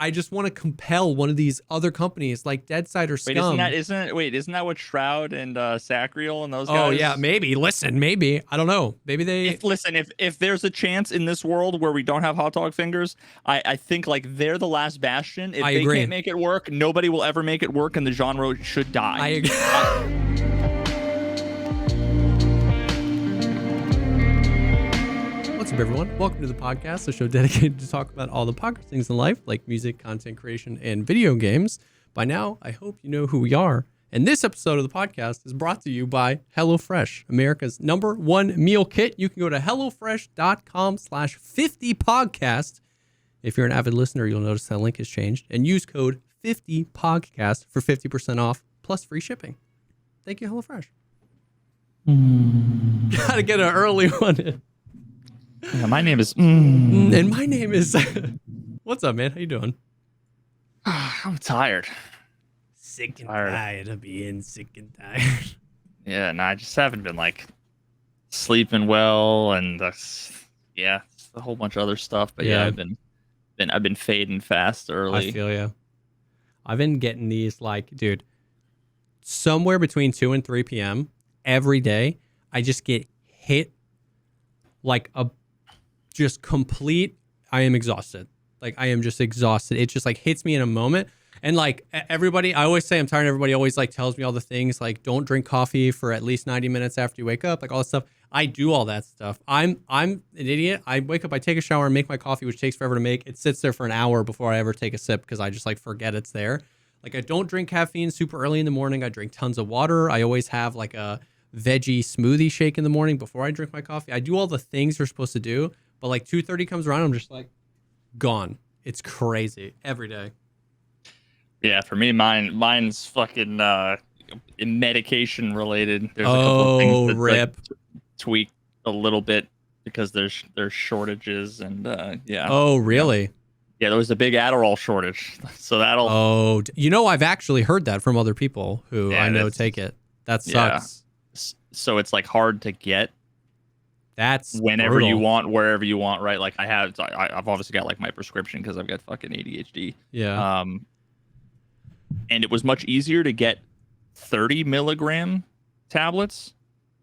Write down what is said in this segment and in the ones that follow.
I just want to compel one of these other companies like Deadside or Scum. Isn't that what Shroud and Sacriel and those guys? Oh yeah, maybe. Listen, maybe. I don't know. Maybe they If there's a chance in this world where we don't have hot dog fingers, I think like they're the last bastion. If they can't make it work, nobody will ever make it work, and the genre should die. I agree. What's up, everyone? Welcome to the podcast, a show dedicated to talk about all the podcast things in life, like music, content creation, and video games. By now, I hope you know who we are. And this episode of the podcast is brought to you by HelloFresh, America's #1 meal kit. You can go to hellofresh.com/50podcast. If you're an avid listener, you'll notice that link has changed. And use code 50podcast for 50% off plus free shipping. Thank you, HelloFresh. Gotta get an early one in. Yeah, my name is and my name is what's up, man? How you doing? I'm tired. Sick and tired of being sick and tired. Yeah, no, I just haven't been like sleeping well, and a whole bunch of other stuff. But yeah, I've been fading fast early. I feel you. I've been getting these dude, somewhere between 2 and 3 p.m. every day. I just get hit like a just complete. I am exhausted. Like I am just exhausted. It just like hits me in a moment. And like everybody, I always say I'm tired. Everybody always like tells me all the things like don't drink coffee for at least 90 minutes after you wake up, like all that stuff. I do all that stuff. I'm an idiot. I wake up, I take a shower and make my coffee, which takes forever to make. It sits there for an hour before I ever take a sip because I just like forget it's there. Like I don't drink caffeine super early in the morning. I drink tons of water. I always have like a veggie smoothie shake in the morning before I drink my coffee. I do all the things you're supposed to do, but like 2:30 comes around, I'm just like gone. It's crazy every day. Yeah, for me, mine's fucking medication related. There's a couple of things that rip. Tweak a little bit because there's shortages and yeah. Oh, really? Yeah, there was a big Adderall shortage, so that'll. Oh, I've actually heard that from other people who I know take it. That sucks. Yeah. So it's like hard to get. That's whenever brutal. you want, wherever you want, right? Like I've obviously got like my prescription because I've got fucking ADHD. Yeah. And it was much easier to get 30 milligram tablets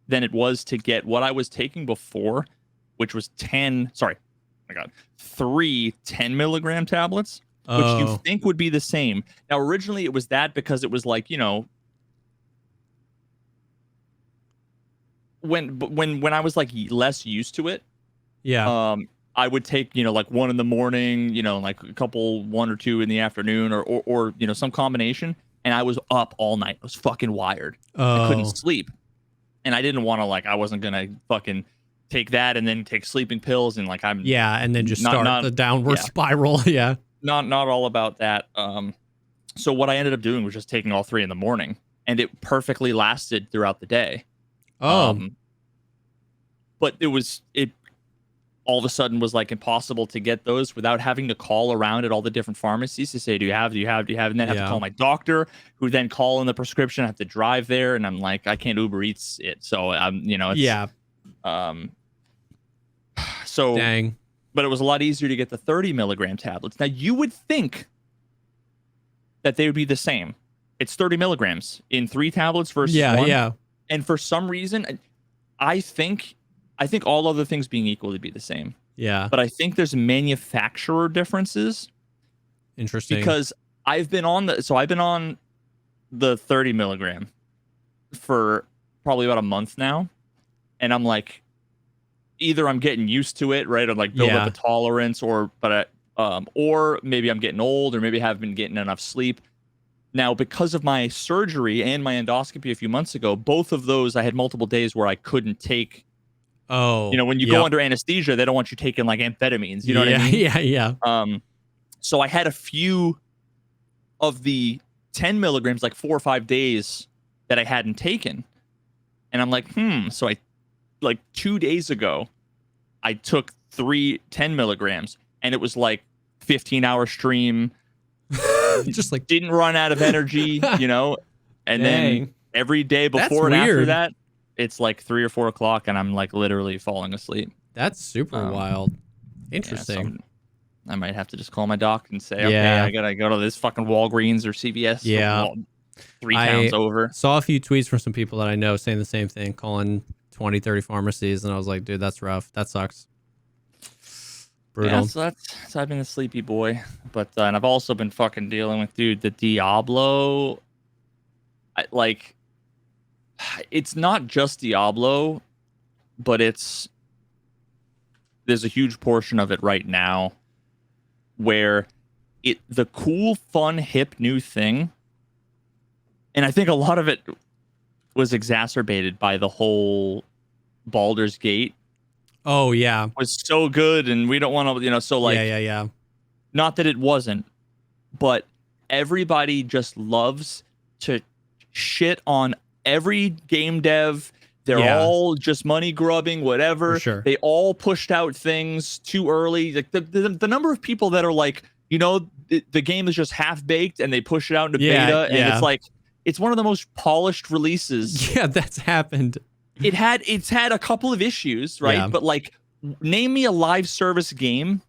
than it was to get what I was taking before, which was 3 10 milligram tablets, which you think would be the same. Now, originally it was that because it was like, when I was like less used to it, I would take, like 1 in the morning, like a couple 1 or 2 in the afternoon or some combination. And I was up all night. I was fucking wired. I couldn't sleep. And I didn't want to I wasn't going to fucking take that and then take sleeping pills. And and then just start the downward spiral. Yeah. Not all about that. So what I ended up doing was just taking all 3 in the morning, and it perfectly lasted throughout the day. But it all of a sudden was like impossible to get those without having to call around at all the different pharmacies to say, do you have, and then have to call my doctor, who then call in the prescription. I have to drive there, and I'm like, I can't Uber Eats it. So so dang. But it was a lot easier to get the 30 milligram tablets. Now you would think that they would be the same. It's 30 milligrams in 3 tablets versus 1. Yeah. And for some reason, I think all other things being equal would be the same. Yeah. But I think there's manufacturer differences. Interesting. Because I've been on the 30 milligram for probably about a month now. And I'm like, either I'm getting used to it, right? Or like build up a tolerance, or maybe I'm getting old, or maybe I haven't been getting enough sleep. Now, because of my surgery and my endoscopy a few months ago, both of those, I had multiple days where I couldn't take. When you go under anesthesia, they don't want you taking like amphetamines. You know what I mean? Yeah. So I had a few of the 10 milligrams, like 4 or 5 days that I hadn't taken. And I'm like, So I, like 2 days ago, I took 3 10 milligrams, and it was like 15-hour stream. Just like didn't run out of energy, and then every day before and after that, it's like 3 or 4 o'clock, and I'm like literally falling asleep. That's super wild. Interesting. I might have to just call my doc and say, okay, Yeah. I gotta go to this fucking Walgreens or CVS. Yeah. 3 towns over. Saw a few tweets from some people that I know saying the same thing, calling 20, 30 pharmacies, and I was like, dude, that's rough. That sucks. Brutal. Yeah, so I've been a sleepy boy, but and I've also been fucking dealing with, dude, the Diablo. It's not just Diablo, but there's a huge portion of it right now where the cool, fun, hip new thing, and I think a lot of it was exacerbated by the whole Baldur's Gate. Oh yeah, was so good, and we don't want to, so like, yeah. Not that it wasn't, but everybody just loves to shit on every game dev. They're all just money grubbing, whatever. For sure. They all pushed out things too early. Like the number of people that are like, the game is just half baked and they push it out into beta, and it's like, it's one of the most polished releases. Yeah, that's happened. It's had a couple of issues, right? Yeah. But like, name me a live service game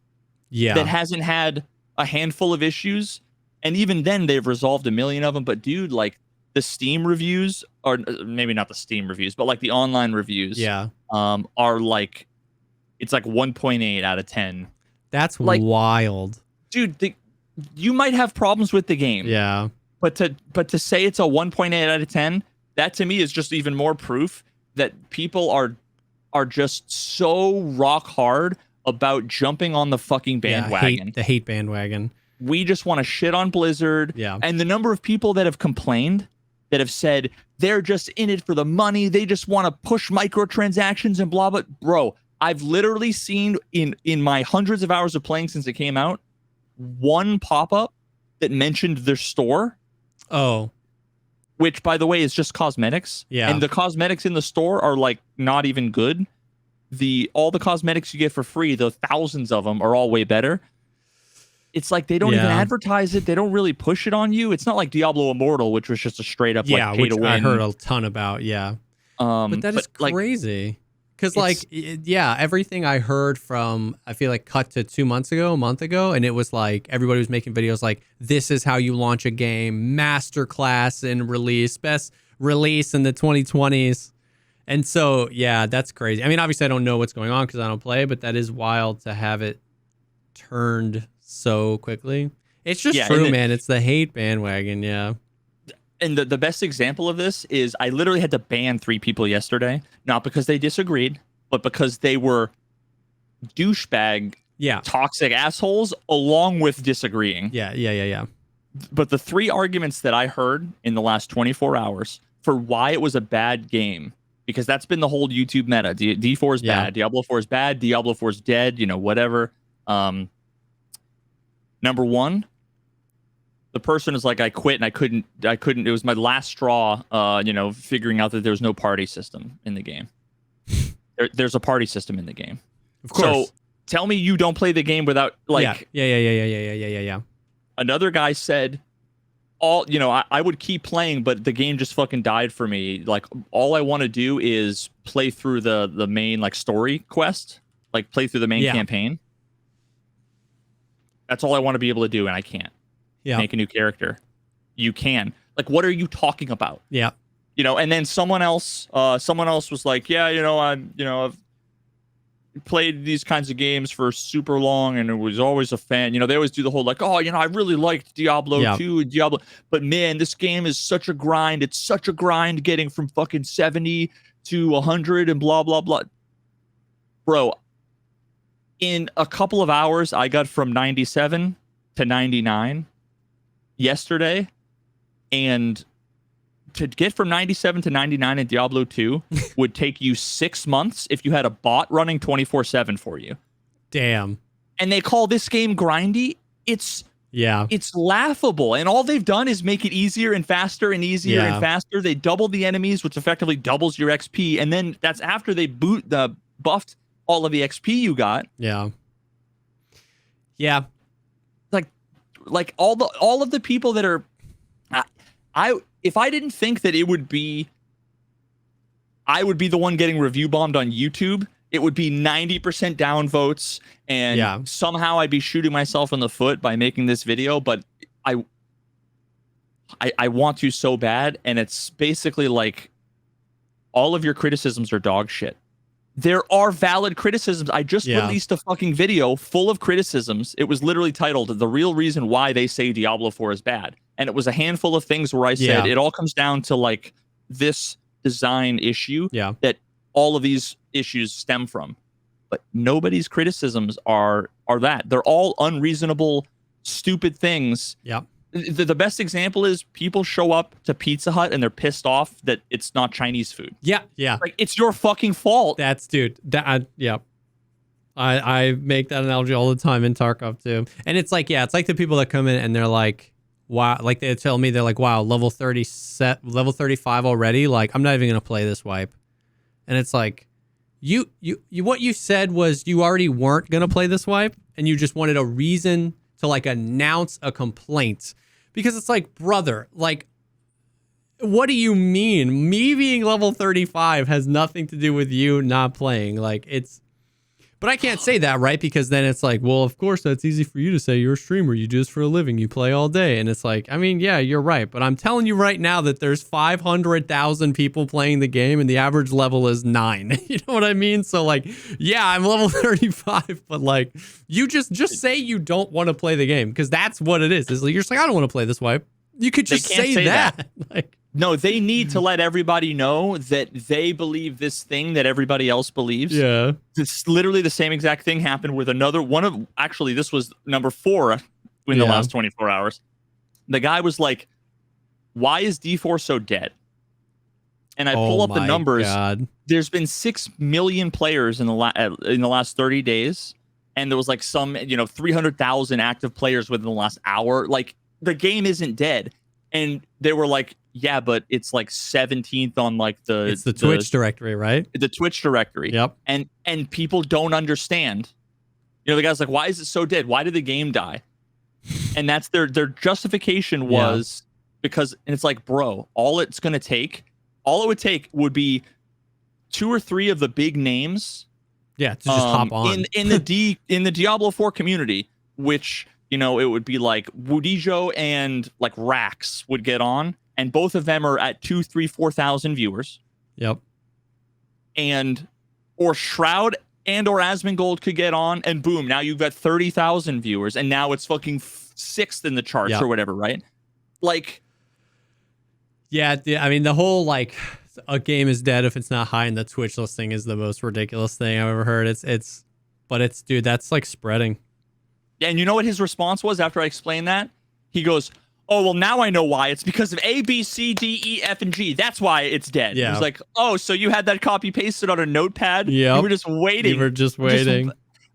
that hasn't had a handful of issues, and even then they've resolved a million of them. But dude, like, the Steam reviews, or maybe not the Steam reviews, but like the online reviews, are like, it's like 1.8 out of 10. That's like, wild, dude. You might have problems with the game, but to say it's a 1.8 out of 10, that to me is just even more proof that people are just so rock hard about jumping on the fucking bandwagon. The hate bandwagon. We just want to shit on Blizzard. Yeah. And the number of people that have complained, that have said they're just in it for the money, they just want to push microtransactions and blah blah. Bro, I've literally seen in my hundreds of hours of playing since it came out, one pop-up that mentioned their store. Oh. Which, by the way, is just cosmetics. Yeah. And the cosmetics in the store are like not even good. All the cosmetics you get for free, the thousands of them, are all way better. It's like they don't even advertise it. They don't really push it on you. It's not like Diablo Immortal, which was just a straight up like pay which to win. I heard a ton about. Yeah. But that is crazy. Because everything I heard from, I feel like, cut to a month ago, and it was like everybody was making videos like, this is how you launch a game, masterclass in release, best release in the 2020s. And so, yeah, that's crazy. I mean, obviously I don't know what's going on because I don't play, but that is wild to have it turned so quickly. It's just true, man. It's the hate bandwagon, yeah. And the best example of this is I literally had to ban 3 people yesterday, not because they disagreed, but because they were douchebag, toxic assholes along with disagreeing. Yeah. But the 3 arguments that I heard in the last 24 hours for why it was a bad game, because that's been the whole YouTube meta. D4 is bad. Diablo 4 is bad. Diablo 4 is dead. Whatever. Number 1, the person is like, I quit and I couldn't. It was my last straw. Figuring out that there was no party system in the game. There's a party system in the game. Of course. So tell me you don't play the game without like. Yeah. Another guy said, I would keep playing, but the game just fucking died for me. Like, all I want to do is play through the main like story quest, like play through the main campaign. That's all I want to be able to do, and I can't. Make a new character. You can. Like, what are you talking about? Yeah. And then someone else was like, I've played these kinds of games for super long and it was always a fan. They always do the whole like, I really liked Diablo 2 and Diablo, but man, this game is such a grind. It's such a grind getting from fucking 70 to 100 and blah blah blah. Bro, in a couple of hours I got from 97 to 99 yesterday, and to get from 97 to 99 in Diablo 2 would take you 6 months if you had a bot running 24/7 for you. Damn. And they call this game grindy. It's laughable. And all they've done is make it easier and faster and easier and faster. They double the enemies, which effectively doubles your XP. And then that's after they buffed all of the XP you got. Yeah. Like all of the people that are, if I didn't think that I would be the one getting review bombed on YouTube, it would be 90% downvotes, and somehow I'd be shooting myself in the foot by making this video, but I want to so bad, and it's basically like all of your criticisms are dog shit. There are valid criticisms. I just released a fucking video full of criticisms. It was literally titled "The Real Reason Why They Say Diablo IV is Bad," and it was a handful of things where I said it all comes down to like this design issue that all of these issues stem from. But nobody's criticisms are that. They're all unreasonable, stupid things. Yeah. The best example is people show up to Pizza Hut and they're pissed off that it's not Chinese food. Yeah, yeah. Like, it's your fucking fault. That's, dude. I make that analogy all the time in Tarkov too. And it's like, it's like the people that come in and they're like, wow, like they tell me, they're like, wow, level 35 already. Like, I'm not even going to play this wipe. And it's like, you, what you said was you already weren't going to play this wipe and you just wanted a reason to like announce a complaint. Because it's like, brother, like, what do you mean? Me being level 35 has nothing to do with you not playing. Like, it's, but I can't say that, right? Because then it's like, well, of course, that's easy for you to say. You're a streamer. You do this for a living. You play all day. And it's like, I mean, yeah, you're right. But I'm telling you right now that there's 500,000 people playing the game and the average level is 9. You know what I mean? So like, yeah, I'm level 35, but like, you just say you don't want to play the game because that's what it is. It's like, you're just like, I don't want to play this wipe. You could just say that. Like, no, they need to let everybody know that they believe this thing that everybody else believes. Yeah. It's literally the same exact thing happened with another one of, actually, this was number 4 in the last 24 hours. The guy was like, why is D4 so dead? And I pull up the numbers. God. There's been 6 million players in the last 30 days. And there was like some, 300,000 active players within the last hour. Like, the game isn't dead. And they were like, yeah, but it's like 17th on like the Twitch directory, right? The Twitch directory. Yep. And people don't understand. The guy's like, why is it so dead? Why did the game die? And that's their justification was because, and it's like, bro, all it would take would be 2 or 3 of the big names. Yeah, to just hop on in the Diablo IV community, which it would be like Wudijo and like Rax would get on. And both of them are at 2,000, 3,000, 4,000 viewers. Yep. Or Shroud and or Asmongold could get on, and boom, now you've got 30,000 viewers, and now it's fucking 6th in the charts or whatever, right? Like, yeah, I mean, the whole like a game is dead if it's not high in the Twitch listing is the most ridiculous thing I've ever heard. But dude, that's like spreading. And you know what his response was after I explained that? He goes, oh, well, now I know why. It's because of A, B, C, D, E, F, and G. That's why it's dead. Yeah. It was like, oh, so you had that copy pasted on a notepad? Yeah. You were just waiting. You were just waiting.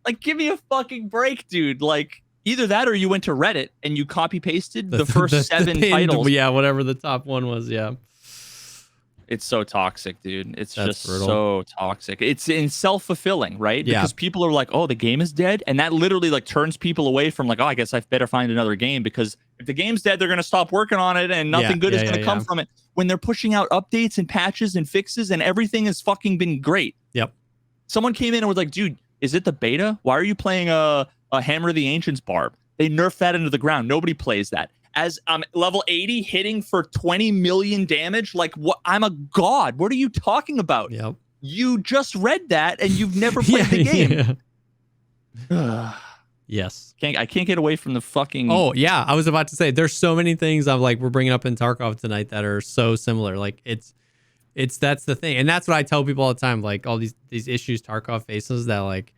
Like, give me a fucking break, dude. Like, either that or you went to Reddit and you copy pasted the first 7 titles. Yeah, whatever the top one was. Yeah. It's so toxic, dude. That's just brutal. So toxic. It's in self-fulfilling, right? Because people are like, oh, the game is dead. And that literally like turns people away from like, oh, I guess I better find another game, because if the game's dead, they're going to stop working on it and nothing good is going to come from it. When they're pushing out updates and patches and fixes and everything has fucking been great. Yep. Someone came in and was like, dude, is it the beta? Why are you playing a Hammer of the Ancients barb? They nerfed that into the ground. Nobody plays that. As level 80 hitting for 20 million damage, like, what? I'm a god. What are you talking about? Yep. You just read that and you've never played the game. Yes. I can't get away from the fucking. Oh yeah, I was about to say there's so many things we're bringing up in Tarkov tonight that are so similar. Like it's that's the thing, and that's what I tell people all the time. Like all these issues Tarkov faces, that like,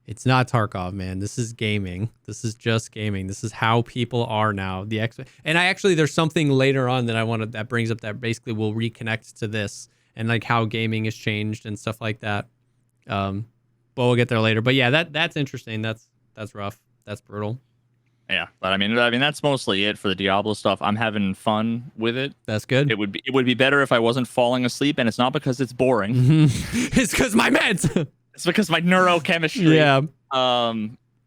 it's not Tarkov, man. This is gaming. This is just gaming. This is how people are now. And there's something later on that brings up that basically will reconnect to this and like how gaming has changed and stuff like that. But we'll get there later. But yeah, that's interesting. That's rough. That's brutal. Yeah, but I mean that's mostly it for the Diablo stuff. I'm having fun with it. That's good. It would be better if I wasn't falling asleep, and it's not because it's boring. It's because my meds. It's because my neurochemistry. Yeah.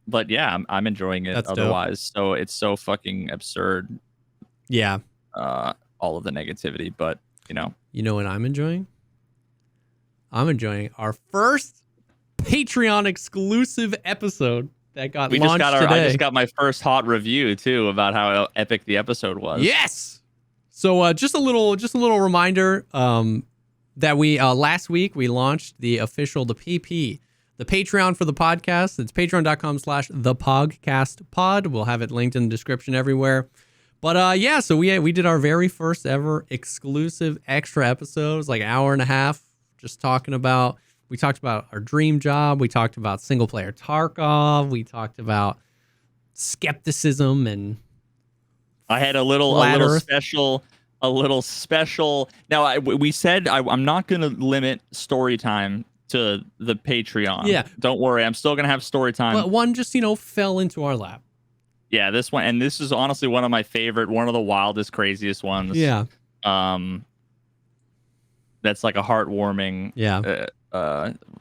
But yeah, I'm enjoying it. That's otherwise, dope. So it's so fucking absurd. Yeah. All of the negativity, but You know what I'm enjoying? I'm enjoying our first Patreon exclusive episode that got We launched just got today. I just got my first hot review too about how epic the episode was. Yes. So just a little reminder that we last week we launched the PP, the Patreon for the podcast. It's patreon.com/thepogcastpod. We'll have it linked in the description everywhere. But yeah, so we did our very first ever exclusive extra episode. It was like an hour and a half, just we talked about our dream job. We talked about single player Tarkov. We talked about skepticism and I had a little special. Now we said I'm not going to limit story time to the Patreon. Yeah, don't worry, I'm still going to have story time. But one just fell into our lap. Yeah, this one, and this is honestly one of my favorite, one of the wildest, craziest ones. Yeah. That's like a heartwarming. Yeah.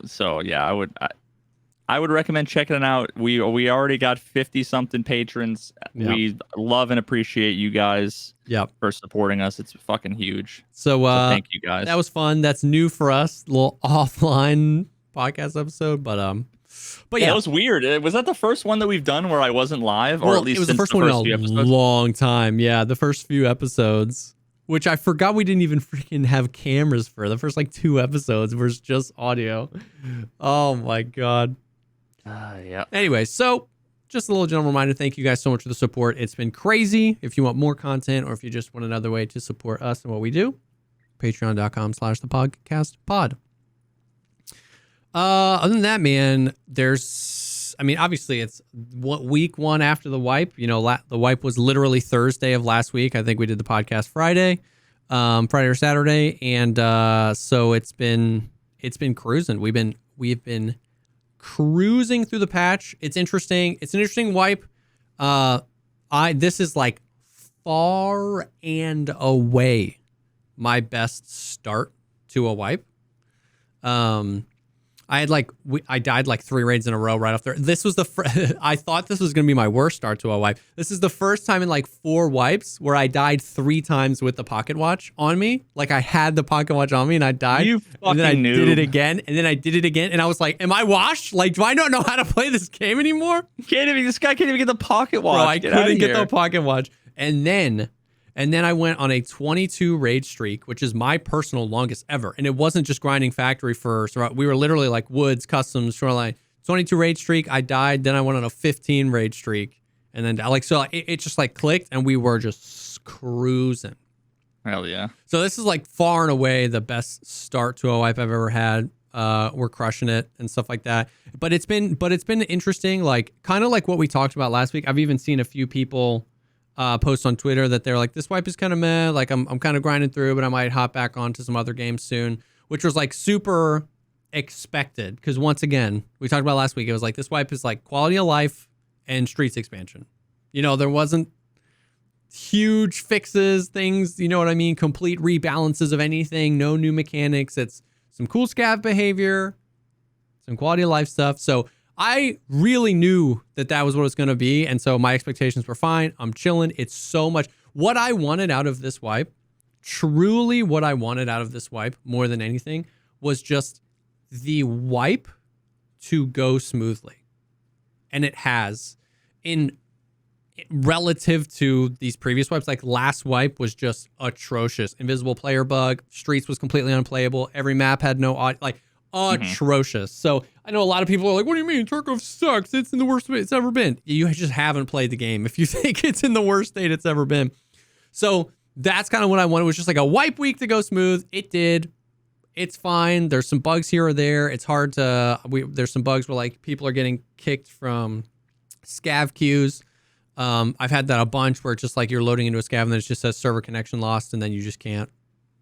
So yeah, I would recommend checking it out. We already got 50 something patrons. Yep. We love and appreciate you guys. Yep. For supporting us. It's fucking huge. So thank you guys. That was fun. That's new for us. A little offline podcast episode, but yeah, that was weird. Was that the first one that we've done where I wasn't live, or well, at least it was since the first one in few a episodes? long time. Yeah, the first few episodes, which I forgot we didn't even freaking have cameras for. The first like 2 episodes was just audio. Oh my god. Yeah. Anyway, so just a little general reminder. Thank you guys so much for the support. It's been crazy. If you want more content or if you just want another way to support us and what we do, patreon.com/thepodcastpod. Other than that, man, obviously it's week 1 after the wipe. The wipe was literally Thursday of last week. I think we did the podcast Friday or Saturday. And so it's been cruising. We've been cruising through the patch. It's interesting. It's an interesting wipe. This is like far and away my best start to a wipe. I died like 3 raids in a row right after. This was I thought this was going to be my worst start to a wipe. This is the first time in like 4 wipes where I died 3 times with the pocket watch on me. Like I had the pocket watch on me and I died. You and then I fucking noob. did it again. And then I did it again. And I was like, am I washed? Like, do I not know how to play this game anymore? This guy can't even get the pocket watch. Bro, I Get outta couldn't get here. the pocket watch. And then I went on a 22 raid streak, which is my personal longest ever. And it wasn't just grinding factory first. We were literally like woods, customs, shoreline. 22 raid streak. I died. Then I went on a 15 raid streak. And then it just like clicked and we were just cruising. Hell yeah. So this is like far and away the best start to a wipe I've ever had. We're crushing it and stuff like that. But it's been interesting, like kind of like what we talked about last week. I've even seen a few people post on Twitter that they're like, this wipe is kind of meh. Like I'm kind of grinding through, but I might hop back onto some other games soon, which was like super expected. Because once again, we talked about last week, it was like this wipe is like quality of life and streets expansion. There wasn't huge fixes, things, you know what I mean? Complete rebalances of anything, no new mechanics. It's some cool scav behavior, some quality of life stuff. So I really knew that was what it was going to be. And so my expectations were fine. I'm chilling. It's so much. What I wanted out of this wipe, truly what I wanted out of this wipe more than anything, was just the wipe to go smoothly. And it has. Relative to these previous wipes, like last wipe was just atrocious. Invisible player bug. Streets was completely unplayable. Every map had no audio. Like, atrocious. So I know a lot of people are like, what do you mean Tarkov sucks? It's in the worst state it's ever been. You just haven't played the game if you think it's in the worst state it's ever been. So that's kind of what I wanted, was just like a wipe week to go smooth. It did. It's fine. There's some bugs here or there. It's hard to there's some bugs where like people are getting kicked from scav queues. I've had that a bunch where it's just like you're loading into a scav and then it just says server connection lost and then you just can't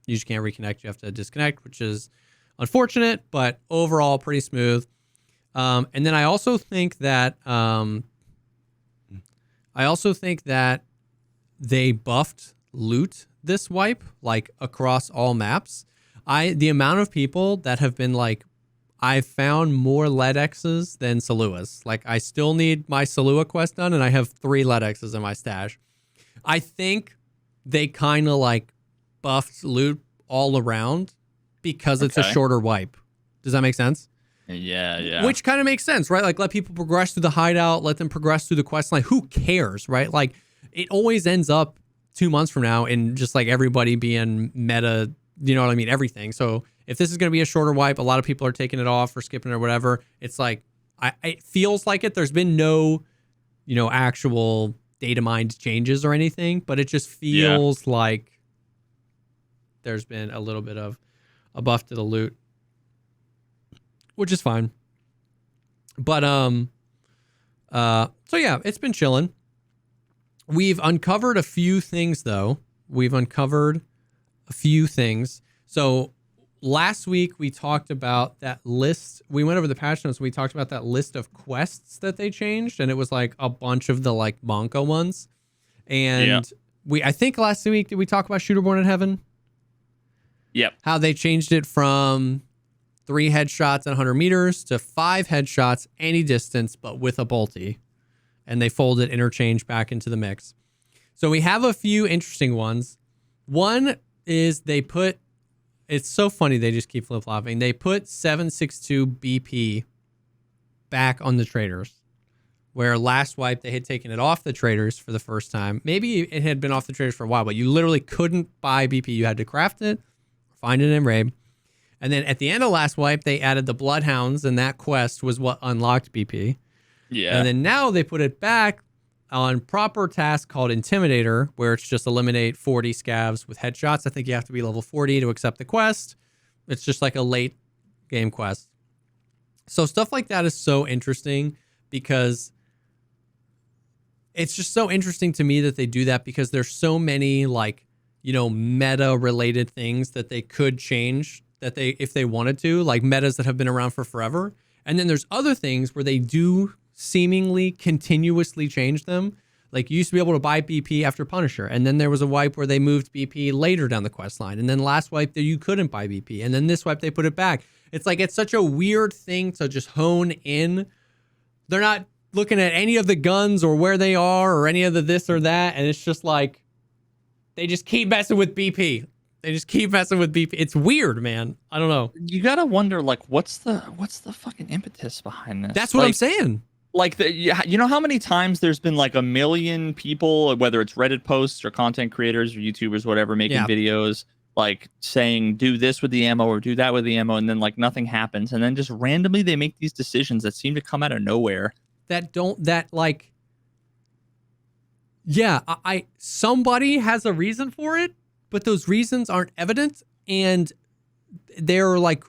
reconnect. You have to disconnect, which is unfortunate, but overall pretty smooth. And then I also think that they buffed loot this wipe, like across all maps. The amount of people that have been like, I found more lead X's than Saluas. Like I still need my Salua quest done and I have 3 lead X's in my stash. I think they kind of like buffed loot all around because it's a shorter wipe. Does that make sense? Yeah. Which kind of makes sense, right? Like, let people progress through the hideout, let them progress through the quest line. Who cares, right? Like, it always ends up 2 months from now in just like everybody being meta, you know what I mean? Everything. So if this is going to be a shorter wipe, a lot of people are taking it off or skipping it or whatever. It's like, it feels like it. There's been no, actual data mined changes or anything, but it just feels like there's been a little bit of a buff to the loot, which is fine. But so yeah, it's been chilling. We've uncovered a few things though. So last week we talked about that list. We went over the patch notes. We talked about that list of quests that they changed, and it was like a bunch of the like Bonka ones. And I think last week, did we talk about Shooterborn in Heaven? Yep. How they changed it from 3 headshots at 100 meters to 5 headshots any distance, but with a bolty. And they folded interchange back into the mix. So we have a few interesting ones. One is it's so funny, they just keep flip-flopping. They put 762 BP back on the traders, where last wipe they had taken it off the traders for the first time. Maybe it had been off the traders for a while, but you literally couldn't buy BP. You had to craft it, find it in raid. And then at the end of last wipe, they added the Bloodhounds, and that quest was what unlocked BP. Yeah. And then now they put it back on proper task called Intimidator, where it's just eliminate 40 scavs with headshots. I think you have to be level 40 to accept the quest. It's just like a late game quest. So stuff like that is so interesting, because it's just so interesting to me that they do that, because there's so many like, meta related things that they could change if they wanted to, like metas that have been around for forever. And then there's other things where they do seemingly continuously change them. Like, you used to be able to buy BP after Punisher, and then there was a wipe where they moved BP later down the quest line, and then last wipe that you couldn't buy BP, and then this wipe they put it back. It's like, it's such a weird thing to just hone in. They're not looking at any of the guns or where they are or any of the this or that, and it's just like they just keep messing with BP. It's weird, man. I don't know. You gotta wonder, like, what's the fucking impetus behind this? That's what I'm saying. Like, you know how many times there's been like a million people, whether it's Reddit posts or content creators or YouTubers, whatever, making videos like saying do this with the ammo or do that with the ammo, and then like nothing happens, and then just randomly they make these decisions that seem to come out of nowhere. Somebody has a reason for it, but those reasons aren't evident, and they're like,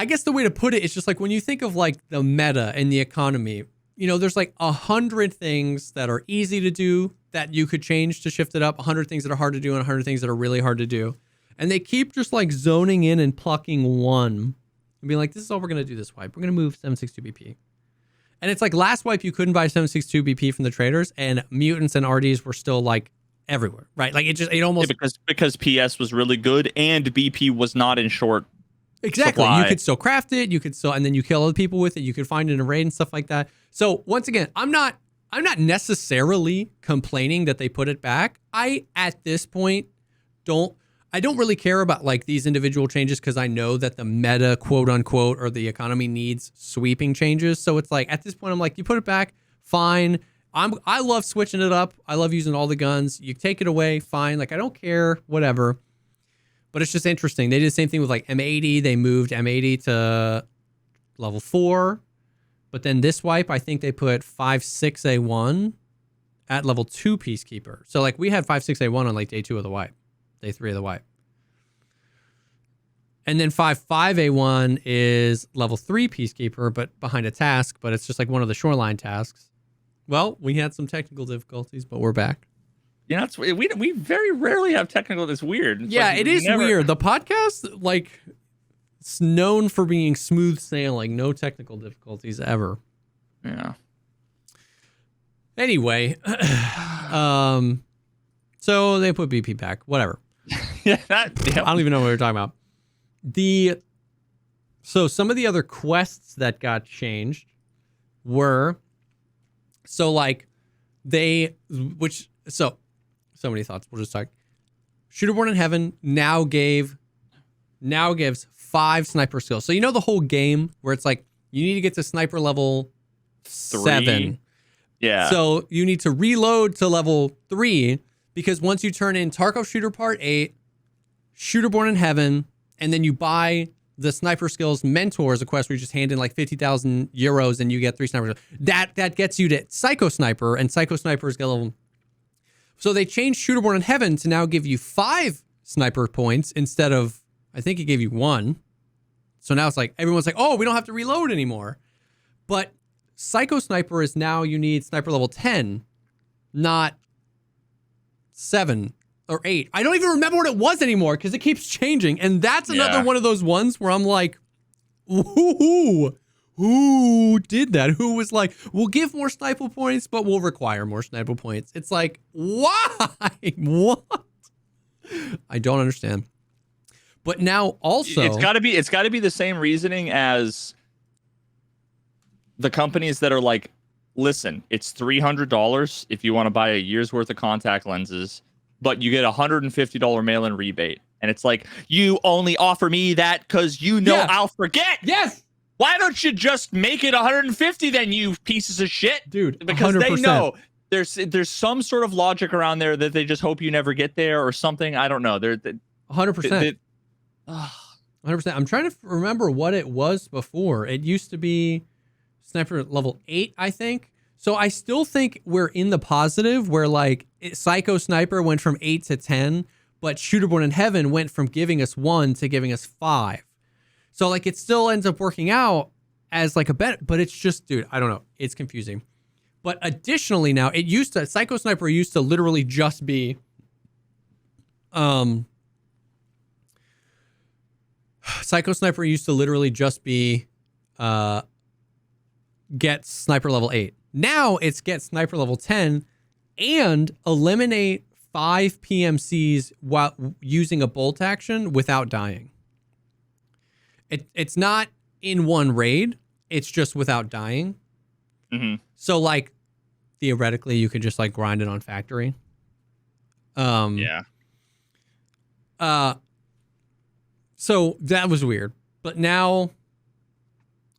I guess the way to put it is just like, when you think of like the meta and the economy, there's like 100 things that are easy to do that you could change to shift it up, 100 things that are hard to do, and 100 things that are really hard to do. And they keep just like zoning in and plucking one and being like, this is all we're going to do this wipe. We're going to move 762 BP. And it's like, last wipe, you couldn't buy 762 BP from the traders, and mutants and RDs were still like everywhere, right? Like, it almost... Yeah, because PS was really good and BP was not in short Exactly. supply. You could still craft it. And then you kill other people with it. You could find it in a raid and stuff like that. So once again, I'm not necessarily complaining that they put it back. At this point, I don't really care about like these individual changes, because I know that the meta, quote unquote, or the economy needs sweeping changes. So it's like, at this point, I'm like, you put it back, fine. I love switching it up. I love using all the guns. You take it away, fine. Like, I don't care, whatever. But it's just interesting. They did the same thing with like M80. They moved M80 to level 4. But then this wipe, I think they put 5.6A1 at level 2 Peacekeeper. So like, we had 5.6A1 on like day 2 of the wipe. Day 3 of the wipe. And then 5.5A1 is level 3 Peacekeeper, but behind a task. But it's just like one of the shoreline tasks. Well, we had some technical difficulties, but we're back. Yeah, we very rarely have technical. It's weird. It is weird. The podcast, like, it's known for being smooth sailing, no technical difficulties ever. Yeah. Anyway, so they put BP back. Whatever. I don't even know what we were talking about. So some of the other quests that got changed were, so many thoughts. We'll just talk. Shooterborn in Heaven now gives 5 sniper skills. So you know the whole game where it's like you need to get to sniper level 7. Yeah. So you need to reload to level 3 because once you turn in Tarkov Shooter Part 8, Shooter Born in Heaven, and then you buy the Sniper Skills Mentor as a quest where you just hand in like 50,000 euros and you get 3 snipers. That gets you to Psycho Sniper, and Psycho Snipers get level. So they changed Shooter Born in Heaven to now give you 5 sniper points instead of, I think it gave you 1. So now it's like, everyone's like, oh, we don't have to reload anymore. But Psycho Sniper is now you need sniper level 10, not 7 or 8. I don't even remember what it was anymore because it keeps changing. And that's another one of those ones where I'm like, who did that? Who was like, we'll give more sniper points, but we'll require more sniper points. It's like, why? What? I don't understand. But now also it's gotta be the same reasoning as the companies that are like, listen, it's $300 if you want to buy a year's worth of contact lenses, but you get a $150 mail-in rebate. And it's like, you only offer me that because you know I'll forget. Yes. Why don't you just make it 150 then, you pieces of shit? Dude, because 100%. they know there's some sort of logic around there that they just hope you never get there or something. I don't know. They're 100%. 100%. I'm trying to remember what it was before. It used to be sniper level 8, I think. So I still think we're in the positive where like Psycho Sniper went from 8 to 10, but Shooter Born in Heaven went from giving us 1 to giving us 5. So like it still ends up working out as like a bet, but it's just, dude, I don't know. It's confusing. But additionally now, Psycho Sniper used to literally just be Psycho Sniper used to literally just be get sniper level 8. Now it's get sniper level 10 and eliminate 5 PMCs while using a bolt action without dying. It's not in one raid. It's just without dying. Mm-hmm. So like theoretically you could just like grind it on factory. Yeah. So that was weird. But now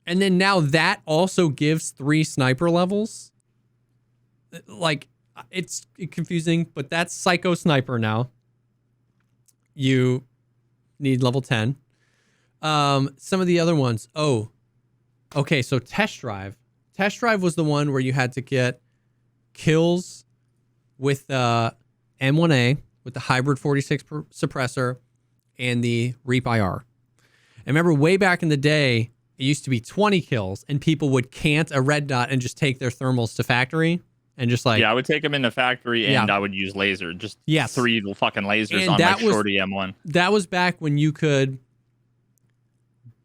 that also gives 3 sniper levels. Like it's confusing, but that's Psycho Sniper now. You need level 10. Some of the other ones. Oh, okay. So Test Drive. Test Drive was the one where you had to get kills with M1A with the hybrid 46 suppressor and the Reap IR. And remember way back in the day, it used to be 20 kills and people would cant a red dot and just take their thermals to factory and just like... Yeah, I would take them into factory and I would use laser. Just 3 fucking lasers and on my shorty M1. That was back when you could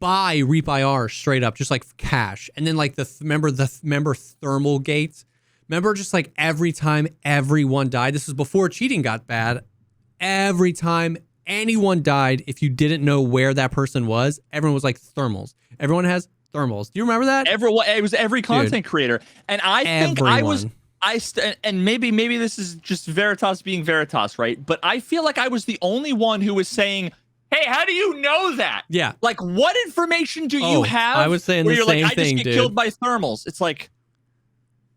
buy Reap IR straight up, just like cash. And then like remember thermal gates? Remember just like every time everyone died, this was before cheating got bad, every time anyone died, if you didn't know where that person was, everyone was like thermals. Everyone has thermals. Do you remember that? Everyone, it was every content creator. And I think and maybe this is just Veritas being Veritas, right? But I feel like I was the only one who was saying, hey, how do you know that? Yeah. Like, what information do you have? I was saying the same thing, I just get killed by thermals. It's like,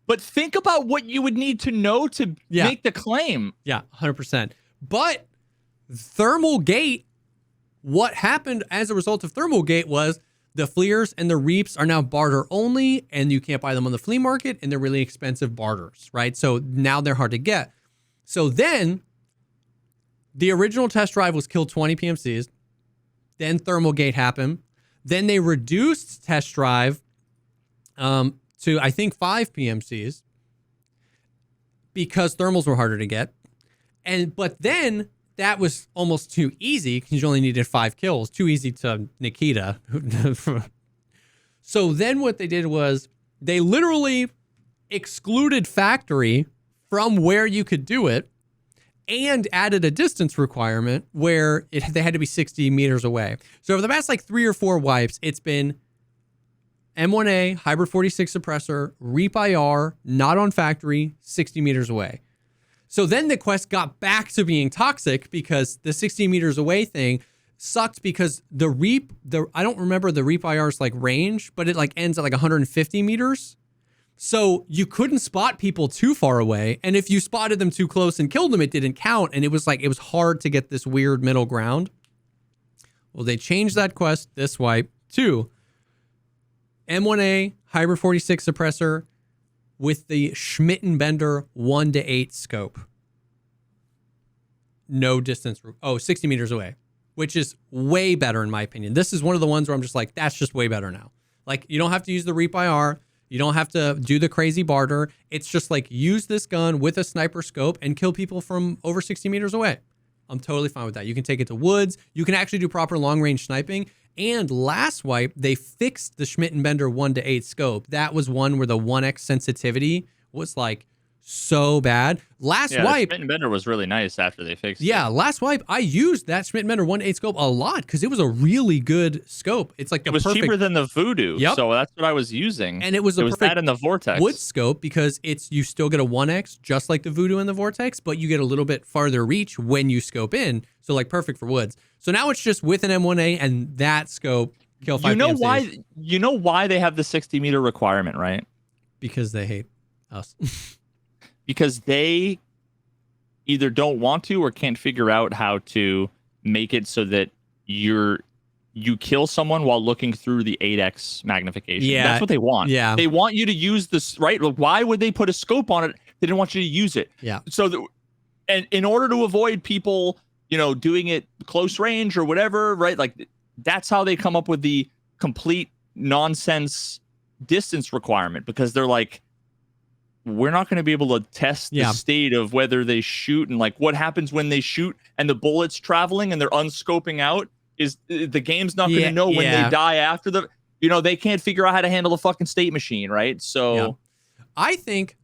but think about what you would need to know to make the claim. Yeah, 100%. But Thermal Gate, what happened as a result of Thermal Gate was the fleers and the reaps are now barter only, and you can't buy them on the flea market, and they're really expensive barters, right? So now they're hard to get. So then the original Test Drive was kill 20 PMCs. Then Thermal Gate happened. Then they reduced Test Drive to, I think, 5 PMCs because thermals were harder to get. But then that was almost too easy because you only needed 5 kills. Too easy to Nikita. So then what they did was they literally excluded factory from where you could do it and added a distance requirement where they had to be 60 meters away. So over the past like 3 or 4 wipes, it's been M1A, hybrid 46 suppressor, Reap IR, not on factory, 60 meters away. So then the quest got back to being toxic because the 60 meters away thing, sucked because I don't remember the Reap IR's like range, but it like ends at like 150 meters. So you couldn't spot people too far away. And if you spotted them too close and killed them, it didn't count. And it was hard to get this weird middle ground. Well, they changed that quest this wipe to M1A Hybrid 46 suppressor with the Schmittenbender 1-8 scope. No distance. 60 meters away, which is way better in my opinion. This is one of the ones where I'm just like, that's just way better now. Like, you don't have to use the Reap IR. You don't have to do the crazy barter. It's just like, use this gun with a sniper scope and kill people from over 60 meters away. I'm totally fine with that. You can take it to woods. You can actually do proper long range sniping. And last wipe, they fixed the Schmittenbender 1-8 scope. That was one where the 1x sensitivity was like so bad. Last wipe, Schmittenbender was really nice after they fixed it. Yeah, last wipe, I used that Schmittenbender 1-8 scope a lot because it was a really good scope. It's like it was cheaper than the Voodoo, so that's what I was using. And it was that in the Vortex wood scope because you still get a 1x just like the Voodoo and the Vortex, but you get a little bit farther reach when you scope in. So like perfect for woods. So now it's just with an M1A and that scope kill 5 PMCs. You know why they have the 60 meter requirement, right? Because they hate us. Because they either don't want to or can't figure out how to make it so that you kill someone while looking through the 8x magnification. Yeah, that's what they want. Yeah, they want you to use this, right? Why would they put a scope on it? They didn't want you to use it. Yeah. So and in order to avoid people, doing it close range or whatever, right? Like, that's how they come up with the complete nonsense distance requirement, because they're like, we're not going to be able to test the state of whether they shoot and like what happens when they shoot and the bullet's traveling and they're unscoping out. Is the game's not going to know when they die after they can't figure out how to handle the fucking state machine, right? So I think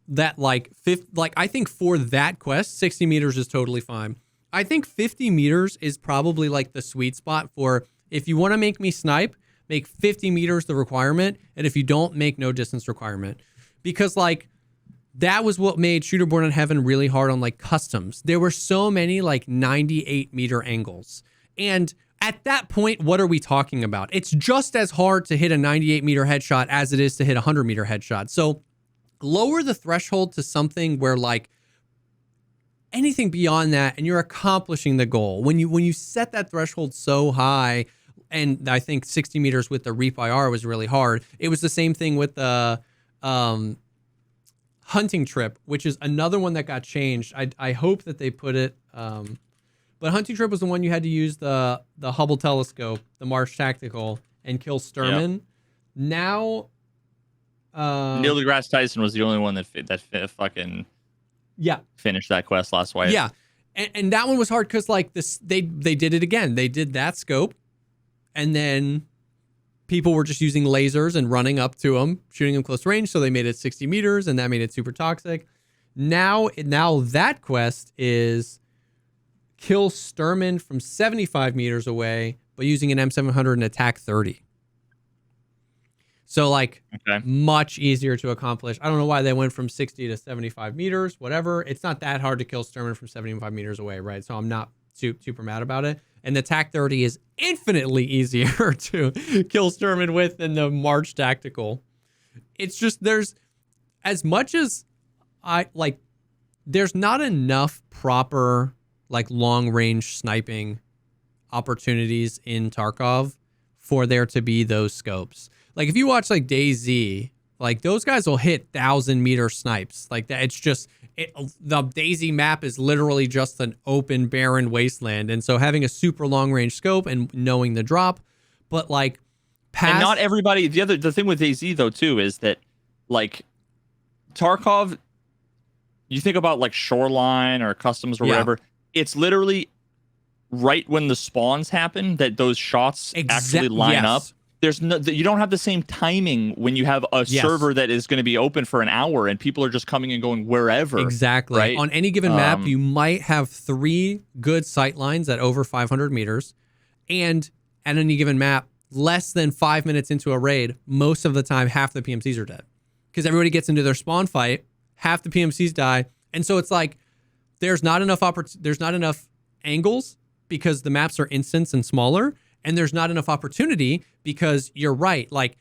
that I think for that quest, 60 meters is totally fine. I think 50 meters is probably like the sweet spot for, if you want to make me snipe, make 50 meters the requirement, and if you don't, make no distance requirement. Because like, that was what made Shooter Born in Heaven really hard on like customs. There were so many like 98 meter angles. And at that point, what are we talking about? It's just as hard to hit a 98 meter headshot as it is to hit a 100 meter headshot. So lower the threshold to something where like anything beyond that and you're accomplishing the goal. When you set that threshold so high, and I think 60 meters with the Reap IR was really hard. It was the same thing with the hunting trip, which is another one that got changed. I hope that they put it, but hunting trip was the one you had to use the Hubble telescope, the Marsh Tactical, and kill Sturman. Yep. Now, Neil deGrasse Tyson was the only one that fucking finished that quest last wipe. Yeah, and that one was hard because like this, they did it again. They did that scope, and then people were just using lasers and running up to them, shooting them close range. So they made it 60 meters, and that made it super toxic. Now that quest is kill Sturman from 75 meters away, but using an M700 and attack 30. So like much easier to accomplish. I don't know why they went from 60 to 75 meters, whatever. It's not that hard to kill Sturman from 75 meters away, right? So I'm not super mad about it. And the TAC 30 is infinitely easier to kill Sturman with than the March Tactical. It's just, there's as much as there's not enough proper like long range sniping opportunities in Tarkov for there to be those scopes. Like if you watch like DayZ, like those guys will hit 1,000-meter snipes like that. It's just, the DayZ map is literally just an open, barren wasteland. And so having a super long range scope and knowing the drop, but like and not everybody, the thing with DayZ though too is that like Tarkov, you think about like Shoreline or Customs or whatever, it's literally right when the spawns happen that those shots actually line up. You don't have the same timing when you have a server that is going to be open for an hour and people are just coming and going wherever. Exactly. Right? On any given map, you might have 3 good sight lines at over 500 meters. And at any given map, less than 5 minutes into a raid, most of the time, half the PMCs are dead. Because everybody gets into their spawn fight, half the PMCs die. And so it's like, there's not enough angles because the maps are instance and smaller, and there's not enough opportunity because you're right. Like,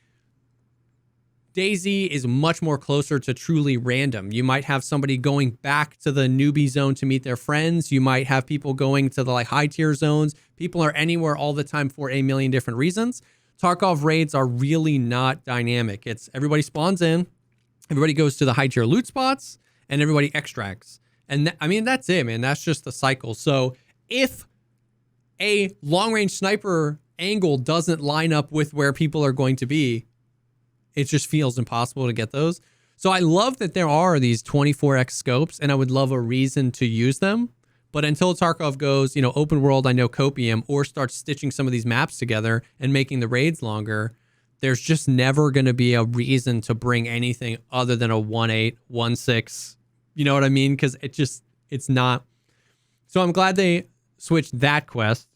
DayZ is much more closer to truly random. You might have somebody going back to the newbie zone to meet their friends. You might have people going to the like high tier zones. People are anywhere all the time for a million different reasons. Tarkov raids are really not dynamic. It's everybody spawns in, everybody goes to the high tier loot spots, and everybody extracts. And I mean, that's it, man. That's just the cycle. So if a long range sniper angle doesn't line up with where people are going to be, it just feels impossible to get those. So I love that there are these 24x scopes, and I would love a reason to use them. But until Tarkov goes, open world, I know copium, or starts stitching some of these maps together and making the raids longer, there's just never going to be a reason to bring anything other than a 1.8, 1.6. You know what I mean? Because it's not. So I'm glad they switched that quest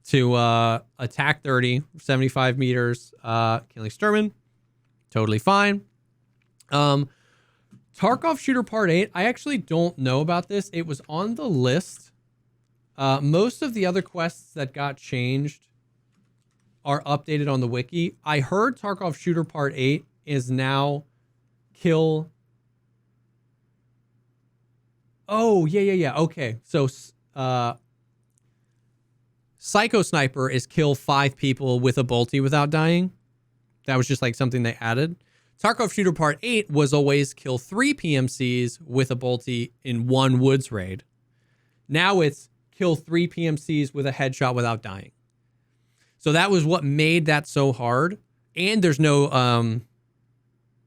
to attack 30, 75 meters, killing Sturman. Totally fine. Tarkov Shooter Part 8, I actually don't know about this. It was on the list. Most of the other quests that got changed are updated on the wiki. I heard Tarkov Shooter Part 8 is now kill... Oh, yeah. Okay, so Psycho Sniper is kill 5 people with a bolty without dying. That was just like something they added. Tarkov Shooter Part 8 was always kill 3 PMCs with a bolty in one woods raid. Now it's kill 3 PMCs with a headshot without dying. So that was what made that so hard. And there's no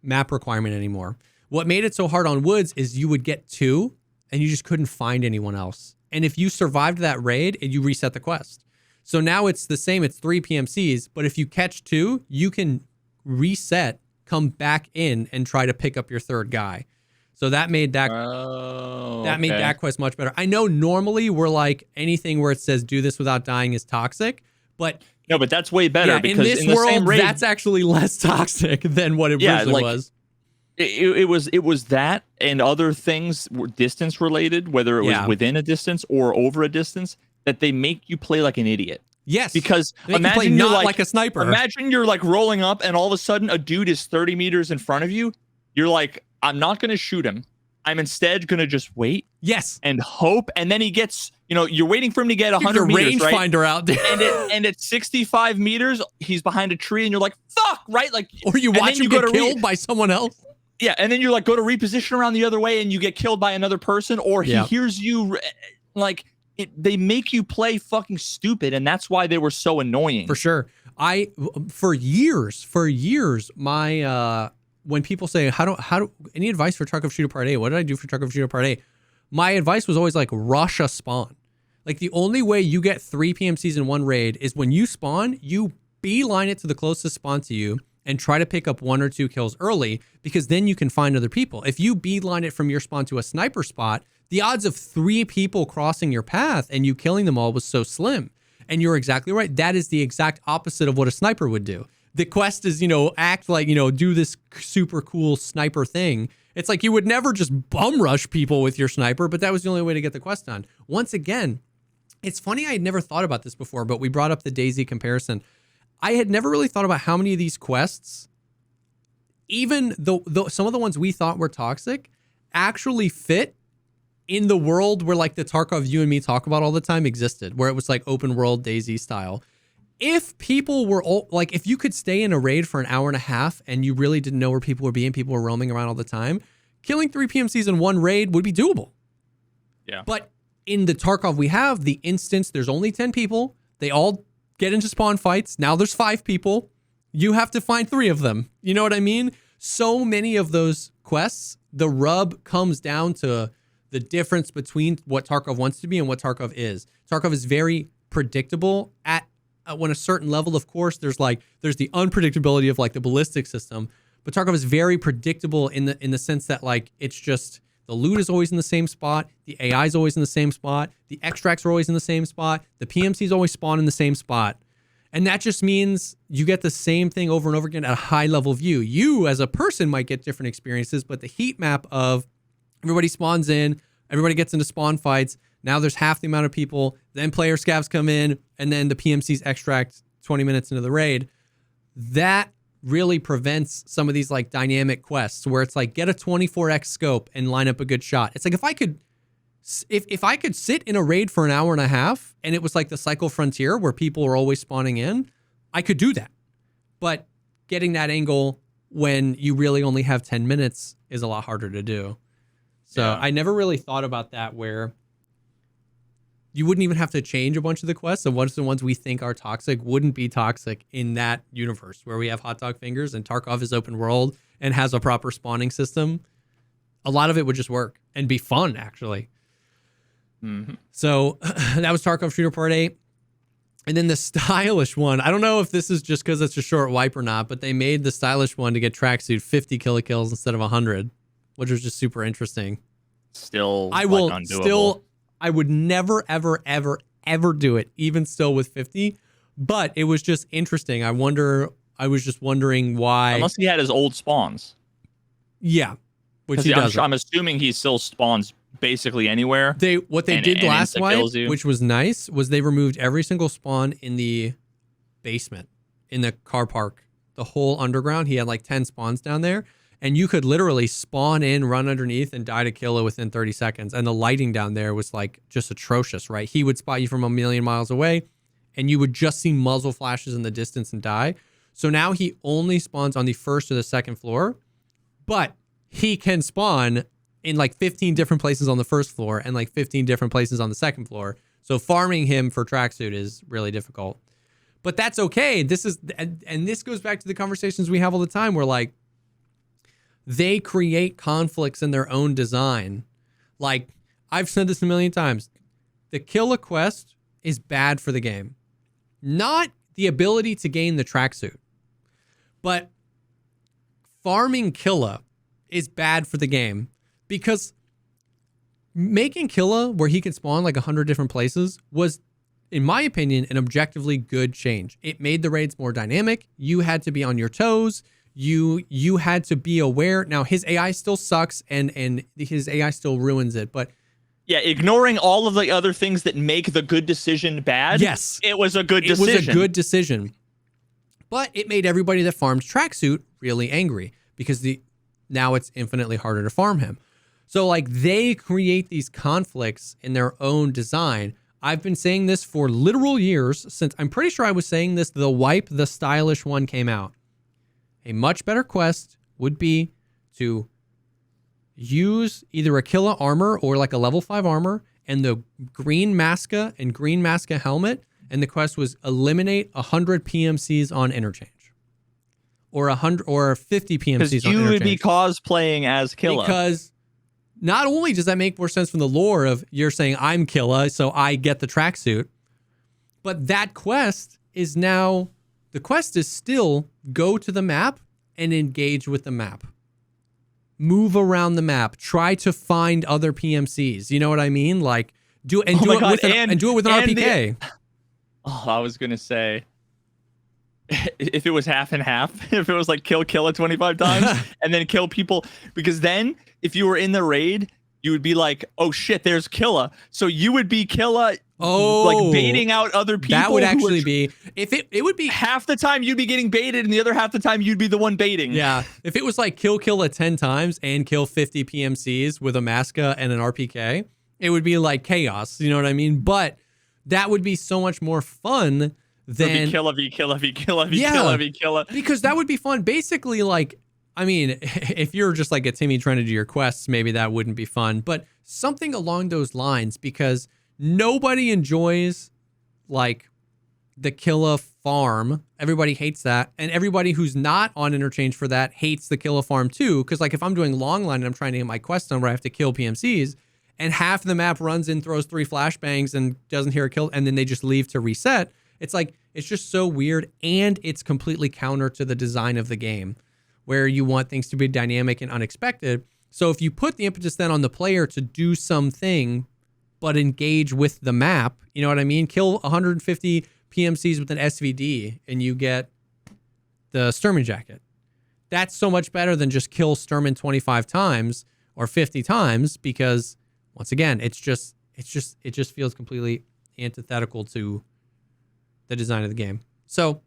map requirement anymore. What made it so hard on woods is you would get 2 and you just couldn't find anyone else. And if you survived that raid, you reset the quest. So now it's the same. It's 3 PMCs, but if you catch 2, you can reset, come back in, and try to pick up your third guy. So that made that made that quest much better. I know normally we're like anything where it says do this without dying is toxic, but no, but that's way better because in this world that's actually less toxic than what it originally was. It was that and other things were distance related, whether it was within a distance or over a distance, that they make you play like an idiot. Yes. Because imagine you're like a sniper. Imagine you're like rolling up and all of a sudden a dude is 30 meters in front of you. You're like, I'm not going to shoot him. I'm instead going to just wait. Yes. And hope. And then he gets, you're waiting for him to get 100 meters, right? Rangefinder out there. and at 65 meters, he's behind a tree and you're like, fuck, right? Like, or you watch him get killed by someone else. Yeah, and then you're like, go to reposition around the other way and you get killed by another person, or he hears you, like, they make you play fucking stupid, and that's why they were so annoying. For sure. For years, my, when people say, how do, any advice for Tarkov Shooter Part 8? What did I do for Tarkov Shooter Part 8? My advice was always like, rush a spawn. Like, the only way you get 3 PMCs in one raid is when you spawn, you beeline it to the closest spawn to you, and try to pick up 1 or 2 kills early, because then you can find other people. If you beeline it from your spawn to a sniper spot, the odds of 3 people crossing your path and you killing them all was so slim. And you're exactly right. That is the exact opposite of what a sniper would do. The quest is, act like, do this super cool sniper thing. It's like you would never just bum rush people with your sniper, but that was the only way to get the quest done. Once again, it's funny, I had never thought about this before, but we brought up the DayZ comparison. I had never really thought about how many of these quests, even though some of the ones we thought were toxic, actually fit in the world where like the Tarkov you and me talk about all the time existed, where it was like open world DayZ style. If people were like, if you could stay in a raid for an hour and a half and you really didn't know where people were being, people were roaming around all the time, killing 3 PMCs in one raid would be doable. Yeah. But in the Tarkov we have, the instance, there's only 10 people. They all get into spawn fights. Now there's 5 people. You have to find 3 of them. You know what I mean? So many of those quests, the rub comes down to the difference between what Tarkov wants to be and what Tarkov is. Tarkov is very predictable at when a certain level, of course, there's the unpredictability of like the ballistic system, but Tarkov is very predictable in the sense that like it's just the loot is always in the same spot, the AI is always in the same spot, the extracts are always in the same spot, the PMCs always spawn in the same spot. And that just means you get the same thing over and over again at a high level view. You as a person might get different experiences, but the heat map of everybody spawns in, Everybody gets into spawn fights. Now there's half the amount of people. Then player scavs come in, and then the PMCs extract 20 minutes into the raid. That really prevents some of these like dynamic quests where it's like get a 24x scope and line up a good shot. It's like if I could sit in a raid for an hour and a half and it was like the Cycle Frontier where people are always spawning in, I could do that. But getting that angle when you really only have 10 minutes is a lot harder to do. So yeah. I never really thought about that where you wouldn't even have to change a bunch of the quests. So once the ones we think are toxic wouldn't be toxic in that universe where we have hot dog fingers and Tarkov is open world and has a proper spawning system. A lot of it would just work and be fun, actually. Mm-hmm. So that was Tarkov Shooter Part 8. And then the stylish one, I don't know if this is just because it's a short wipe or not, but they made the stylish one to get tracksuit 50 kills instead of 100, which was just super interesting. Still, I would never, ever, ever, ever do it, even still with 50. But it was just interesting. I was just wondering why. Unless he had his old spawns. Yeah, which he doesn't. I'm assuming he still spawns basically anywhere. What they did last wipe, which was nice, was they removed every single spawn in the basement, in the car park, the whole underground. He had like 10 spawns down there. And you could literally spawn in, run underneath, and die to kill it within 30 seconds. And the lighting down there was like just atrocious, right? He would spot you from a million miles away, and you would just see muzzle flashes in the distance and die. So now he only spawns on the first or the second floor, but he can spawn in like 15 different places on the first floor and like 15 different places on the second floor. So farming him for tracksuit is really difficult. But that's okay. This goes back to the conversations we have all the time where like, they create conflicts in their own design. Like, I've said this a million times. The Killa quest is bad for the game. Not the ability to gain the tracksuit. But farming Killa is bad for the game. Because making Killa where he can spawn like 100 different places was, in my opinion, an objectively good change. It made the raids more dynamic. You had to be on your toes. You had to be aware. Now his AI still sucks and his AI still ruins it, but yeah, ignoring all of the other things that make the good decision bad. Yes, it was a good decision. It was a good decision, but it made everybody that farms tracksuit really angry because now it's infinitely harder to farm him. So like they create these conflicts in their own design. I've been saying this for literal years since I'm pretty sure I was saying this the stylish one came out. A much better quest would be to use either a Killa armor or like a level 5 armor and the green Masca and green Masca helmet. And the quest was eliminate 100 PMCs on interchange or 100 or 50 PMCs on interchange. Because you would be cosplaying as Killa. Because not only does that make more sense from the lore of you're saying I'm Killa, so I get the tracksuit, but that quest is now... The quest is still go to the map and engage with the map. Move around the map. Try to find other PMCs. You know what I mean? Like do it with an RPK. I was gonna say, if it was half and half, if it was like kill Killa 25 times and then kill people, because then if you were in the raid, you would be like, oh shit, there's Killa. So you would be Killa. Like baiting out other people. That would actually be if it would be half the time you'd be getting baited and the other half the time you'd be the one baiting. Yeah. If it was like kill Killa 10 times and kill 50 PMCs with a Masca and an RPK, it would be like chaos. You know what I mean? But that would be so much more fun than Killa. Because that would be fun. Basically, like, I mean, if you're just like a Timmy trying to do your quests, maybe that wouldn't be fun. But something along those lines, because nobody enjoys like the Killa farm. Everybody hates that. And everybody who's not on interchange for that hates the Killa farm too. Because like if I'm doing long line and I'm trying to get my quest done where I have to kill PMCs and half the map runs in, throws 3 flashbangs and doesn't hear a kill and then they just leave to reset. It's like, it's just so weird. And it's completely counter to the design of the game where you want things to be dynamic and unexpected. So if you put the impetus then on the player to do something but engage with the map, you know what I mean? Kill 150 PMCs with an SVD and you get the Sturman jacket. That's so much better than just kill Sturman 25 times or 50 times because once again, it just feels completely antithetical to the design of the game. So,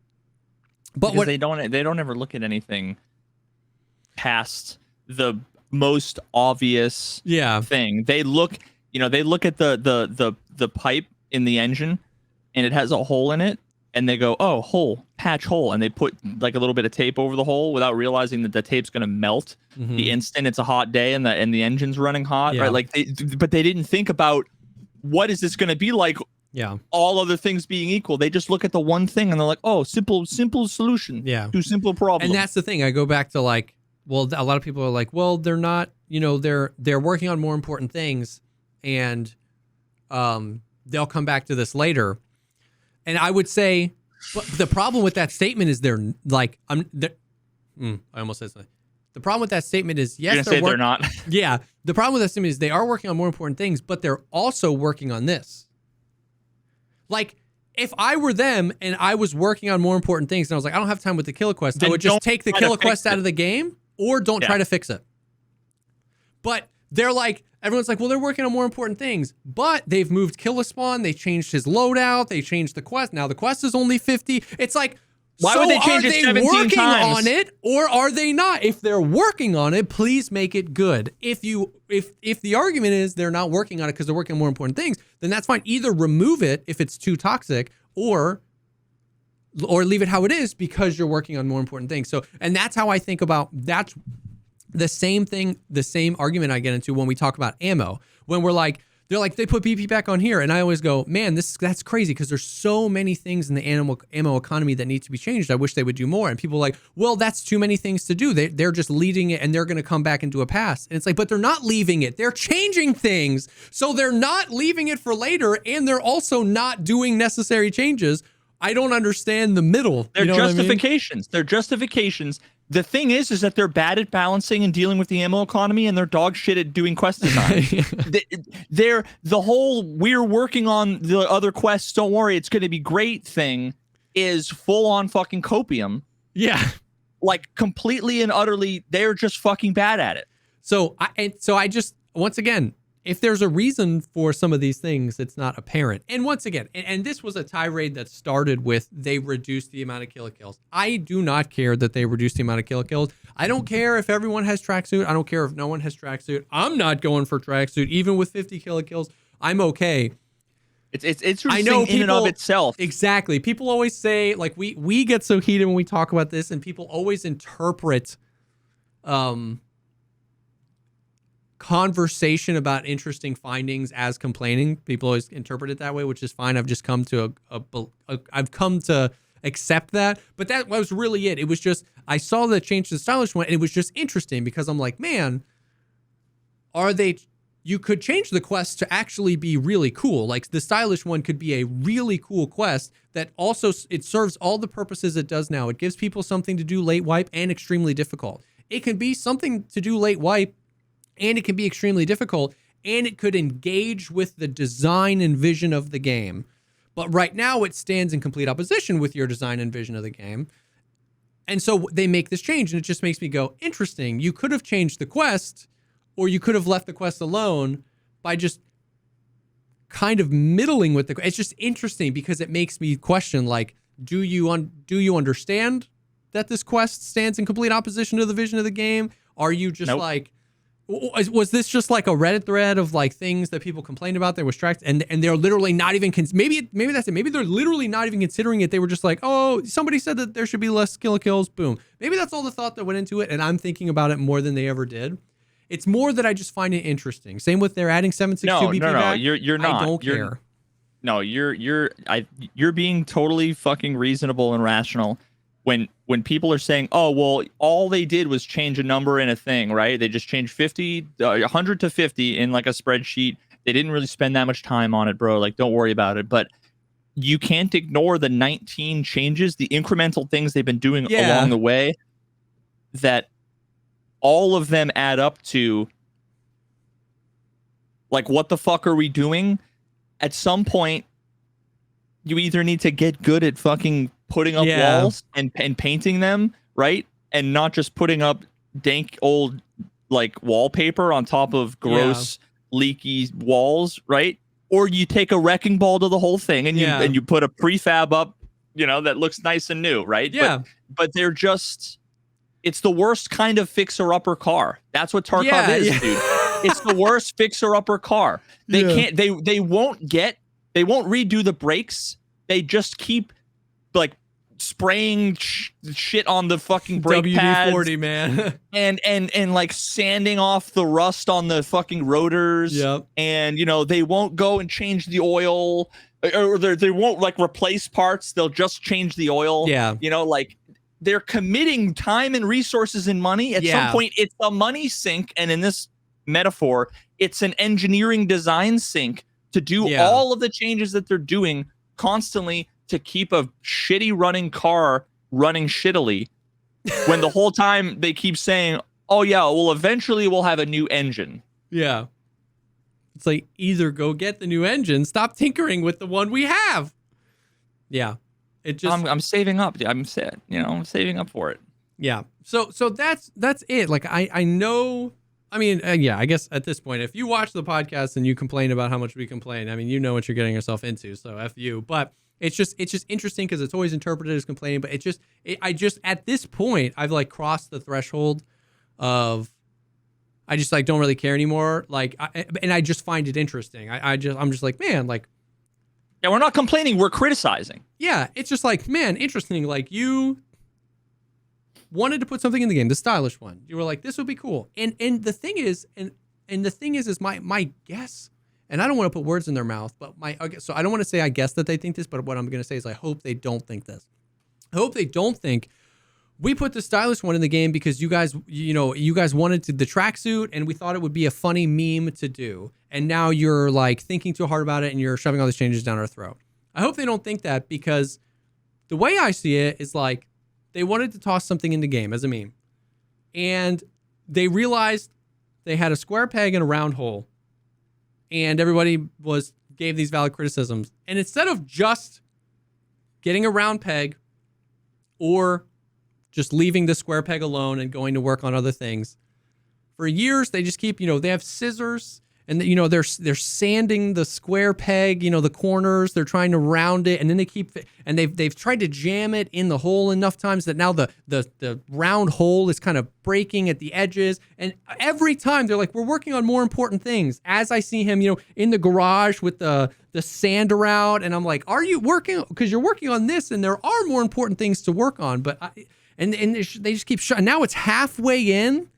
but because what they don't ever look at anything past the most obvious thing. They look at the pipe in the engine, and it has a hole in it, and they go, oh, hole, patch hole, and they put like a little bit of tape over the hole without realizing that the tape's going to melt the instant it's a hot day and the engine's running hot, right? Like but they didn't think about what is this going to be like. All other things being equal, they just look at the one thing and they're like, oh, simple solution to simple problem. And that's the thing. I go back to like, well, a lot of people are like, well, they're not, they're working on more important things, and they'll come back to this later. And I would say, but the problem with that statement is they're like, I almost said something. The problem with that statement is, yes, they're not. Yeah. The problem with that statement is they are working on more important things, but they're also working on this. Like, if I were them and I was working on more important things and I was like, I don't have time with the Killer Quest, I would just take the Killer Quest out of the game, or don't try to fix it. But they're like, everyone's like, well, they're working on more important things, but they've moved Killer Spawn, they changed his loadout, they changed the quest. Now the quest is only 50. It's like, why would they change it 17 working times? on it, or are they not? If they're working on it, please make it good. If the argument is they're not working on it because they're working on more important things, then that's fine. Either remove it if it's too toxic, or leave it how it is because you're working on more important things. So, and that's how I think about, that's the same thing, the same argument I get into when we talk about ammo. When we're like, they're like, they put BP back on here. And I always go, man, that's crazy, because there's so many things in the ammo economy that need to be changed. I wish they would do more. And people are like, well, that's too many things to do. They're just leaving it and they're going to come back into a pass. And it's like, but they're not leaving it. They're changing things. So they're not leaving it for later, and they're also not doing necessary changes. I don't understand the middle. They're What justifications. I mean? They're justifications. The thing is that they're bad at balancing and dealing with the ammo economy, and they're dog shit at doing quest design. They're the whole we're working on the other quests, don't worry, it's going to be great thing is full on fucking copium. Yeah. Like, completely and utterly, they're just fucking bad at it. So I just, once again, if there's a reason for some of these things, it's not apparent. And once again, and this was a tirade that started with they reduced the amount of killer kills. I do not care that they reduced the amount of killer kills. I don't care if everyone has tracksuit. I don't care if no one has tracksuit. I'm not going for tracksuit, even with 50 killer kills. I'm okay. It's interesting in and of itself. Exactly. People always say, like, we get so heated when we talk about this, and people always interpret conversation about interesting findings as complaining. People always interpret it that way, which is fine. I've just come to I've come to accept that. But that was really it. It was just, I saw the change to the stylish one, and it was just interesting because I'm like, man, you could change the quest to actually be really cool. Like, the stylish one could be a really cool quest that also, it serves all the purposes it does now. It gives people something to do late wipe and extremely difficult. It can be something to do late wipe, and it can be extremely difficult, and it could engage with the design and vision of the game. But right now it stands in complete opposition with your design and vision of the game. And so they make this change, and it just makes me go, interesting. You could have changed the quest, or you could have left the quest alone by just kind of middling with the quest. It's just interesting because it makes me question, like, do you understand that this quest stands in complete opposition to the vision of the game? Are you just like, was this just like a Reddit thread of like things that people complained about? There was tracks, and they're literally not even maybe that's it. Maybe they're literally not even considering it. They were just like, oh, somebody said that there should be less killer kills. Boom. Maybe that's all the thought that went into it, and I'm thinking about it more than they ever did. It's more that I just find it interesting. Same with they're adding 762 BP back. You're not. I don't care. No, you're being totally fucking reasonable and rational. When people are saying, oh, well, all they did was change a number in a thing, right? They just changed 100 to 50 in like a spreadsheet. They didn't really spend that much time on it, bro. Like, don't worry about it. But you can't ignore the 19 changes, the incremental things they've been doing along the way, that all of them add up to, like, what the fuck are we doing? At some point, you either need to get good at fucking putting up walls and painting them, right? And not just putting up dank old like wallpaper on top of gross leaky walls, right? Or you take a wrecking ball to the whole thing and you put a prefab up, that looks nice and new, right? Yeah. But they're just, it's the worst kind of fixer-upper car. That's what Tarkov is, dude. It's the worst fixer-upper car. They can't, they won't redo the brakes. They just keep like spraying shit on the fucking brake pads. WD-40, man. and like sanding off the rust on the fucking rotors. Yep. And they won't go and change the oil, or they won't like replace parts. They'll just change the oil. Yeah. Like they're committing time and resources and money. At some point, it's a money sink, and in this metaphor, it's an engineering design sink to do all of the changes that they're doing constantly to keep a shitty running car running shittily, when the whole time they keep saying, oh yeah, well eventually we'll have a new engine. Yeah. It's like, either go get the new engine, stop tinkering with the one we have. Yeah. It just I'm saving up. I'm saving up for it. Yeah. So that's it. Like I know, I mean, I guess at this point, if you watch the podcast and you complain about how much we complain, I mean, you know what you're getting yourself into. So F you. But it's just interesting because it's always interpreted as complaining. But I just at this point, I've like crossed the threshold of, I just like don't really care anymore. Like, and I just find it interesting. I'm just like, man, like, yeah, we're not complaining, we're criticizing. Yeah, it's just like, man, interesting. Like, you wanted to put something in the game, the stylish one. You were like, this would be cool. And the thing is, is my guess, and I don't want to put words in their mouth, but so I don't want to say I guess that they think this, but what I'm going to say is I hope they don't think this. I hope they don't think we put the stylish one in the game because you guys wanted the tracksuit and we thought it would be a funny meme to do. And now you're like thinking too hard about it and you're shoving all these changes down our throat. I hope they don't think that, because the way I see it is like they wanted to toss something in the game as a meme. And they realized they had a square peg and a round hole. And everybody gave these valid criticisms. And instead of just getting a round peg or just leaving the square peg alone and going to work on other things, for years they just keep, they have scissors and they're sanding the square peg, the corners, they're trying to round it, and then they've tried to jam it in the hole enough times that now the round hole is kind of breaking at the edges. And every time they're like, we're working on more important things. As I see him, in the garage with the sander out, and I'm like, are you working? Because you're working on this, and there are more important things to work on. But they just keep shutting. Now it's halfway in.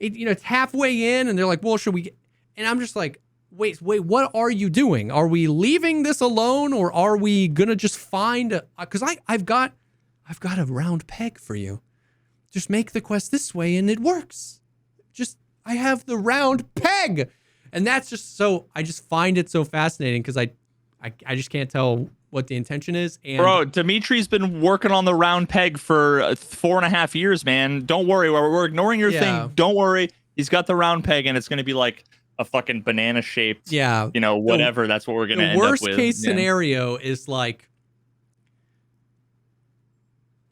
It's halfway in, and they're like, well, should we? And I'm just like, wait, what are you doing? Are we leaving this alone, or are we gonna just find? Because I've got a round peg for you. Just make the quest this way, and it works. I have the round peg, and that's just so. I just find it so fascinating because I just can't tell what the intention is. And bro, Dimitri's been working on the round peg for 4.5 years, man. Don't worry, we're ignoring your thing. Don't worry, he's got the round peg, and it's gonna be like a fucking banana shaped, whatever. That's what we're gonna end up with. The worst case scenario is like,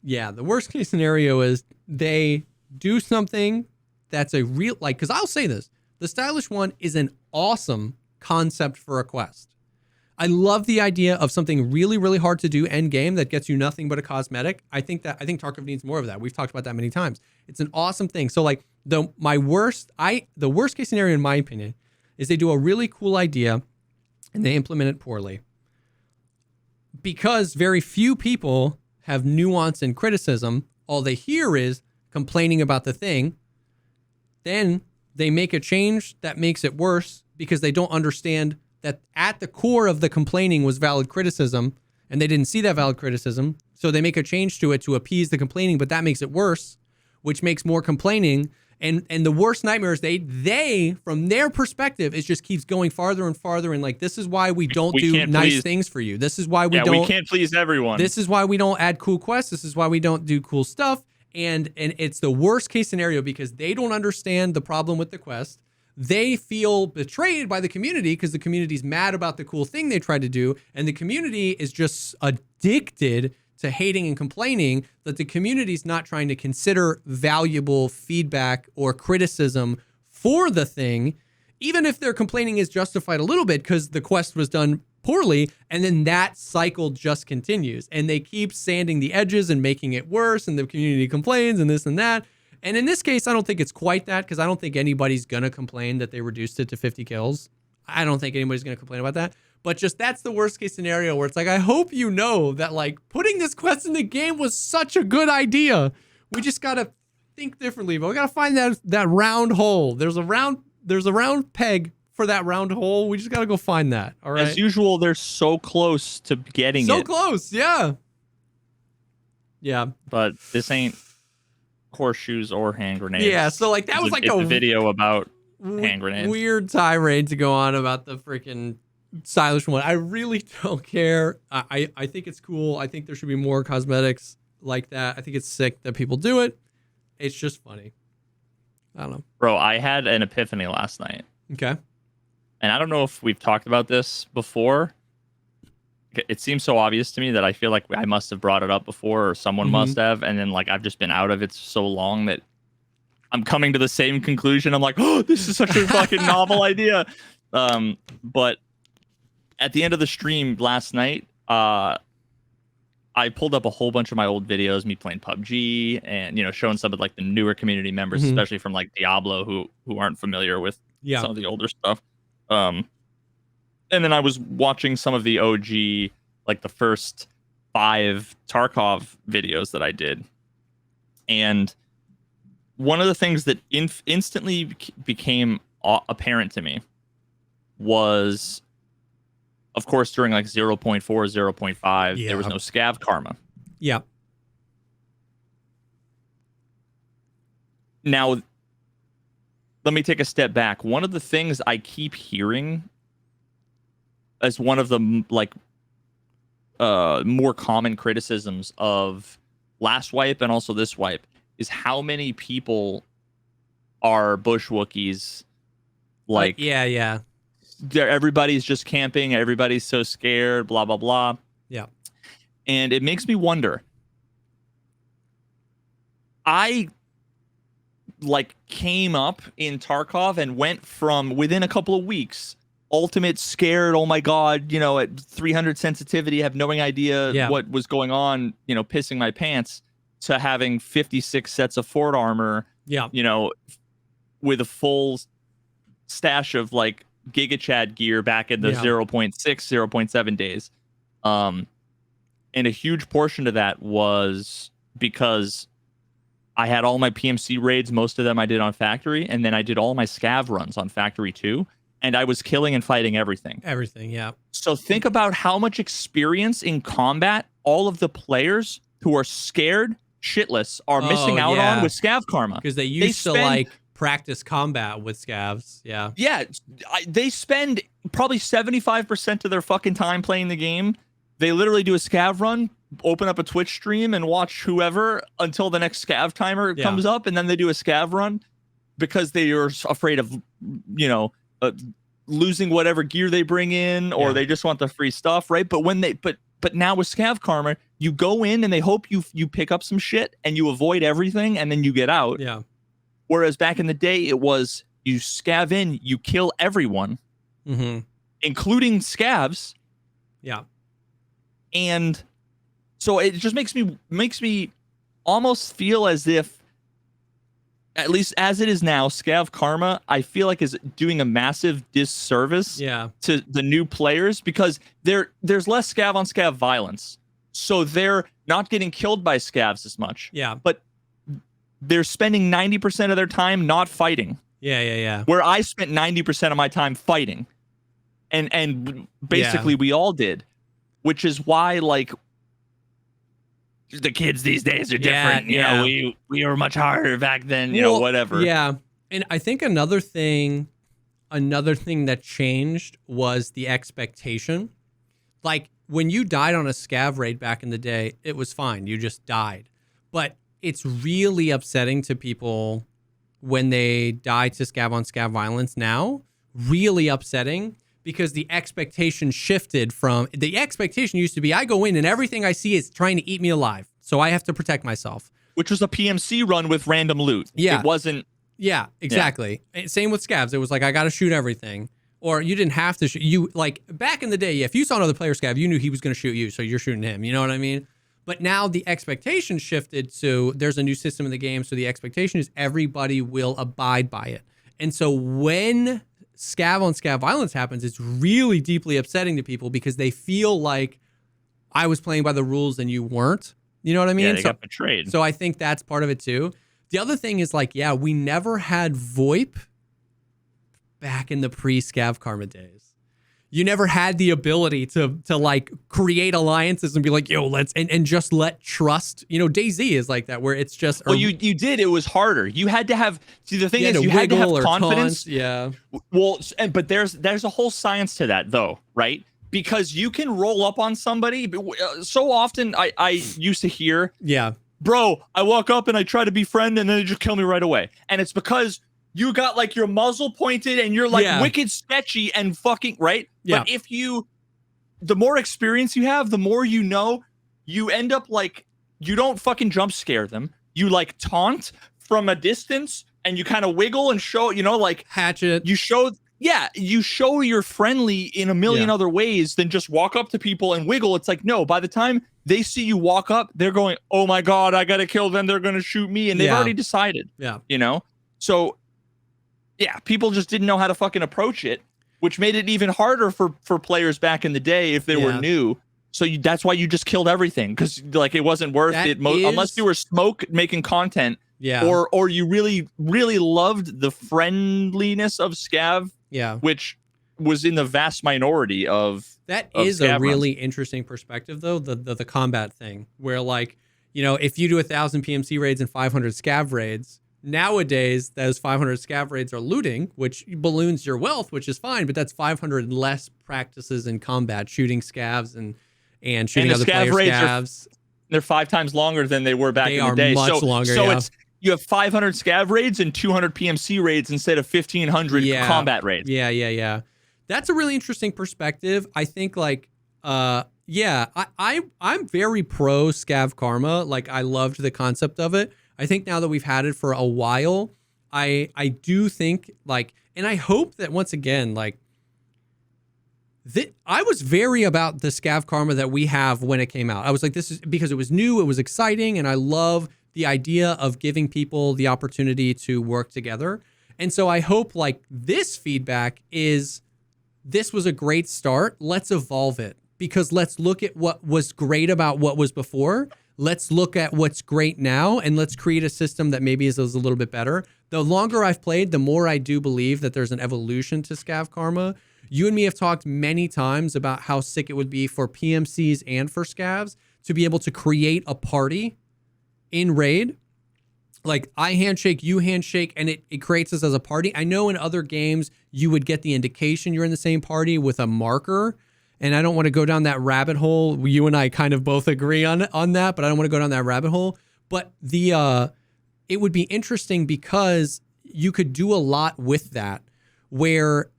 the worst case scenario is they do something that's a real, like, because I'll say this, the stylish one is an awesome concept for a quest. I love the idea of something really, really hard to do end game that gets you nothing but a cosmetic. I think Tarkov needs more of that. We've talked about that many times. It's an awesome thing. So like the worst case scenario, in my opinion, is they do a really cool idea and they implement it poorly. Because very few people have nuance and criticism, all they hear is complaining about the thing. Then they make a change that makes it worse because they don't understand that at the core of the complaining was valid criticism, and they didn't see that valid criticism. So they make a change to it to appease the complaining, but that makes it worse, which makes more complaining. And the worst nightmare is they from their perspective, it just keeps going farther and farther. And like, this is why we don't do nice things for you. This is why we can't please everyone. This is why we don't add cool quests. This is why we don't do cool stuff. And it's the worst case scenario because they don't understand the problem with the quest. They feel betrayed by the community because the community's mad about the cool thing they tried to do. And the community is just addicted to hating and complaining that the community's not trying to consider valuable feedback or criticism for the thing. even if their complaining is justified a little bit because the quest was done poorly, and then that cycle just continues, and they keep sanding the edges and making it worse, and the community complains and this and that. And in this case, I don't think it's quite that, because I don't think anybody's gonna complain that they reduced it to 50 kills. I don't think anybody's gonna complain about that. But just that's the worst case scenario where it's like, I hope you know that like putting this quest in the game was such a good idea. We just gotta think differently, but we gotta find that round hole. There's a round peg for that round hole. We just gotta go find that. All right. As usual, they're so close to getting it. So close, yeah. Yeah. But this ain't horseshoes or hand grenades. Yeah, so like that was like a video about hand grenades. Weird tirade to go on about the freaking stylish one. I really don't care. I think it's cool. I think there should be more cosmetics like that. I think it's sick that people do it. It's just funny. I don't know. Bro, I had an epiphany last night. Okay. And I don't know if we've talked about this before. It seems so obvious to me that I feel like I must have brought it up before, or someone must have. And then like I've just been out of it so long that I'm coming to the same conclusion. I'm like, oh, this is such a fucking novel idea. But at the end of the stream last night, I pulled up a whole bunch of my old videos, me playing PUBG, and showing some of like the newer community members, especially from like Diablo, who aren't familiar with some of the older stuff. And then I was watching some of the OG, like the first 5 Tarkov videos that I did. And one of the things that instantly became apparent to me was, of course, during like 0.4, 0.5, there was no Scav karma. Yeah. Now, let me take a step back. One of the things I keep hearing as one of the like more common criticisms of last wipe and also this wipe is how many people are bush Wookiees. Like, yeah. Everybody's just camping. Everybody's so scared. Blah blah blah. Yeah. And it makes me wonder. I like came up in Tarkov and went from within a couple of weeks, ultimate scared, oh my god, at 300 sensitivity, have no idea what was going on, pissing my pants, to having 56 sets of fort armor, with a full stash of like Giga Chad gear back in the 0.6, 0.7 days. And a huge portion of that was because I had all my PMC raids, most of them I did on Factory, and then I did all my Scav runs on Factory too. And I was killing and fighting everything. Everything, yeah. So think about how much experience in combat all of the players who are scared shitless are missing out on with Scav karma. Because they used to like practice combat with Scavs. Yeah. Yeah. They spend probably 75% of their fucking time playing the game. They literally do a Scav run, open up a Twitch stream, and watch whoever until the next Scav timer comes up, and then they do a Scav run because they are afraid of, losing whatever gear they bring in, or they just want the free stuff, right? But when but now with Scav karma, you go in and they hope you pick up some shit and you avoid everything and then you get out. Yeah. Whereas back in the day, it was you Scav in, you kill everyone, including Scavs. Yeah. And so it just makes me almost feel as if, at least as it is now, Scav karma, I feel like is doing a massive disservice to the new players, because there's less Scav on Scav violence. So they're not getting killed by Scavs as much. Yeah. But they're spending 90% of their time not fighting. Yeah. Where I spent 90% of my time fighting. And basically we all did. Which is why, like, the kids these days are different. We were much harder back then, whatever. Yeah. And I think another thing that changed was the expectation. Like, when you died on a Scav raid back in the day, it was fine. You just died. But it's really upsetting to people when they die to Scav on Scav violence now. Really upsetting. Because the expectation shifted from, the expectation used to be, I go in and everything I see is trying to eat me alive. So I have to protect myself. Which was a PMC run with random loot. Yeah. It wasn't Yeah, exactly. Same with scavs. It was like, I got to shoot everything. Or you didn't have to shoot. You, like, back in the day, if you saw another player scav, you knew he was going to shoot you, so you're shooting him. You know what I mean? But now the expectation shifted to there's a new system in the game, so the expectation is everybody will abide by it. And so when scav on scav violence happens, it's really deeply upsetting to people because they feel like I was playing by the rules and you weren't. You know what I mean? Yeah, they got betrayed. So I think that's part of it too. The other thing is like, yeah, we never had VoIP back in the pre-Scav Karma days. You never had the ability to like create alliances and be like, yo, let's and just let trust. You know, DayZ is like that, where it's just. Well, you did. It was harder. You had to have. See, the thing is, you had to have confidence. Taunt, yeah. Well, but there's a whole science to that, though, right? Because you can roll up on somebody. So often, I used to hear, yeah, bro, I walk up and I try to befriend, and then they just kill me right away, and it's because you got like your muzzle pointed and you're like wicked sketchy and fucking right. Yeah. But the more experience you have, the more you know, you end up like, you don't fucking jump scare them. You like taunt from a distance and you kind of wiggle and show, you know, like hatchet. You show you're friendly in a million other ways than just walk up to people and wiggle. It's like, no, by the time they see you walk up, they're going, oh my God, I got to kill them. They're going to shoot me. And they've already decided, you know? So yeah, people just didn't know how to fucking approach it, which made it even harder for players back in the day if they were new. So that's why you just killed everything, because like it wasn't worth it unless you were smoke making content. Yeah. Or you really, really loved the friendliness of Scav. Yeah. Which was in the vast minority of that is a really interesting perspective though, the combat thing, where like, you know, if you do 1,000 PMC raids and 500 Scav raids, nowadays those 500 Scav raids are looting, which balloons your wealth, which is fine, but that's 500 less practices in combat, shooting Scavs and shooting other player Scavs. They're 5 times longer than they were back in the day. Much longer. So it's you have 500 Scav raids and 200 PMC raids instead of 1,500 combat raids. Yeah. That's a really interesting perspective. I think like, I'm very pro Scav Karma. Like I loved the concept of it. I think now that we've had it for a while, I do think like, and I hope that once again, like I was very about the Scav Karma that we have when it came out. I was like, this is because it was new, it was exciting, and I love the idea of giving people the opportunity to work together. And so I hope like this feedback is, this was a great start. Let's evolve it, because let's look at what was great about what was before. Let's look at what's great now, and let's create a system that maybe is a little bit better. The longer I've played, the more I do believe that there's an evolution to Scav Karma. You and me have talked many times about how sick it would be for PMCs and for Scavs to be able to create a party in raid. Like I handshake, you handshake, and it creates us as a party. I know in other games you would get the indication you're in the same party with a marker. And I don't want to go down that rabbit hole. You and I kind of both agree on that, but I don't want to go down that rabbit hole. But it would be interesting because you could do a lot with that, where,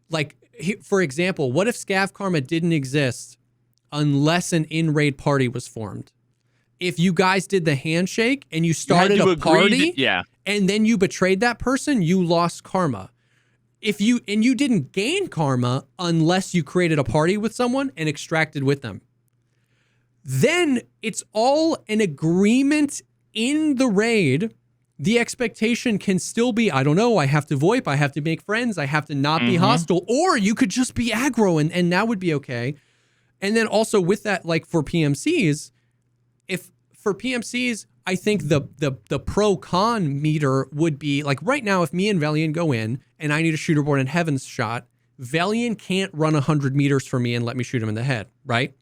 like, for example, what if Scav Karma didn't exist unless an in-raid party was formed? If you guys did the handshake and you started a party, and then you betrayed that person, you lost karma. You didn't gain karma unless you created a party with someone and extracted with them. Then it's all an agreement in the raid. The expectation can still be, I don't know, I have to VoIP, I have to make friends, I have to not be hostile, or you could just be aggro and that would be okay. And then also with that, like for PMCs, I think the pro-con meter would be, like right now, if me and Velian go in and I need a shooterborn in Heaven's shot, Velian can't run 100 meters for me and let me shoot him in the head, right?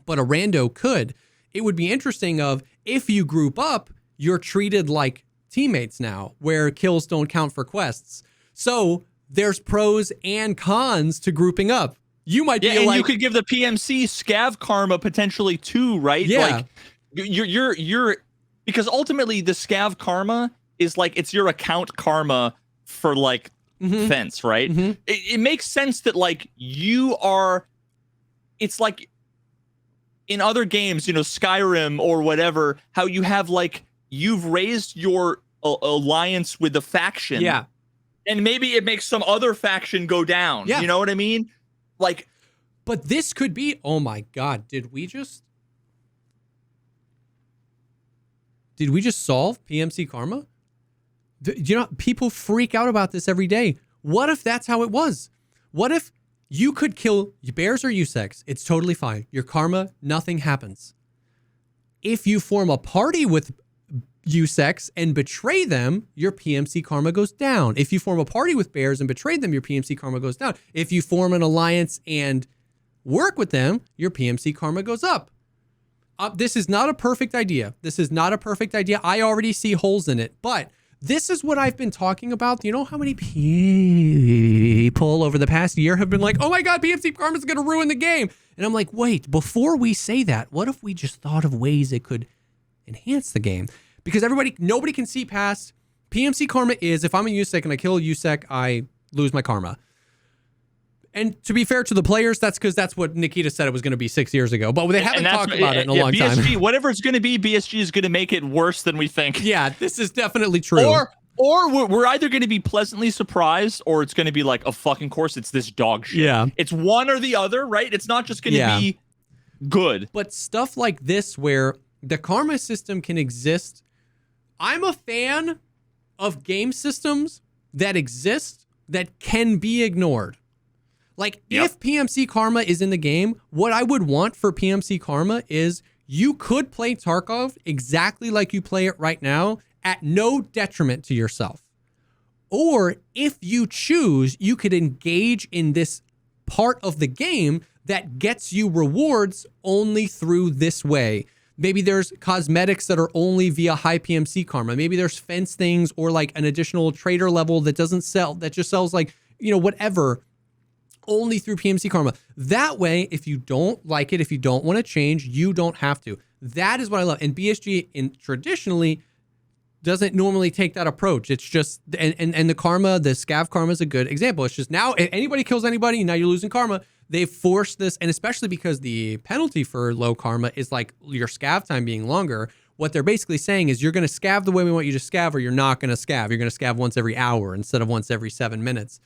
But a rando could. It would be interesting if you group up, you're treated like teammates now, where kills don't count for quests. So there's pros and cons to grouping up. You might be and you could give the PMC Scav Karma potentially too, right? Yeah. Like you're because ultimately the Scav Karma is like, it's your account karma for like fence, right? It makes sense that like it's like in other games, you know, Skyrim or whatever, how you have like, you've raised your alliance with the faction. Yeah. And maybe it makes some other faction go down. Yeah. You know what I mean? Like, but this could be, oh my God, did we just solve PMC karma? You know, people freak out about this every day. What if that's how it was? What if you could kill bears or USEX? It's totally fine. Your karma, nothing happens. If you form a party with USEX and betray them, your PMC karma goes down. If you form a party with bears and betray them, your PMC karma goes down. If you form an alliance and work with them, your PMC karma goes up. This is not a perfect idea. I already see holes in it, but this is what I've been talking about. You know how many people over the past year have been like, oh my God, PMC karma is going to ruin the game. And I'm like, wait, before we say that, what if we just thought of ways it could enhance the game? Because nobody can see past PMC karma is, if I'm a USEC and I kill a USEC, I lose my karma. And to be fair to the players, that's because that's what Nikita said it was going to be 6 years ago. But they haven't talked about it in a long BSG, time. Whatever it's going to be, BSG is going to make it worse than we think. Yeah, this is definitely true. Or we're either going to be pleasantly surprised, or it's going to be like, a fucking course, it's this dog shit. Yeah. It's one or the other, right? It's not just going to be good. But stuff like this where the karma system can exist. I'm a fan of game systems that exist that can be ignored. Like, if PMC karma is in the game, what I would want for PMC karma is you could play Tarkov exactly like you play it right now at no detriment to yourself. Or if you choose, you could engage in this part of the game that gets you rewards only through this way. Maybe there's cosmetics that are only via high PMC karma. Maybe there's fence things or like an additional trader level that doesn't sell, that just sells like, whatever, only through PMC karma. That way, if you don't like it, if you don't want to change, you don't have to. That is what I love. And BSG traditionally doesn't normally take that approach. It's just, and the karma, the Scav karma is a good example. It's just now, if anybody kills anybody, now you're losing karma. They've forced this, and especially because the penalty for low karma is like your Scav time being longer. What they're basically saying is you're going to Scav the way we want you to Scav, or you're not going to Scav. You're going to Scav once every hour instead of once every 7 minutes.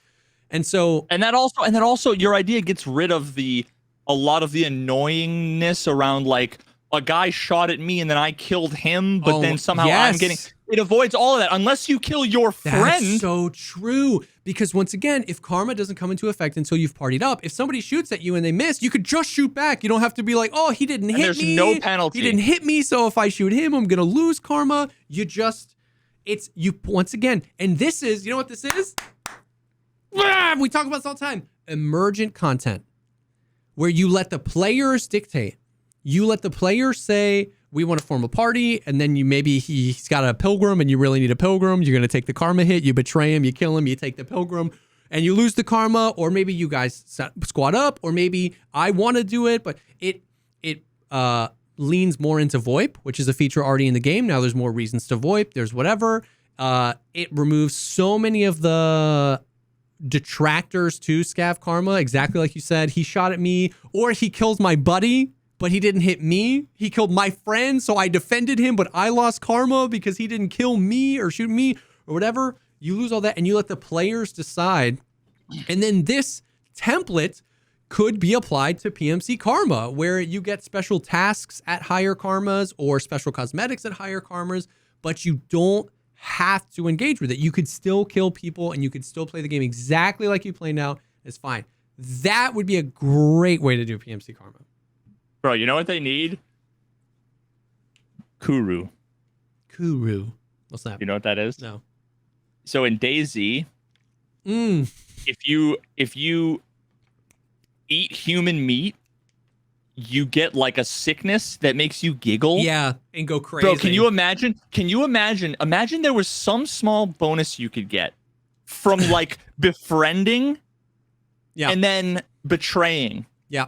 And so, and that also your idea gets rid of a lot of the annoyingness around like a guy shot at me and then I killed him, but then somehow I'm getting. It avoids all of that unless you kill your friend. That's so true. Because once again, if karma doesn't come into effect until you've partied up, if somebody shoots at you and they miss, you could just shoot back. You don't have to be like, oh, he didn't hit me. There's no penalty. He didn't hit me, so if I shoot him, I'm gonna lose karma. Once again, and this is, you know what this is? We talk about this all the time. Emergent content, where you let the players dictate. You let the players say, we want to form a party, and then he's got a pilgrim, and you really need a pilgrim. You're going to take the karma hit. You betray him. You kill him. You take the pilgrim, and you lose the karma. Or maybe you guys squad up, or maybe I want to do it, but it leans more into VoIP, which is a feature already in the game. Now there's more reasons to VoIP. There's whatever. It removes so many of the detractors to Scav karma, exactly like you said. He shot at me, or he kills my buddy, but he didn't hit me. He killed my friend, so I defended him, but I lost karma because he didn't kill me or shoot me or whatever. You lose all that, and you let the players decide. And then this template could be applied to PMC karma, where you get special tasks at higher karmas or special cosmetics at higher karmas, but you don't have to engage with it. You could still kill people and you could still play the game exactly like you play now. It's fine. That would be a great way to do PMC karma. Bro, you know what they need? Kuru. What's that? You know what that is? No. So in DayZ, if you eat human meat, you get like a sickness that makes you giggle. Yeah, and go crazy. Bro, can you imagine? Imagine there was some small bonus you could get from like befriending and then betraying. Yeah.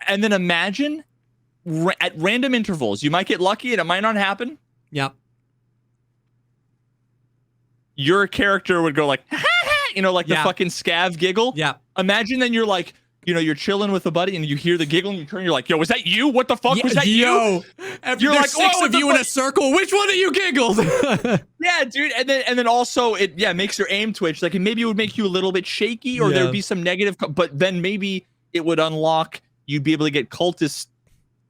And then imagine at random intervals, you might get lucky and it might not happen. Yeah. Your character would go like, ha, ha, like the fucking Scav giggle. Yeah. Imagine then you're like, you're chilling with a buddy and you hear the giggle and you turn, you're like, yo, was that you? What the fuck? Was that you? You're like, 6 of you in a circle. Which one of you giggled? Yeah, dude. And then also it makes your aim twitch. Like, and maybe it would make you a little bit shaky, or there would be some negative, but then maybe it would unlock, you'd be able to get cultist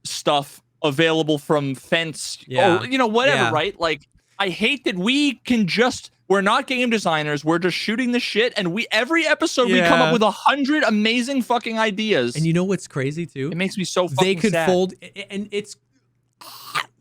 stuff available from Fence, or whatever, right? Like, I hate that we're not game designers, we're just shooting the shit, and every episode we come up with 100 amazing fucking ideas. And you know what's crazy too? It makes me so fucking sad. Fold, and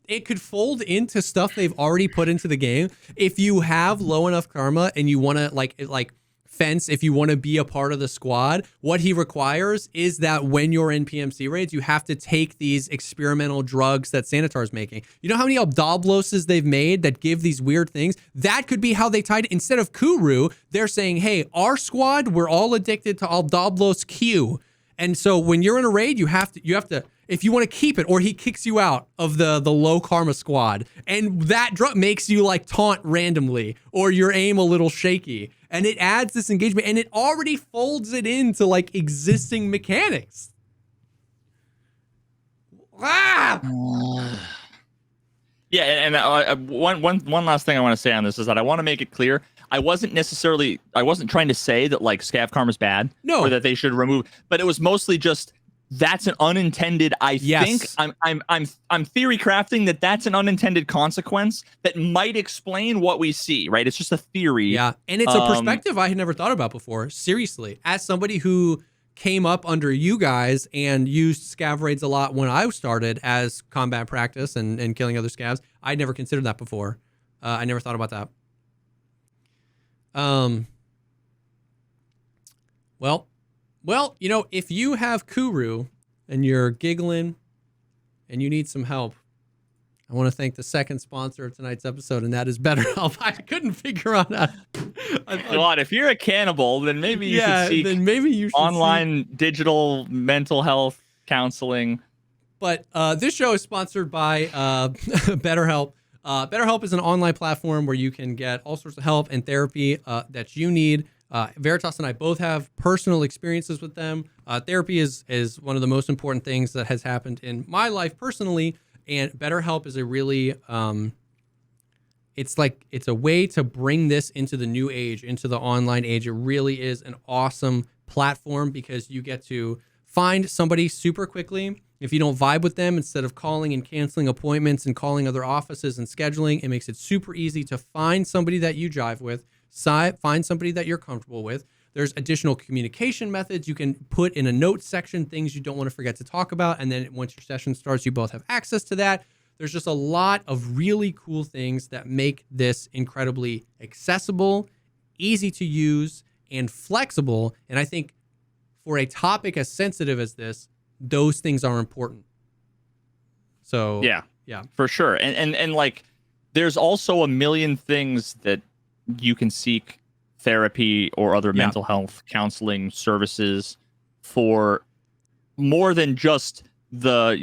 it could fold into stuff they've already put into the game. If you have low enough karma and you want to like Fence, if you want to be a part of the squad, what he requires is that when you're in PMC raids, you have to take these experimental drugs that Sanitar's making. You know how many Obdobloses they've made that give these weird things? That could be how they tied it. Instead of Kuru, they're saying, hey, our squad, we're all addicted to Obdoblos Q. And so when you're in a raid, you have to, if you want to keep it, or he kicks you out of the low karma squad, and that drug makes you like taunt randomly, or your aim a little shaky, and it adds this engagement, and it already folds it into like existing mechanics. Yeah, and one last thing I want to say on this is that I want to make it clear, I wasn't trying to say that like Scav karma's bad, or that they should remove, but it was mostly just, that's an unintended, think I'm theory crafting that's an unintended consequence that might explain what we see, right? It's just a theory. Yeah, and it's a perspective I had never thought about before. Seriously, as somebody who came up under you guys and used scav raids a lot when I started as combat practice and killing other scavs, I'd never considered that before. I never thought about that. Well, if you have Kuru and you're giggling and you need some help, I want to thank the second sponsor of tonight's episode, and that is BetterHelp. I couldn't figure out how. God, if you're a cannibal, then maybe you should seek online digital mental health counseling. But this show is sponsored by BetterHelp. BetterHelp is an online platform where you can get all sorts of help and therapy that you need. Veritas and I both have personal experiences with them. Therapy is one of the most important things that has happened in my life personally, and BetterHelp is a really, it's a way to bring this into the new age, into the online age. It really is an awesome platform because you get to find somebody super quickly. If you don't vibe with them, instead of calling and canceling appointments and calling other offices and scheduling, it makes it super easy to find somebody that you jive with, find somebody that you're comfortable with. There's additional communication methods. You can put in a note section things you don't want to forget to talk about, and then once your session starts, you both have access to that. There's just a lot of really cool things that make this incredibly accessible, easy to use, and flexible. And I think for a topic as sensitive as this, those things are important. So yeah, for sure. And like, there's also a million things that you can seek therapy or other mental health counseling services for, more than just the,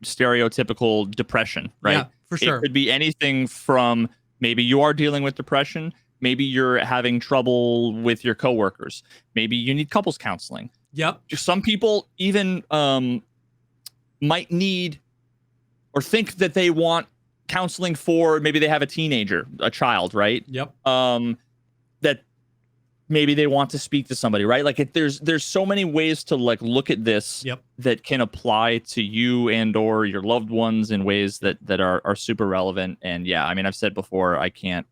stereotypical depression, right? Yeah, for sure. It could be anything from, maybe you are dealing with depression, maybe you're having trouble with your coworkers, maybe you need couples counseling. Yep. Some people even might need or think that they want counseling for, maybe they have a child, right? Yep. That maybe they want to speak to somebody, right? Like, there's so many ways to like look at this that can apply to you and or your loved ones in ways that are super relevant. And yeah, I mean, I've said before, I can't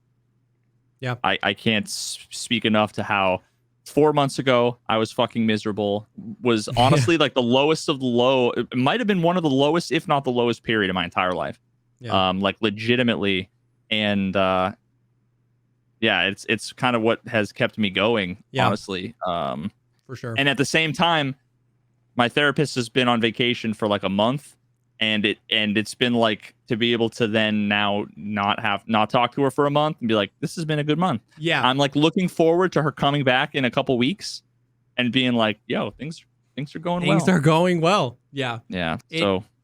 speak enough to how 4 months ago I was fucking miserable. Was honestly like the lowest of the low. It might have been one of the lowest, if not the lowest period of my entire life. Like legitimately. And it's kind of what has kept me going, honestly. For sure. And at the same time, my therapist has been on vacation for like a month, and it's been like, to be able to then now not talk to her for a month and be like, this has been a good month. Yeah. I'm like looking forward to her coming back in a couple weeks and being like, yo, things are going well. Things are going well. Yeah. Yeah.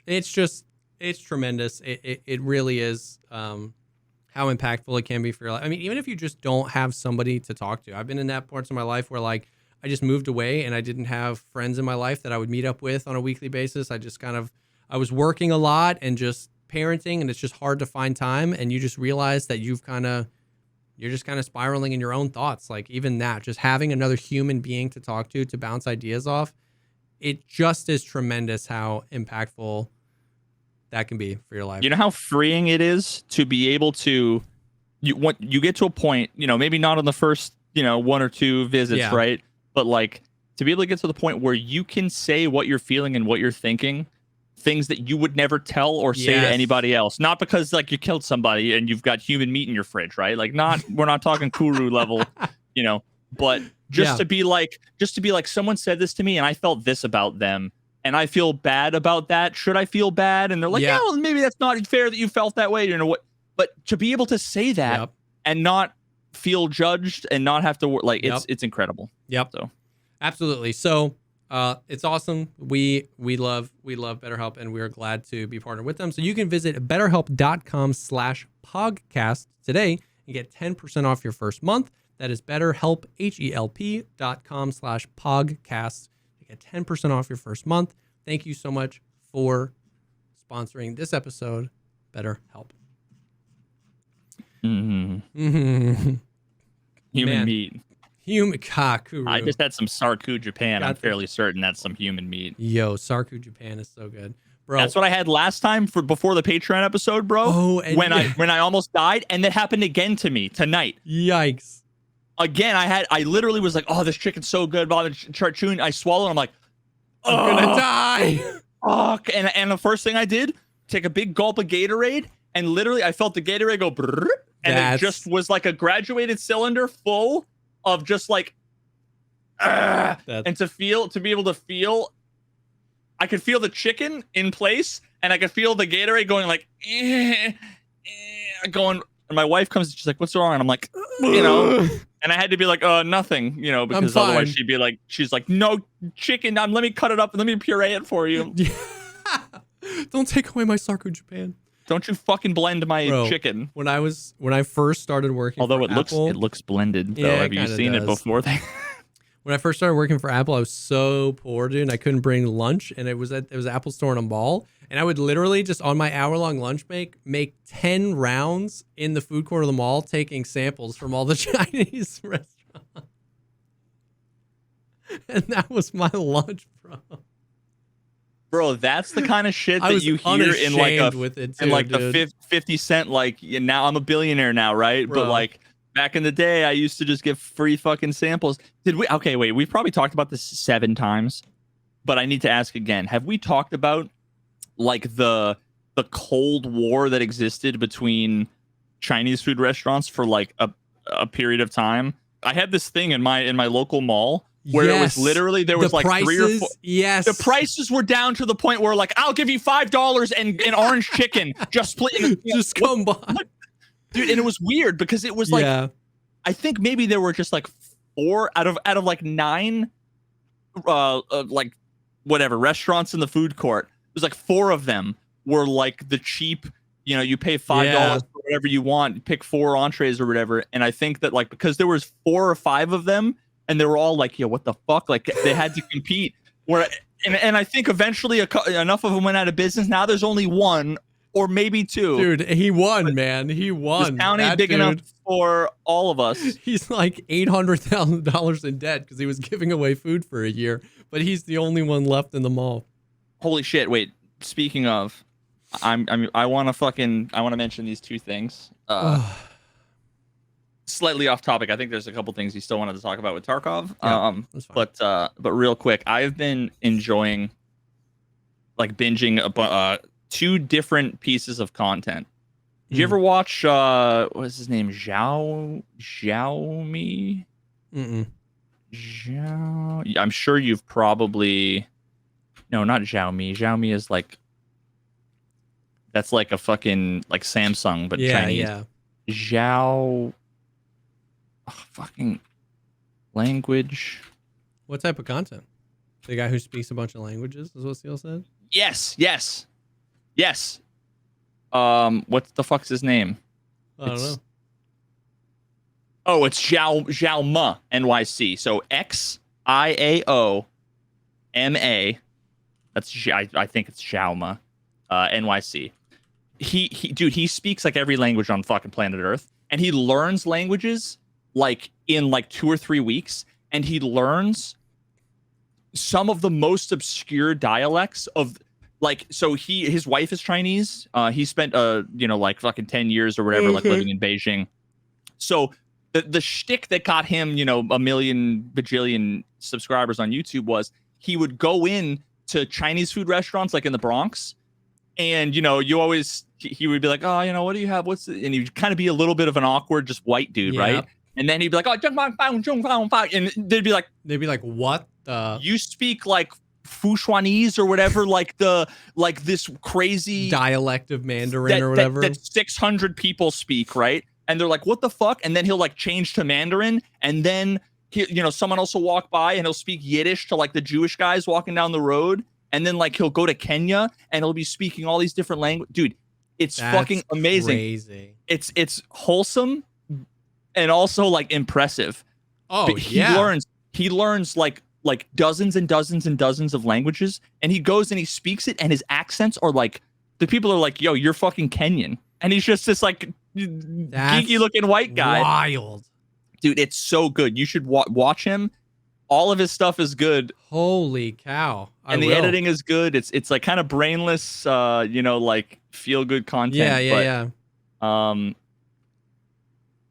It's tremendous. It really is. How impactful it can be for your life. I mean, even if you just don't have somebody to talk to. I've been in that parts of my life where like I just moved away and I didn't have friends in my life that I would meet up with on a weekly basis. I was working a lot and just parenting, and it's just hard to find time. And you just realize that you're just kind of spiraling in your own thoughts. Like even that, just having another human being to talk to bounce ideas off, it just is tremendous how impactful that can be for your life. You know how freeing it is to be able to, you get to a point, maybe not on the first, 1 or 2 visits, right? But like to be able to get to the point where you can say what you're feeling and what you're thinking, things that you would never tell or say to anybody else. Not because like you killed somebody and you've got human meat in your fridge, right? Like we're not talking Kuru level, but just to be like, someone said this to me and I felt this about them and I feel bad about that. Should I feel bad? And they're like, yeah, well, maybe that's not fair that you felt that way. What? But to be able to say that and not feel judged and not have to it's incredible. Yep. So absolutely. So it's awesome. We love BetterHelp, and we are glad to be partnered with them. So you can visit betterhelp.com/pogcast today and get 10% off your first month. That is BetterHelp, HELP.com/pogcast. You get 10% off your first month. Thank you so much for sponsoring this episode, BetterHelp. Mm-hmm. Human meat. Human Kakuru. I just had some Sarku Japan. I'm fairly certain that's some human meat. Yo, Sarku Japan is so good, bro. That's what I had last time before the Patreon episode, bro. Oh, when I almost died, and that happened again to me tonight. Yikes! Again, I literally was like, oh, this chicken's so good. Blah, start chewing. I swallowed. I'm like, I'm gonna die. Fuck. And the first thing I did, take a big gulp of Gatorade, and literally I felt the Gatorade go, brrr, and it just was like a graduated cylinder full of just like, and to be able to feel, I could feel the chicken in place, and I could feel the Gatorade going like, going. And my wife comes, she's like, "What's wrong?" And I'm like, and I had to be like, nothing, because otherwise she's like, "No chicken, let me cut it up and let me puree it for you." Don't take away my Sarku Japan. Don't you fucking blend my chicken. When I first started working, although it looks blended though. Have you seen it before? When I first started working for Apple, I was so poor, dude. And I couldn't bring lunch, and it was Apple Store in a mall, and I would literally just on my hour-long lunch make 10 rounds in the food court of the mall, taking samples from all the Chinese restaurants, and that was my lunch, bro. Bro, that's the kind of shit that you hear in like the 50 cent, like, now I'm a billionaire now, right? Bro. But like back in the day, I used to just get free fucking samples. Okay, wait, we've probably talked about this 7 times, but I need to ask again. Have we talked about like the Cold War that existed between Chinese food restaurants for like a period of time? I had this thing in my local mall where it was literally, there was like prices, 3 or 4. Yes. The prices were down to the point where like, I'll give you $5 and an orange chicken. Just please. Just come by. Dude, and it was weird because it was like, I think maybe there were just like 4 out of like 9, like whatever restaurants in the food court. It was like 4 of them were like the cheap, you pay $5 for whatever you want, pick 4 entrees or whatever. And I think that like, because there was 4 or 5 of them, and they were all like, yo, what the fuck? Like they had to compete. And I think eventually enough of them went out of business. Now there's only 1 or maybe 2. Dude, he won, man. He won. This county big enough for all of us. He's like $800,000 in debt because he was giving away food for a year, but he's the only one left in the mall. Holy shit! Wait. Speaking of, I want to mention these 2 things. Slightly off topic. I think there's a couple things you still wanted to talk about with Tarkov. But real quick, I've been enjoying like binging 2 different pieces of content. Did you ever watch what is his name? Xiaomi? Xiao. I'm sure you've probably. No, not Xiaomi. Xiaomi is like, that's like a fucking like Samsung, but Chinese. Yeah. Xiao. Oh, fucking language. What type of content? The guy who speaks a bunch of languages is what Seal said? Yes. What the fuck's his name? I don't know. Oh, it's Xiaoma NYC. So X IAOMA. I think it's Xiaoma, NYC. He speaks like every language on fucking planet Earth, and he learns languages like in like 2 or 3 weeks, and he learns some of the most obscure dialects of like, so his wife is Chinese. He spent like fucking 10 years or whatever like living in Beijing. So the shtick that got him, a million bajillion subscribers on YouTube was he would go in to Chinese food restaurants like in the Bronx, and he would be like, oh, what do you have? And he'd kind of be a little bit of an awkward, just white dude, right? And then he'd be like, oh, and they'd be like, what the? You speak like Fushuanese or whatever, like this crazy dialect of Mandarin or whatever that 600 people speak, right? And they're like, what the fuck? And then he'll like change to Mandarin, and then someone else will walk by and he'll speak Yiddish to like the Jewish guys walking down the road, and then like he'll go to Kenya and he'll be speaking all these different languages. Dude, that's fucking amazing. Crazy. It's wholesome and also like impressive. Oh, but he learns like dozens and dozens and dozens of languages, and he goes and he speaks it, and his accents are like, the people are like, yo, you're fucking Kenyan, and he's just this like geeky looking white guy. Wild. Dude, it's so good. You should watch him. All of his stuff is good. Holy cow. And the editing is good. It's like kind of brainless, like feel good content. Yeah.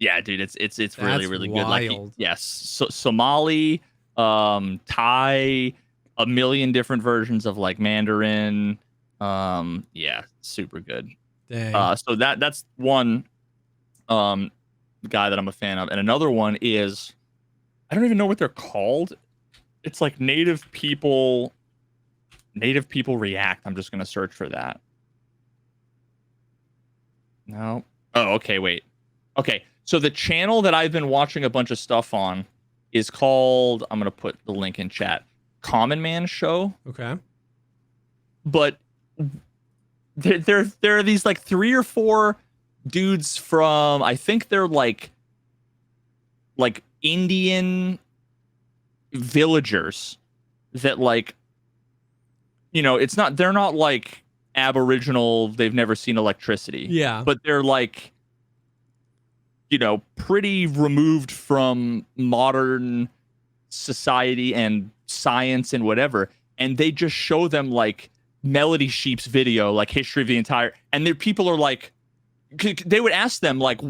Yeah, dude, it's really, really good. Like, yes, Somali, Thai, a million different versions of like Mandarin. Yeah, super good. Dang. So that's one guy that I'm a fan of, and another one is, I don't even know what they're called. It's like Native People React. I'm just gonna search for that. No. Oh, okay, wait. Okay, so the channel that I've been watching a bunch of stuff on is called, I'm gonna put the link in chat, Common Man Show. Okay. But there are these like 3 or 4 dudes from, I think they're like Indian villagers that like, they're not like Aboriginal, they've never seen electricity. Yeah. But they're like, pretty removed from modern society and science and whatever. And they just show them like Melody Sheep's video, like history of the entire, and their people are like, they would ask them like,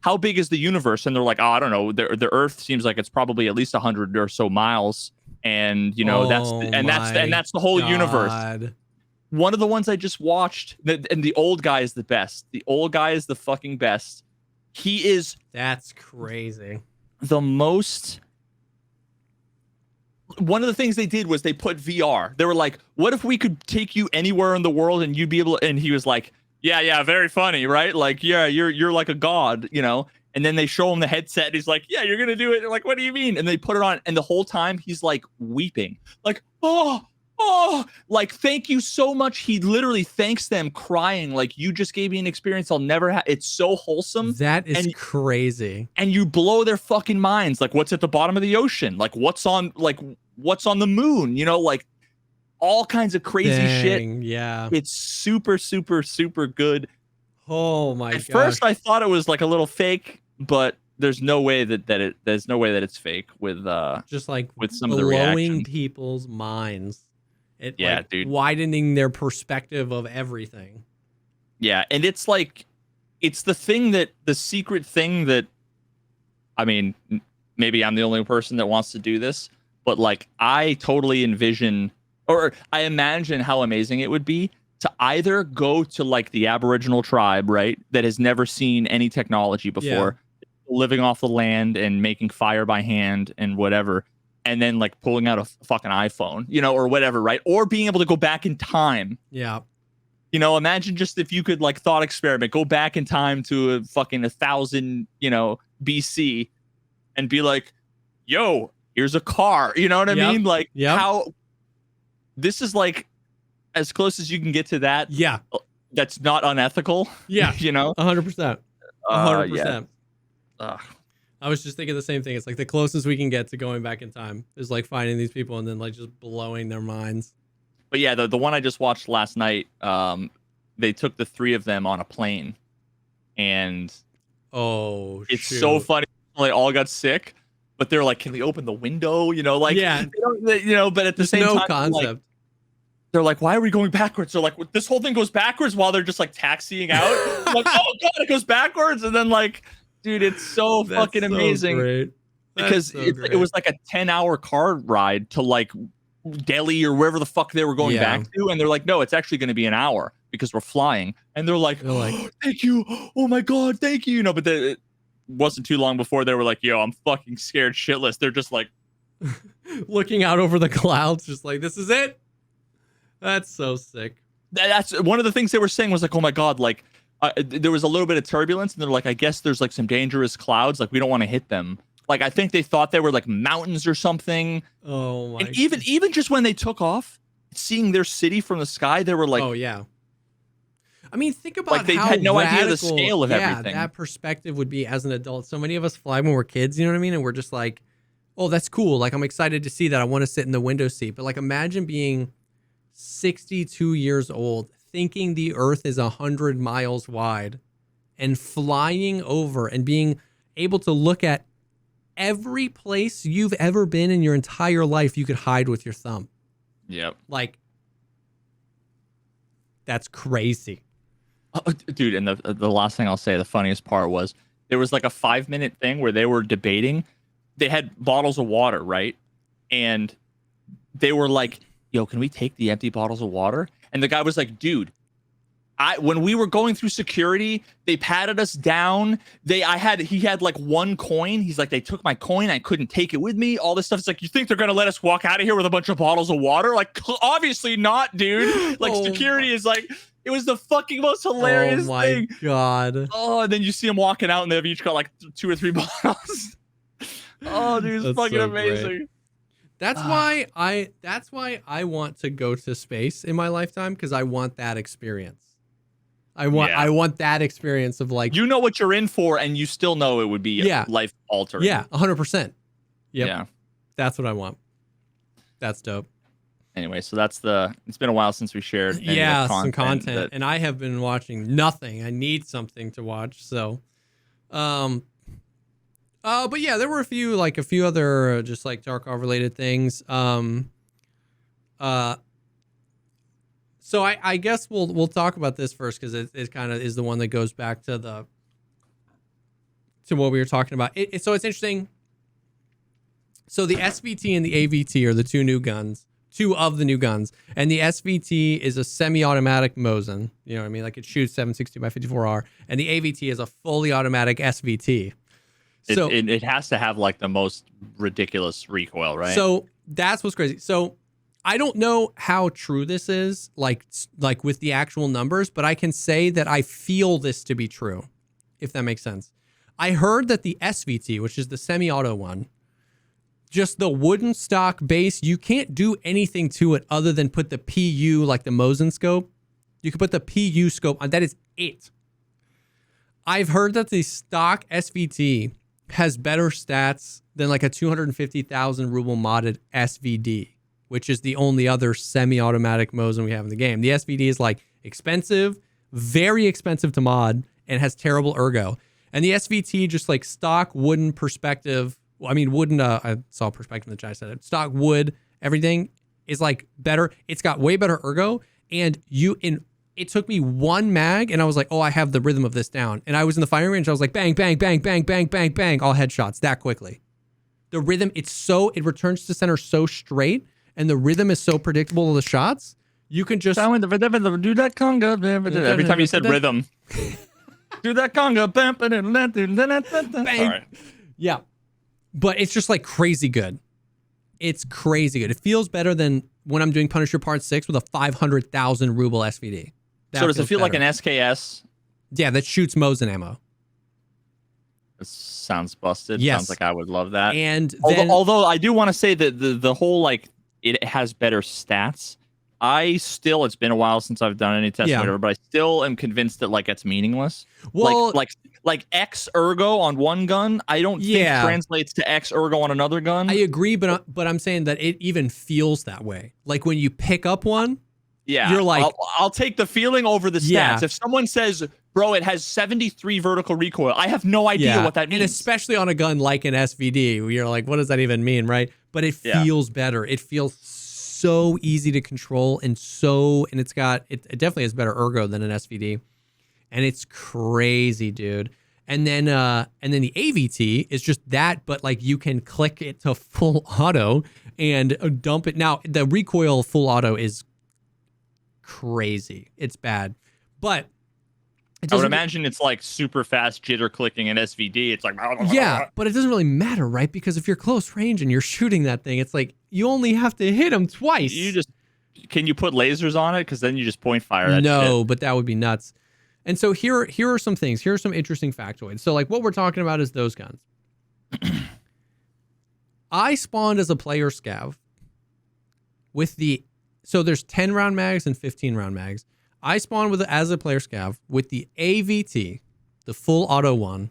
how big is the universe? And they're like, oh, I don't know. The Earth seems like it's probably at least 100 or so miles. And that's the whole universe. One of the ones I just watched, and the old guy is the best. The old guy is the fucking best. That's crazy. The most. One of the things they did was they put VR. They were like, what if we could take you anywhere in the world and you'd be able to, and he was like, yeah, very funny, right? Like, yeah, you're like a god, And then they show him the headset and he's like, yeah, you're gonna do it. They're like, what do you mean? And they put it on, and the whole time he's like weeping. Like, oh, like, thank you so much. He literally thanks them, crying, like, you just gave me an experience I'll never have. It's so wholesome. That is crazy. And you blow their fucking minds. Like, what's at the bottom of the ocean? Like, what's on the moon? Like all kinds of crazy shit. Yeah. It's super, super, super good. Oh my god. At first I thought it was like a little fake, but there's no way that it's fake with just like with some of the reaction. People's minds. Dude. Widening their perspective of everything. Yeah, and it's like, it's the secret thing that, I mean, maybe I'm the only person that wants to do this, but like, I totally envision, or I imagine how amazing it would be to either go to like the Aboriginal tribe, right, that has never seen any technology before, living off the land and making fire by hand and whatever, and then like pulling out a fucking iPhone, or whatever, right? Or being able to go back in time. Yeah. Imagine just if you could like thought experiment, go back in time to a fucking 1000, BC, and be like, yo, here's a car. You know what I mean? Like, how this is like as close as you can get to that. Yeah. That's not unethical. Yeah. 100%. 100%. I was just thinking the same thing. It's like the closest we can get to going back in time is like finding these people and then like just blowing their minds. But yeah, the one I just watched last night, they took the 3 of them on a plane, and it's so funny. They all got sick, but they're like, "Can we open the window?" You know, like yeah, But at the same no time, concept. Like, they're like, "Why are we going backwards?" They're like, "This whole thing goes backwards," while they're just like taxiing out. I'm like, oh god, it goes backwards, and then like, dude, it's so fucking amazing. Great. Because it was like a 10-hour car ride to like Delhi or wherever the fuck they were going back to, and they're like, no, it's actually going to be an hour because we're flying, and they're like, oh, thank you, oh my god, thank you, but it wasn't too long before they were like, yo, I'm fucking scared shitless. They're just like looking out over the clouds, just like, this is it. That's so sick. That's one of the things they were saying was like, oh my god, like there was a little bit of turbulence, and they're like, I guess there's like some dangerous clouds, like we don't want to hit them. Like, I think they thought they were like mountains or something. Oh my! And even just when they took off, seeing their city from the sky, they were like, oh yeah. I mean, think about like they how had no radical, idea the scale of everything. That perspective would be as an adult. So many of us fly when we're kids, you know what I mean? And we're just like, oh, that's cool. Like, I'm excited to see that. I want to sit in the window seat. But like, imagine being 62 years old, thinking the Earth is 100 miles wide, and flying over and being able to look at every place you've ever been in your entire life you could hide with your thumb. Yep. Like, that's crazy. Oh, dude, and the last thing I'll say, the funniest part was there was like a 5-minute thing where they were debating. They had bottles of water, right? And they were like, yo, can we take the empty bottles of water? And the guy was like, dude, when we were going through security, they patted us down. He had like 1 coin. He's like, they took my coin. I couldn't take it with me. All this stuff. It's like, you think they're going to let us walk out of here with a bunch of bottles of water? Like, obviously not, dude. Like, security is like, it was the fucking most hilarious thing. Oh my God. Oh, and then you see them walking out and they've each got like 2 or 3 bottles. Oh, dude, it's fucking so amazing. Great. That's why I want to go to space in my lifetime, because I want that experience. I want that experience of like, you know what you're in for, and you still know it would be life altering. Yeah, 100%. Yep. Yeah, that's what I want. That's dope. Anyway, so it's been a while since we shared some content, and I have been watching nothing. I need something to watch, so but yeah, there were a few other just like Tarkov related things. So I guess we'll talk about this first, because it kind of is the one that goes back to what we were talking about. So it's interesting. So the SVT and the AVT are the two of the new guns, and the SVT is a semi-automatic Mosin. You know what I mean? Like, it shoots 7.62 by 54R, and the AVT is a fully automatic SVT. So it has to have like the most ridiculous recoil, right? So that's what's crazy. So I don't know how true this is, like with the actual numbers, but I can say that I feel this to be true, if that makes sense. I heard that the SVT, which is the semi-auto one, just the wooden stock base, you can't do anything to it other than put the PU, like the Mosin scope. You can put the PU scope on. That is it. I've heard that the stock SVT has better stats than like a 250,000 ruble modded SVD, which is the only other semi-automatic Mosin we have in the game. The SVD is like expensive, very expensive to mod, and has terrible ergo. And the SVT, just like stock wooden perspective, I saw perspective in the chat, I said it, stock wood, everything is like better. It's got way better ergo, and it took me 1 mag, and I was like, oh, I have the rhythm of this down. And I was in the firing range, I was like, bang, bang, bang, bang, bang, bang, bang, all headshots that quickly. The rhythm, it returns to center so straight, and the rhythm is so predictable of the shots. You can just do that conga. Every time you said rhythm, do that conga. Bang. Right. Yeah, but it's just like crazy good. It's crazy good. It feels better than when I'm doing Punisher Part 6 with a 500,000 ruble SVD. So does it feel better. Like an SKS? Yeah, that shoots Mosin ammo. It sounds busted. Yes. Sounds like I would love that. And although I do want to say that the whole like it has better stats. it's been a while since I've done any tests or whatever, but I still am convinced that like it's meaningless. Well, like X ergo on one gun, I don't think translates to X ergo on another gun. I agree, but I'm saying that it even feels that way. Like when you pick up one, you're like, I'll take the feeling over the stats. If someone says, bro, it has 73 vertical recoil, I have no idea what that means. And especially on a gun like an SVD, where you're like, what does that even mean, right? But it feels better. It feels so easy to control, and it definitely has better ergo than an SVD, and it's crazy, dude. And then the AVT is just that, but like you can click it to full auto and dump it. Now the recoil full auto is crazy. It's bad, but I would imagine it's like super fast jitter clicking in SVD. It's like but it doesn't really matter, right? Because if you're close range and you're shooting that thing, it's like you only have to hit them twice. Can you put lasers on it? Because then you just point fire that No, shit. but that would be nuts. And so here are some things. Here are some interesting factoids. So like what we're talking about is those guns. I spawned as a player scav with so there's 10 round mags and 15 round mags. I spawned as a player scav with the AVT, the full auto one,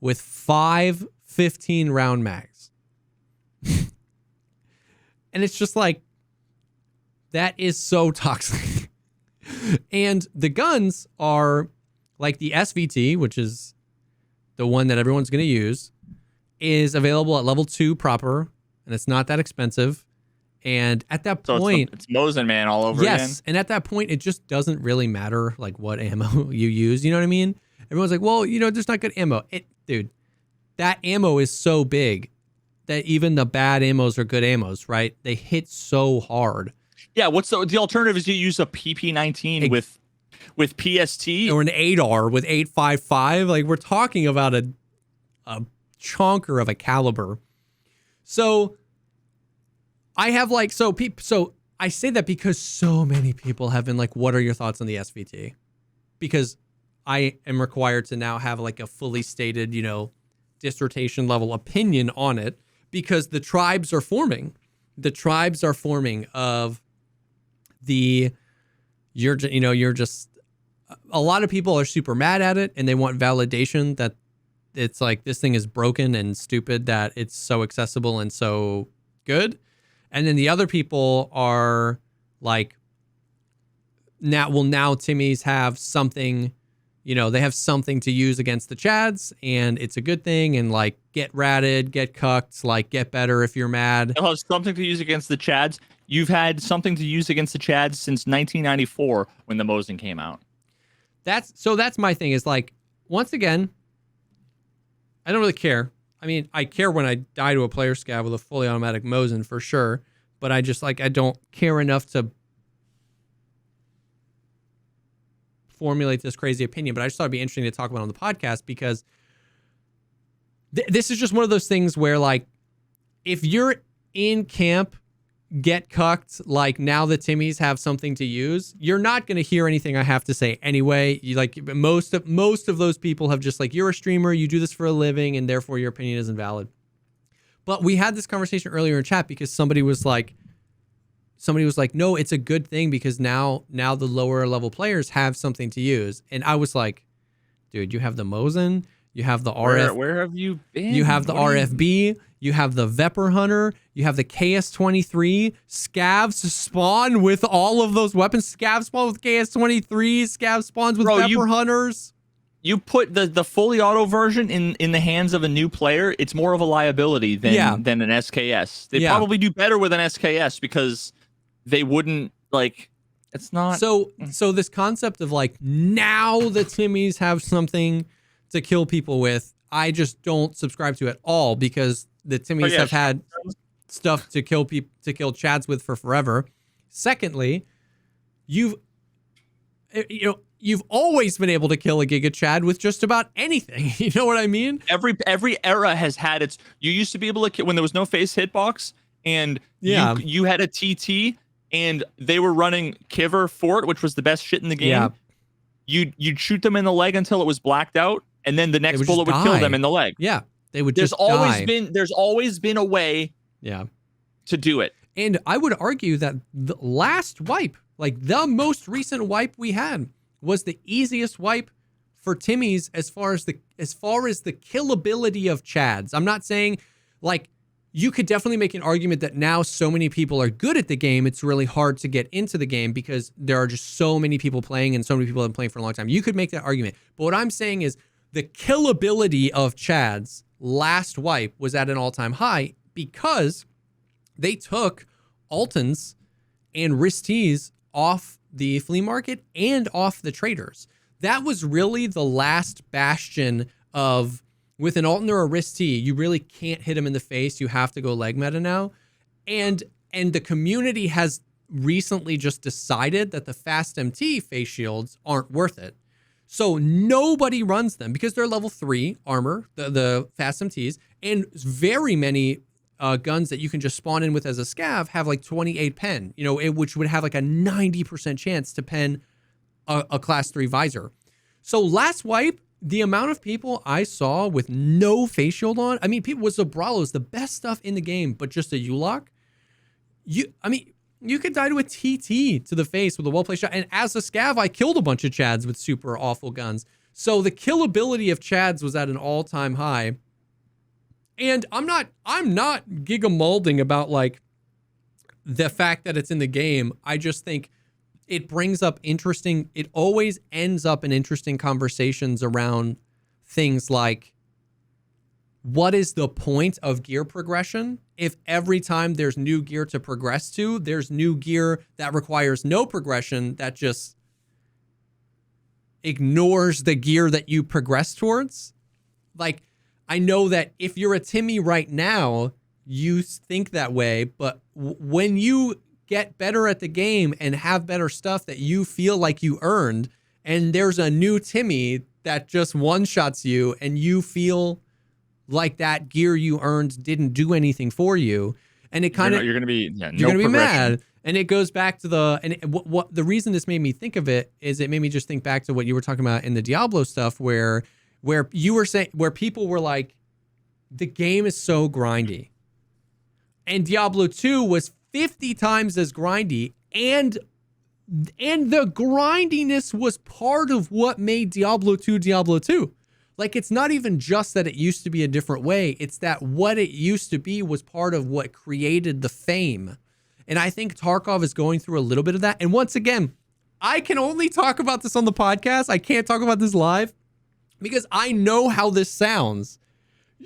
with 5 15 round mags. And it's just like, that is so toxic. And the guns are like the SVT, which is the one that everyone's going to use, is available at level 2 proper, and it's not that expensive. And at that point, it's Mosin Man all over again. Yes, and at that point, it just doesn't really matter like what ammo you use. You know what I mean? Everyone's like, well, there's not good ammo. Dude, that ammo is so big that even the bad ammos are good ammos, right? They hit so hard. Yeah, what's the alternative is you use a PP19 with PST or an 8R with 855. Like we're talking about a chonker of a caliber. So I have so I say that because so many people have been like, what are your thoughts on the SVT? Because I am required to now have like a fully stated, dissertation level opinion on it, because the tribes are forming. The tribes are forming of you're just, a lot of people are super mad at it and they want validation that it's like this thing is broken and stupid, that it's so accessible and so good. And then the other people are like, now Timmies have something, they have something to use against the Chads, and it's a good thing, and like get ratted, get cucked, like get better if you're mad. They'll have something to use against the Chads. You've had something to use against the Chads since 1994 when the Mosin came out. That's my thing, is like, once again, I don't really care. I mean, I care when I die to a player scav with a fully automatic Mosin for sure, but I just I don't care enough to formulate this crazy opinion. But I just thought it'd be interesting to talk about on the podcast, because this is just one of those things where, like, if you're in camp, get cucked, like now the Timmies have something to use, you're not going to hear anything I have to say anyway. You like most of those people have just like, you're a streamer, you do this for a living, and therefore your opinion isn't valid. But we had this conversation earlier in chat because somebody was like, no, it's a good thing because now the lower level players have something to use. And I was like, dude, you have the Mosin, you have the RF. Where have you been? You have the RFB. You have the Vepr Hunter. You have the KS-23. Scavs spawn with all of those weapons. Scav spawn with KS-23. Scav spawns with Vepr Hunters. You put the fully auto version in the hands of a new player, it's more of a liability than an SKS. They probably do better with an SKS because they wouldn't, like, it's not. So this concept of like, now the Timmies have something to kill people with, I just don't subscribe to at all, because the Timmies have had stuff to kill Chads with for forever. Secondly, you've always been able to kill a Giga Chad with just about anything. You know what I mean? Every era has had its. You used to be able to kill when there was no face hitbox, and you had a TT, and they were running Kiver Fort, which was the best shit in the game. Yeah. You'd shoot them in the leg until it was blacked out, and then the next bullet would kill them in the leg. Yeah, they would. There's always been a way. Yeah. To do it. And I would argue that the last wipe, like the most recent wipe we had, was the easiest wipe for Timmy's as far as the killability of Chads. I'm not saying, like, you could definitely make an argument that now so many people are good at the game, it's really hard to get into the game because there are just so many people playing and so many people have been playing for a long time. You could make that argument. But what I'm saying is the killability of Chads last wipe was at an all-time high because they took Altons and Risties off the flea market and off the traders. That was really the last bastion of, with an Alton or a Ristie, you really can't hit him in the face. You have to go leg meta now. And the community has recently just decided that the Fast MT face shields aren't worth it. So nobody runs them because they're level 3 armor, the Fast MTs, and very many guns that you can just spawn in with as a scav have like 28 pen, which would have like a 90% chance to pen a class 3 visor. So last wipe, the amount of people I saw with no face shield on, I mean, people with Zabralo's the best stuff in the game, but just a U-lock. You could die to a TT to the face with a well-placed shot. And as a scav, I killed a bunch of Chads with super awful guns. So the killability of Chads was at an all-time high. And I'm not giga-molding about like the fact that it's in the game. I just think it always ends up in interesting conversations around things like, what is the point of gear progression if every time there's new gear to progress to, there's new gear that requires no progression that just ignores the gear that you progress towards? Like, I know that if you're a Timmy right now, you think that way, but when you get better at the game and have better stuff that you feel like you earned, and there's a new Timmy that just one-shots you and you feel like that gear you earned didn't do anything for you, and it kind of, you're gonna be mad. And it goes back to what the reason this made me think of it is it made me just think back to what you were talking about in the Diablo stuff, where you were saying, where people were like, the game is so grindy, and Diablo 2 was 50 times as grindy, and the grindiness was part of what made Diablo 2 Diablo 2. Like, it's not even just that it used to be a different way, it's that what it used to be was part of what created the fame. And I think Tarkov is going through a little bit of that. And once again, I can only talk about this on the podcast. I can't talk about this live because I know how this sounds.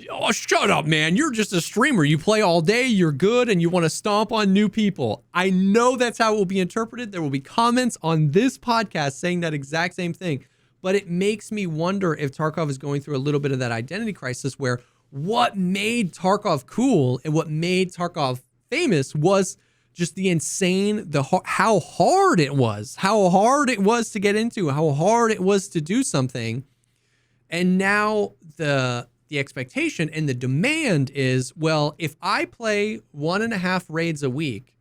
Oh, shut up, man. You're just a streamer. You play all day, you're good, and you want to stomp on new people. I know that's how it will be interpreted. There will be comments on this podcast saying that exact same thing. But it makes me wonder if Tarkov is going through a little bit of that identity crisis where what made Tarkov cool and what made Tarkov famous was just the insane, how hard it was to get into, how hard it was to do something. And now the expectation and the demand is, well, if I play 1.5 raids a week,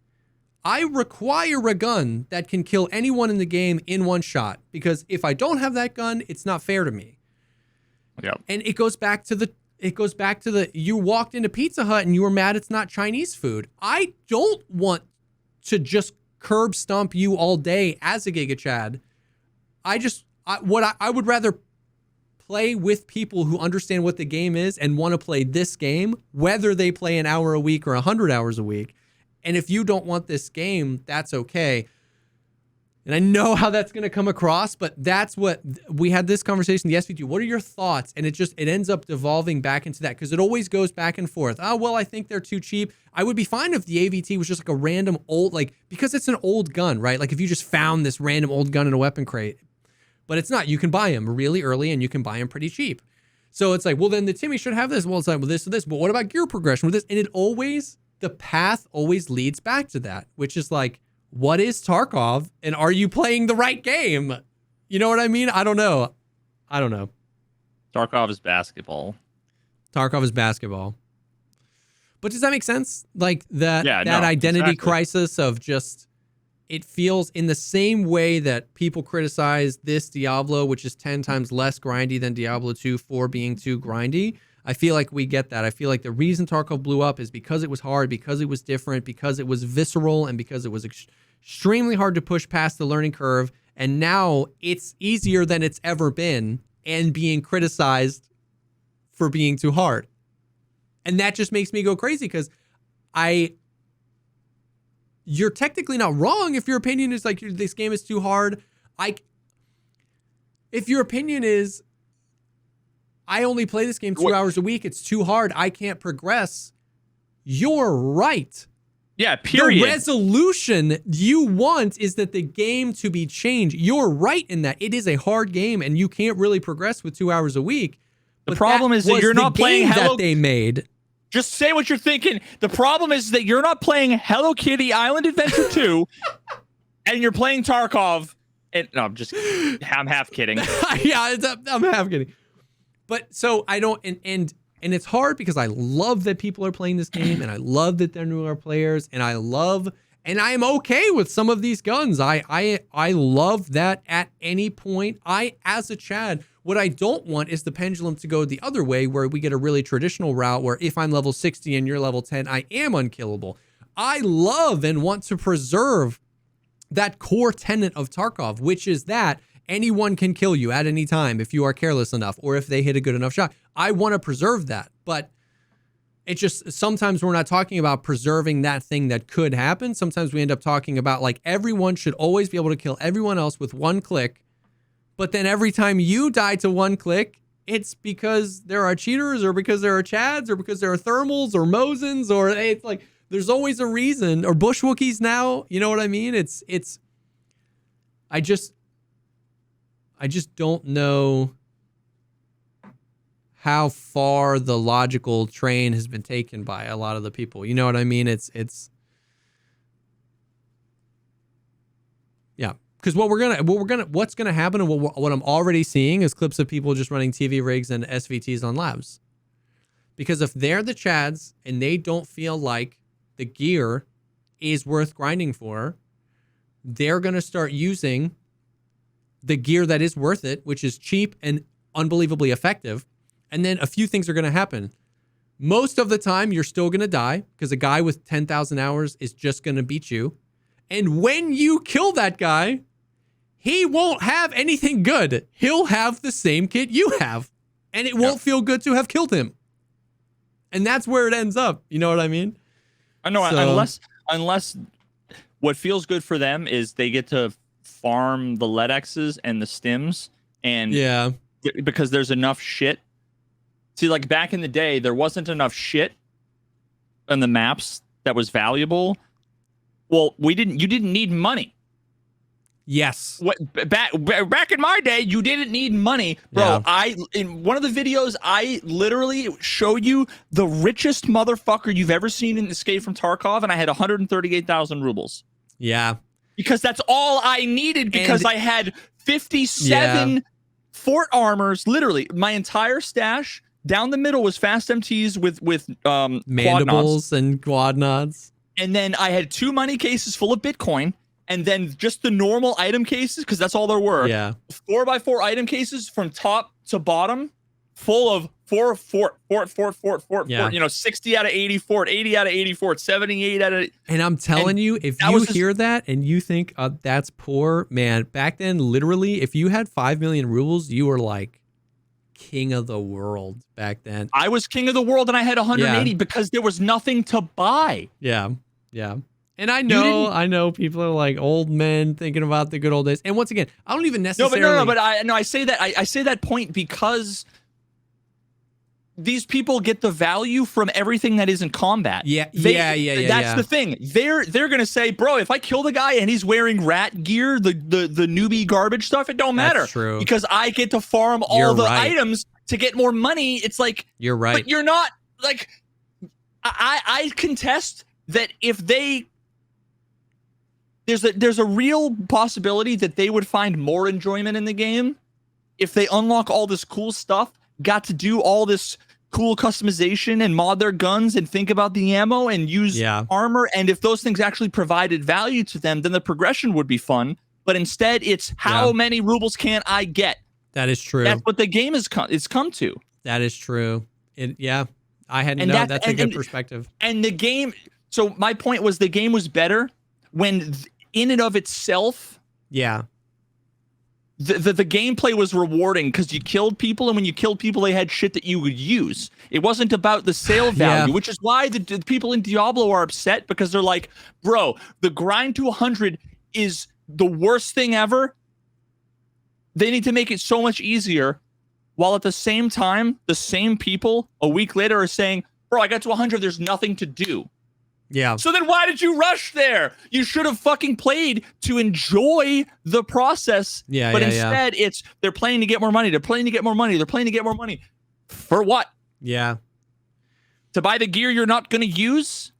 I require a gun that can kill anyone in the game in one shot, because if I don't have that gun, it's not fair to me. Yep. And it goes back to the you walked into Pizza Hut and you were mad it's not Chinese food. I don't want to just curb stomp you all day as a Giga Chad. I would rather play with people who understand what the game is and want to play this game, whether they play an hour a week or 100 hours a week. And if you don't want this game, that's okay. And I know how that's going to come across, but that's what we had this conversation, the SVT. What are your thoughts? And it ends up devolving back into that, because it always goes back and forth. Oh, well, I think they're too cheap. I would be fine if the AVT was just like a random old, like, because it's an old gun, right? Like if you just found this random old gun in a weapon crate, but it's not. You can buy them really early and you can buy them pretty cheap. So it's like, well, then the Timmy should have this. Well, it's like, well, this or this. But what about gear progression with this? And the path always leads back to that, which is like, what is Tarkov, and are you playing the right game? You know what I mean? I don't know. Tarkov is basketball. But does that make sense? Like that, Yeah, that no, identity exactly. crisis of just, it feels in the same way that people criticize this Diablo, which is 10 times less grindy than Diablo 2 for being too grindy. I feel like we get that. I feel like the reason Tarkov blew up is because it was hard, because it was different, because it was visceral, and because it was extremely hard to push past the learning curve. And now it's easier than it's ever been and being criticized for being too hard. And that just makes me go crazy because you're technically not wrong if your opinion is like this game is too hard. If your opinion is I only play this game 2 hours a week, it's too hard, I can't progress, you're right. Yeah, period. The resolution you want is that the game to be changed. You're right in that. It is a hard game and you can't really progress with 2 hours a week. The problem is that you're not playing that they made. Just say what you're thinking. The problem is that you're not playing Hello Kitty Island Adventure 2 and you're playing Tarkov. And no, I'm half kidding. Yeah, I'm half kidding. But so I don't, and it's hard because I love that people are playing this game and I love that they're newer players and I'm okay with some of these guns. I love that at any point. As a Chad, what I don't want is the pendulum to go the other way where we get a really traditional route where if I'm level 60 and you're level 10, I am unkillable. I love and want to preserve that core tenet of Tarkov, which is that anyone can kill you at any time if you are careless enough or if they hit a good enough shot. I want to preserve that, but it just, sometimes we're not talking about preserving that thing that could happen. Sometimes we end up talking about like everyone should always be able to kill everyone else with one click. But then every time you die to one click, it's because there are cheaters or because there are Chads or because there are thermals or Mosins or it's like, there's always a reason, or Bush Wookiees now, you know what I mean? I just don't know how far the logical train has been taken by a lot of the people. You know what I mean? Yeah. Because what's gonna happen, and what I'm already seeing is clips of people just running TV rigs and SVTs on labs. Because if they're the Chads and they don't feel like the gear is worth grinding for, they're gonna start using the gear that is worth it, which is cheap and unbelievably effective. And then a few things are gonna happen. Most of the time, you're still gonna die because a guy with 10,000 hours is just gonna beat you. And when you kill that guy, he won't have anything good. He'll have the same kit you have. And it won't feel good to have killed him. And that's where it ends up. You know what I mean? I know, unless what feels good for them is they get to farm the LEDXs and the stims. And yeah, because there's enough shit. See, like back in the day, there wasn't enough shit on the maps that was valuable. Well, you didn't need money. Yes. Back in my day, you didn't need money, bro. Yeah. In one of the videos, I literally show you the richest motherfucker you've ever seen in Escape from Tarkov, and I had 138,000 rubles. Yeah. Because that's all I needed, because I had 57 fort armors. Literally, my entire stash down the middle was fast MTs with mandibles and quad nods. And then I had 2 money cases full of Bitcoin, and then just the normal item cases, because that's all there were. Yeah. 4x4 item cases from top to bottom, full of fort. Yeah. You know, 60 out of 80 fort, 80 out of 80 fort, 78 out of. And I'm telling you, if you hear that and you think that's poor, man, back then, literally, if you had 5 million rubles, you were like king of the world back then. I was king of the world, and I had 180 because there was nothing to buy. Yeah. Yeah. And I know people are like old men thinking about the good old days. And once again, I don't even necessarily. But I say that I say that point because these people get the value from everything that isn't combat. Yeah. That's the thing. They're gonna say, bro, if I kill the guy and he's wearing rat gear, the newbie garbage stuff, it don't matter. That's true. Because I get to farm all the items to get more money. It's like, you're right. But you're not like. I contest that if they. There's a real possibility that they would find more enjoyment in the game if they unlock all this cool stuff, got to do all this cool customization and mod their guns and think about the ammo and use armor. And if those things actually provided value to them, then the progression would be fun. But instead, it's how many rubles can I get? That is true. That's what the game has come to. That is true. I hadn't known. That's a good perspective. And the game. So my point was the game was better when, in and of itself, the gameplay was rewarding because you killed people, and when you killed people, they had shit that you would use. It wasn't about the sale value, which is why the people in Diablo are upset, because they're like, bro, the grind to 100 is the worst thing ever. They need to make it so much easier, while at the same time, the same people a week later are saying, bro, I got to 100, there's nothing to do. Yeah. So then why did you rush there? You should have fucking played to enjoy the process. But instead, it's they're playing to get more money. They're playing to get more money. They're playing to get more money. For what? Yeah. To buy the gear you're not going to use?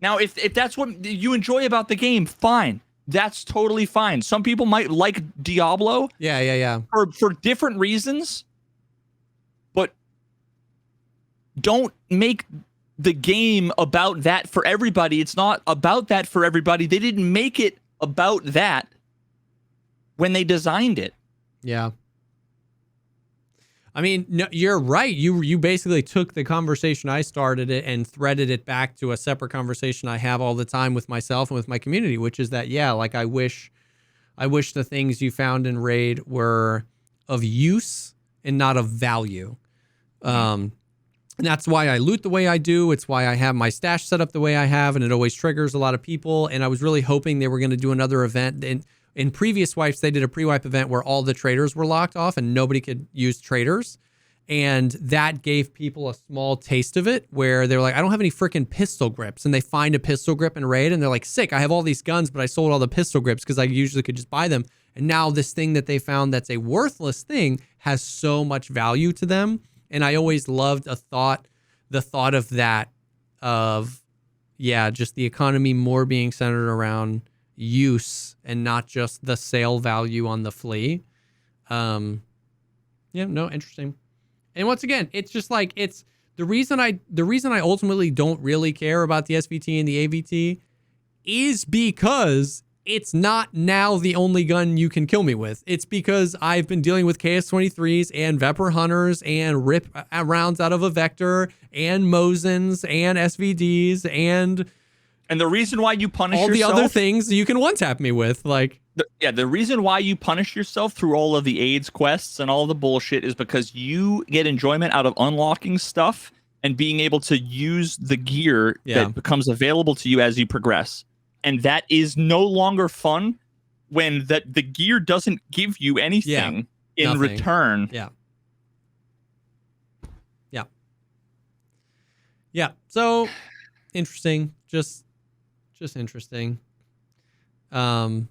Now, if that's what you enjoy about the game, fine. That's totally fine. Some people might like Diablo. For different reasons. But don't make the game about that for everybody. It's not about that for everybody. They didn't make it about that when they designed it. Yeah. I mean, no, you're right. You basically took the conversation I started it and threaded it back to a separate conversation I have all the time with myself and with my community, which is that, like I wish the things you found in Raid were of use and not of value. And that's why I loot the way I do. It's why I have my stash set up the way I have, and it always triggers a lot of people. And I was really hoping they were going to do another event. In previous wipes, they did a pre-wipe event where all the traders were locked off and nobody could use traders. And that gave people a small taste of it, where they're like, I don't have any freaking pistol grips. And they find a pistol grip in Raid, and they're like, sick, I have all these guns, but I sold all the pistol grips because I usually could just buy them. And now this thing that they found that's a worthless thing has so much value to them. And I always loved the thought of that, just the economy more being centered around use and not just the sale value on the flea. Interesting. And once again, it's just like, it's the reason I ultimately don't really care about the SVT and the AVT is because it's not now the only gun you can kill me with. It's because I've been dealing with KS-23s and Vepr Hunters and rip rounds out of a Vector and Mosins and SVDs and the reason why you punish all yourself, the other things you can one-tap me with. Like, the reason why you punish yourself through all of the AIDS quests and all the bullshit is because you get enjoyment out of unlocking stuff and being able to use the gear that becomes available to you as you progress. And that is no longer fun when the gear doesn't give you anything in return. Yeah. So interesting. Just interesting. Have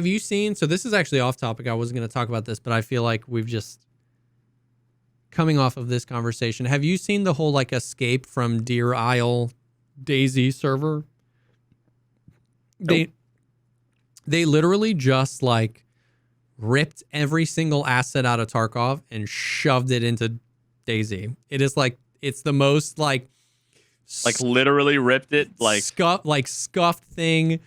you seen, so this is actually off topic. I wasn't going to talk about this, but I feel like we've just coming off of this conversation. Have you seen the whole like escape from Deer Isle Daisy server? Nope. They literally just like ripped every single asset out of Tarkov and shoved it into Daisy. It is like, it's the most like literally ripped it, scuffed thing.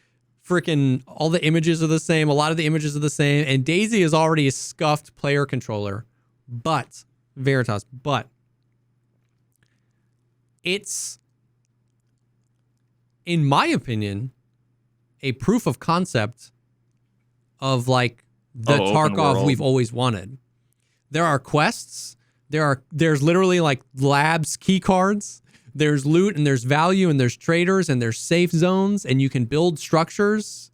Freaking all the images are the same. A lot of the images are the same. And Daisy is already a scuffed player controller, but it's, in my opinion, a proof of concept of like the Tarkov we've always wanted. There are quests. There's literally like labs key cards. There's loot and there's value and there's traders and there's safe zones, and you can build structures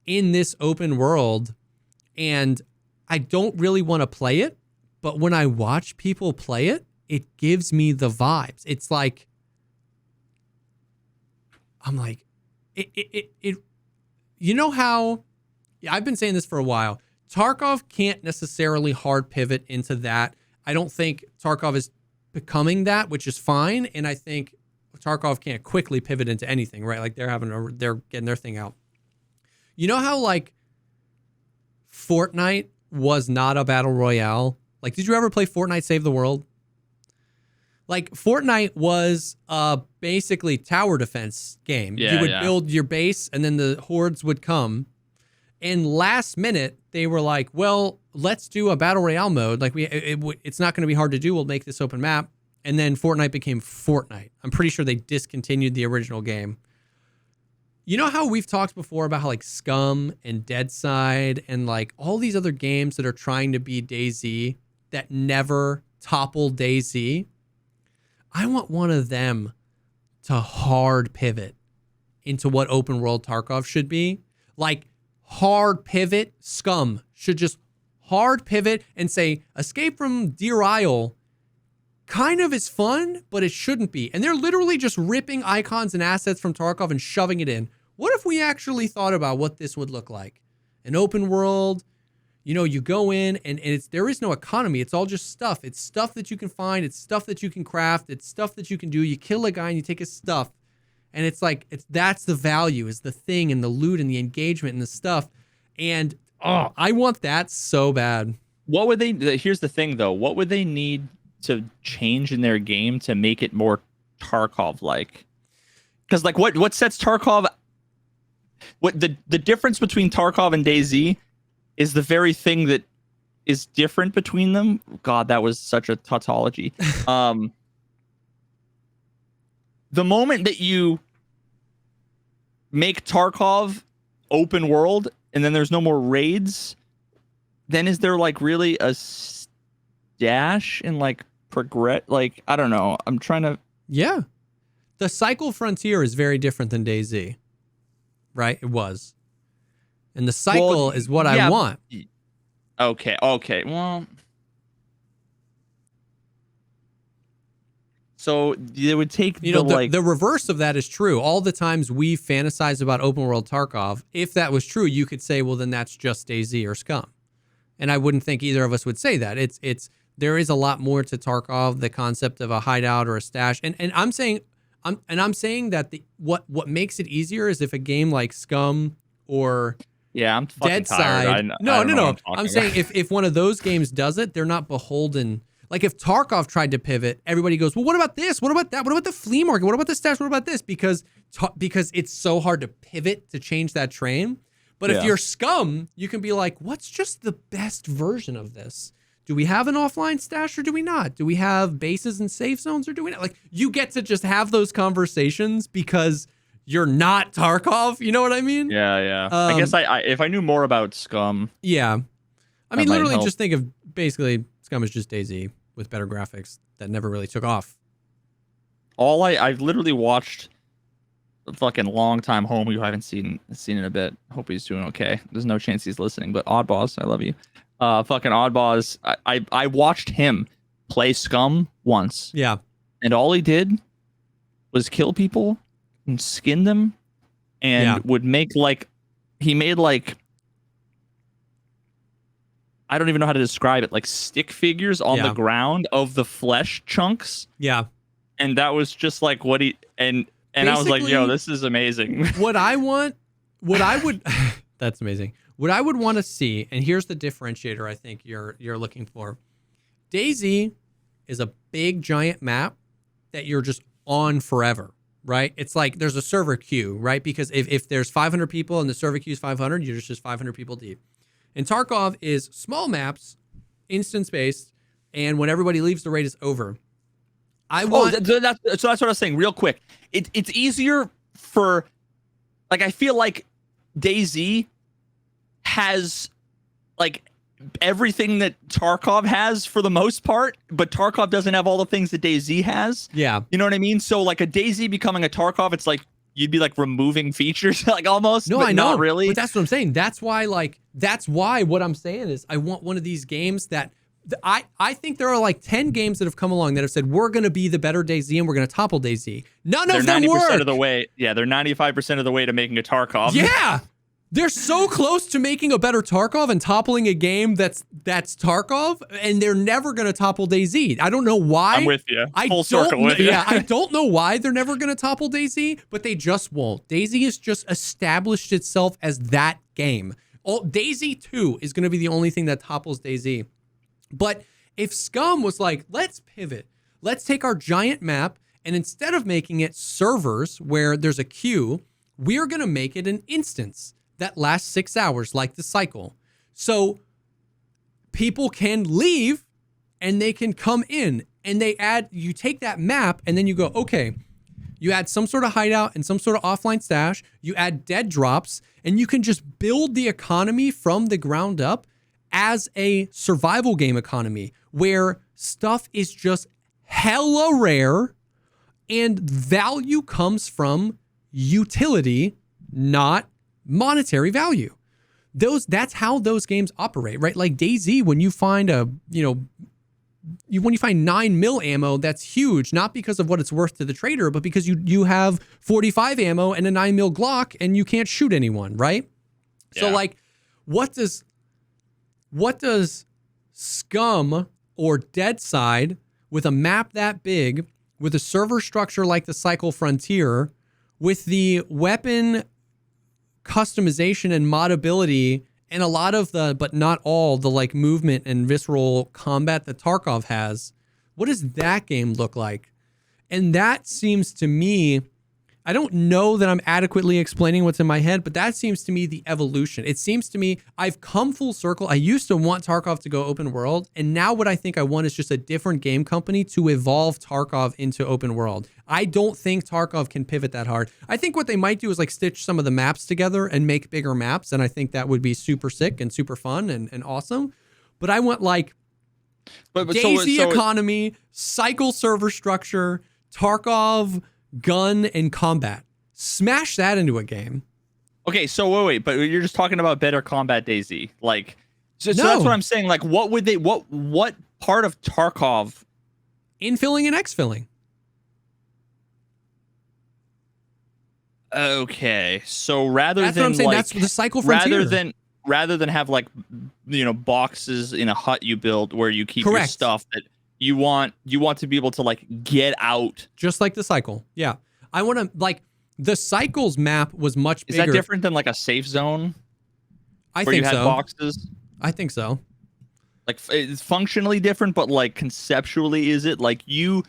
in this open world. And I don't really want to play it, but when I watch people play it, it gives me the vibes. It's like, I'm like, it you know how, I've been saying this for a while, Tarkov can't necessarily hard pivot into that. I don't think Tarkov is becoming that, which is fine. And I think Tarkov can't quickly pivot into anything, right? Like they're getting their thing out. You know how like Fortnite was not a battle royale Like, did you ever play Fortnite Save the World? Like, Fortnite was basically tower defense game. Yeah, you would yeah. build your base, and then the hordes would come. And last minute, they were like, well, let's do a battle royale mode. Like, it's not going to be hard to do. We'll make this open map. And then Fortnite became Fortnite. I'm pretty sure they discontinued the original game. You know how we've talked before about how like Scum and Deadside and like all these other games that are trying to be DayZ that never topple DayZ? I want one of them to hard pivot into what open world Tarkov should be. Like, hard pivot. Scum should just hard pivot and say, Escape from Deer Isle kind of is fun, but it shouldn't be. And they're literally just ripping icons and assets from Tarkov and shoving it in. What if we actually thought about what this would look like? An open world, you know, you go in and there is no economy. It's all just stuff. It's stuff that you can find. It's stuff that you can craft. It's stuff that you can do. You kill a guy and you take his stuff. And it's like, that's the value, is the thing and the loot and the engagement and the stuff. And I want that so bad. What would they, here's the thing though, what would they need to change in their game to make it more Tarkov-like? Because like what sets Tarkov, what the difference between Tarkov and DayZ is the very thing that is different between them. God, that was such a tautology. The moment that you make Tarkov open world and then there's no more raids, then is there like really a dash and like progress? Like, I don't know. I'm trying to. Yeah. The cycle frontier is very different than DayZ, right? It was. And the cycle is what I want. Okay. Well, so it would take the reverse of that is true. All the times we fantasize about open world Tarkov, if that was true, you could say, well, then that's just DayZ or Scum. And I wouldn't think either of us would say that. There is a lot more to Tarkov, the concept of a hideout or a stash. And I'm saying that what makes it easier is if a game like Scum or I'm fucking tired. No. I'm saying if one of those games does it, they're not beholden. Like if Tarkov tried to pivot, everybody goes, well, what about this? What about that? What about the flea market? What about the stash? What about this? Because it's so hard to pivot to change that train. But if you're Scum, you can be like, what's just the best version of this? Do we have an offline stash or do we not? Do we have bases and safe zones or do we not? Like, you get to just have those conversations because you're not Tarkov. You know what I mean? Yeah. I guess if I knew more about Scum. Yeah. I mean, literally just think of basically Scum is just DayZ with better graphics that never really took off. I've literally watched a fucking long time homie who I haven't seen in a bit. Hope he's doing okay. There's no chance he's listening, but Oddboss, I love you. Fucking Oddboss, I watched him play Scum once. Yeah. And all he did was kill people and skin them and would make he made I don't even know how to describe it, like stick figures on the ground of the flesh chunks. Yeah. And that was just like what he and I was like, yo, this is amazing. That's amazing. What I would want to see, and here's the differentiator I think you're looking for. DayZ is a big giant map that you're just on forever, right? It's like there's a server queue, right? Because if there's 500 people and the server queue is 500, you're just 500 people deep. And Tarkov is small maps, instance-based, and when everybody leaves, the raid is over. So that's what I was saying real quick. It's easier for, I feel like DayZ has like everything that Tarkov has for the most part, but Tarkov doesn't have all the things that DayZ has. Yeah. You know what I mean? So like a DayZ becoming a Tarkov, it's like you'd be like removing features like almost. No, but I know. Not really. But that's what I'm saying. That's why what I'm saying is I want one of these games that I think there are like 10 games that have come along that have said we're going to be the better DayZ and we're going to topple DayZ. None of them work. They're 90% of the way. Yeah, they're 95% of the way to making a Tarkov. Yeah. They're so close to making a better Tarkov and toppling a game that's Tarkov, and they're never going to topple DayZ. I don't know why. I'm with you. Full circle with you. Yeah, I don't know why they're never going to topple DayZ, but they just won't. DayZ has just established itself as that game. DayZ 2 is going to be the only thing that topples DayZ. But If Scum was like, let's pivot, let's take our giant map, and instead of making it servers where there's a queue, we're going to make it an instance that lasts 6 hours like the cycle. So people can leave and they can come in, and you take that map and then you go, okay, you add some sort of hideout and some sort of offline stash, you add dead drops, and you can just build the economy from the ground up as a survival game economy where stuff is just hella rare and value comes from utility, not monetary value. That's how those games operate, right? Like DayZ, when you find when you find 9 mil ammo, that's huge, not because of what it's worth to the trader, but because you have 45 ammo and a 9 mil Glock and you can't shoot anyone, right? Yeah. So like, what does Scum or Deadside with a map that big, with a server structure like the Cycle Frontier, with the weapon customization and modability and a lot of but not all, the like movement and visceral combat that Tarkov has, what does that game look like? And that seems to me, I don't know that I'm adequately explaining what's in my head, but that seems to me the evolution. It seems to me I've come full circle. I used to want Tarkov to go open world, and now what I think I want is just a different game company to evolve Tarkov into open world. I don't think Tarkov can pivot that hard. I think what they might do is like stitch some of the maps together and make bigger maps, and I think that would be super sick and super fun and awesome. But I want like DayZ economy, cycle server structure, Tarkov gun and combat. Smash that into a game. Okay, so wait, but you're just talking about better combat DayZ. Like, so that's what I'm saying. Like, what part of Tarkov? Infilling and exfilling. Okay, so rather that's than what I'm saying. like, that's the cycle frontier. Rather than have like, boxes in a hut you build where you keep Correct. your stuff that you want to be able to like get out, just like the cycle. Yeah, I want to like the cycles map was much bigger. Is that different than like a safe zone? I where think you had so. Boxes. I think so. Like it's functionally different, but like conceptually, is it like you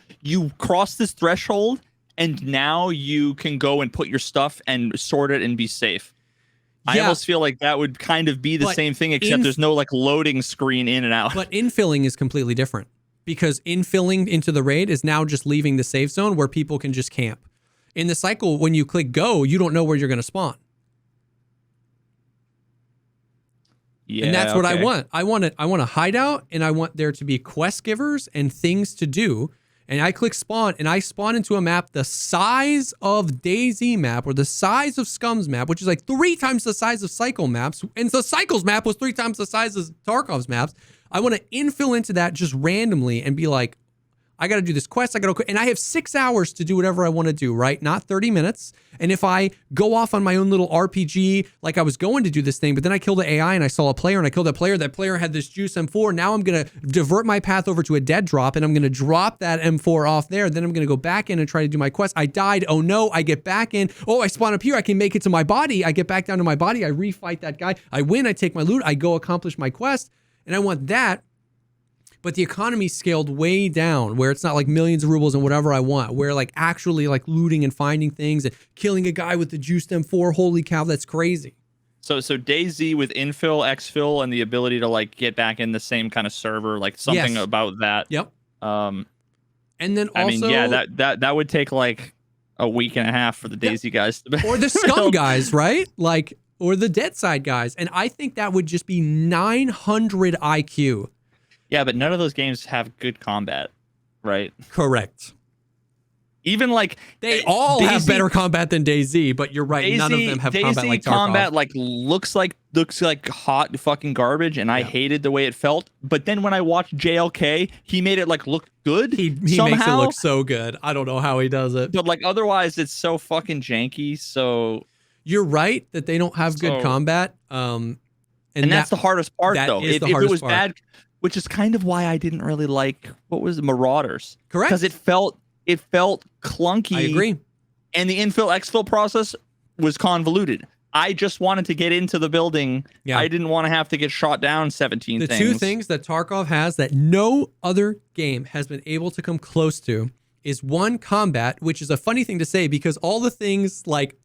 cross this threshold and now you can go and put your stuff and sort it and be safe? Yeah. I almost feel like that would kind of be the same thing, except there's no like loading screen in and out. But infilling is completely different. Because infilling into the raid is now just leaving the safe zone where people can just camp. In the cycle, when you click go, you don't know where you're going to spawn. Yeah, and that's what I want. I want a hideout, and I want there to be quest givers and things to do. And I click spawn, and I spawn into a map the size of DayZ map, or the size of Scum's map, which is like 3 times the size of Cycle maps. And the Cycle's map was 3 times the size of Tarkov's maps. I want to infill into that just randomly and be like, I got to do this quest. And I have 6 hours to do whatever I want to do, right? Not 30 minutes. And if I go off on my own little RPG, like I was going to do this thing, but then I killed the AI and I saw a player and I killed that player had this juice M4. Now I'm going to divert my path over to a dead drop and I'm going to drop that M4 off there. Then I'm going to go back in and try to do my quest. I died. Oh no, I get back in. Oh, I spawn up here. I can make it to my body. I get back down to my body. I refight that guy. I win. I take my loot. I go accomplish my quest. And I want that. But the economy scaled way down where it's not like millions of rubles and whatever I want, where like actually like looting and finding things and killing a guy with the juiced M4. Holy cow, that's crazy. So DayZ with infill, exfil, and the ability to like get back in the same kind of server, like something about that. Yep. And then also, I mean, yeah, that would take like a week and a half for the DayZ guys to or the Scum guys, right? Like, or the Deadside guys. And I think that would just be 900 IQ. Yeah, but none of those games have good combat, right? Correct. Even like they all have better combat than DayZ, but you're right. None of them have combat like Tarkov. Combat like looks like hot fucking garbage, and I hated the way it felt. But then when I watched JLK, he made it like look good. He makes it look so good. I don't know how he does it. But like otherwise, it's so fucking janky. So you're right that they don't have good combat. And that's the hardest part, though. If it was bad. Which is kind of why I didn't really like Marauders. Correct. Because it felt clunky. I agree. And the infill exfil process was convoluted. I just wanted to get into the building. Yeah. I didn't want to have to get shot down 17 The things. two things that Tarkov has that no other game has been able to come close to is one, combat, which is a funny thing to say because all the things like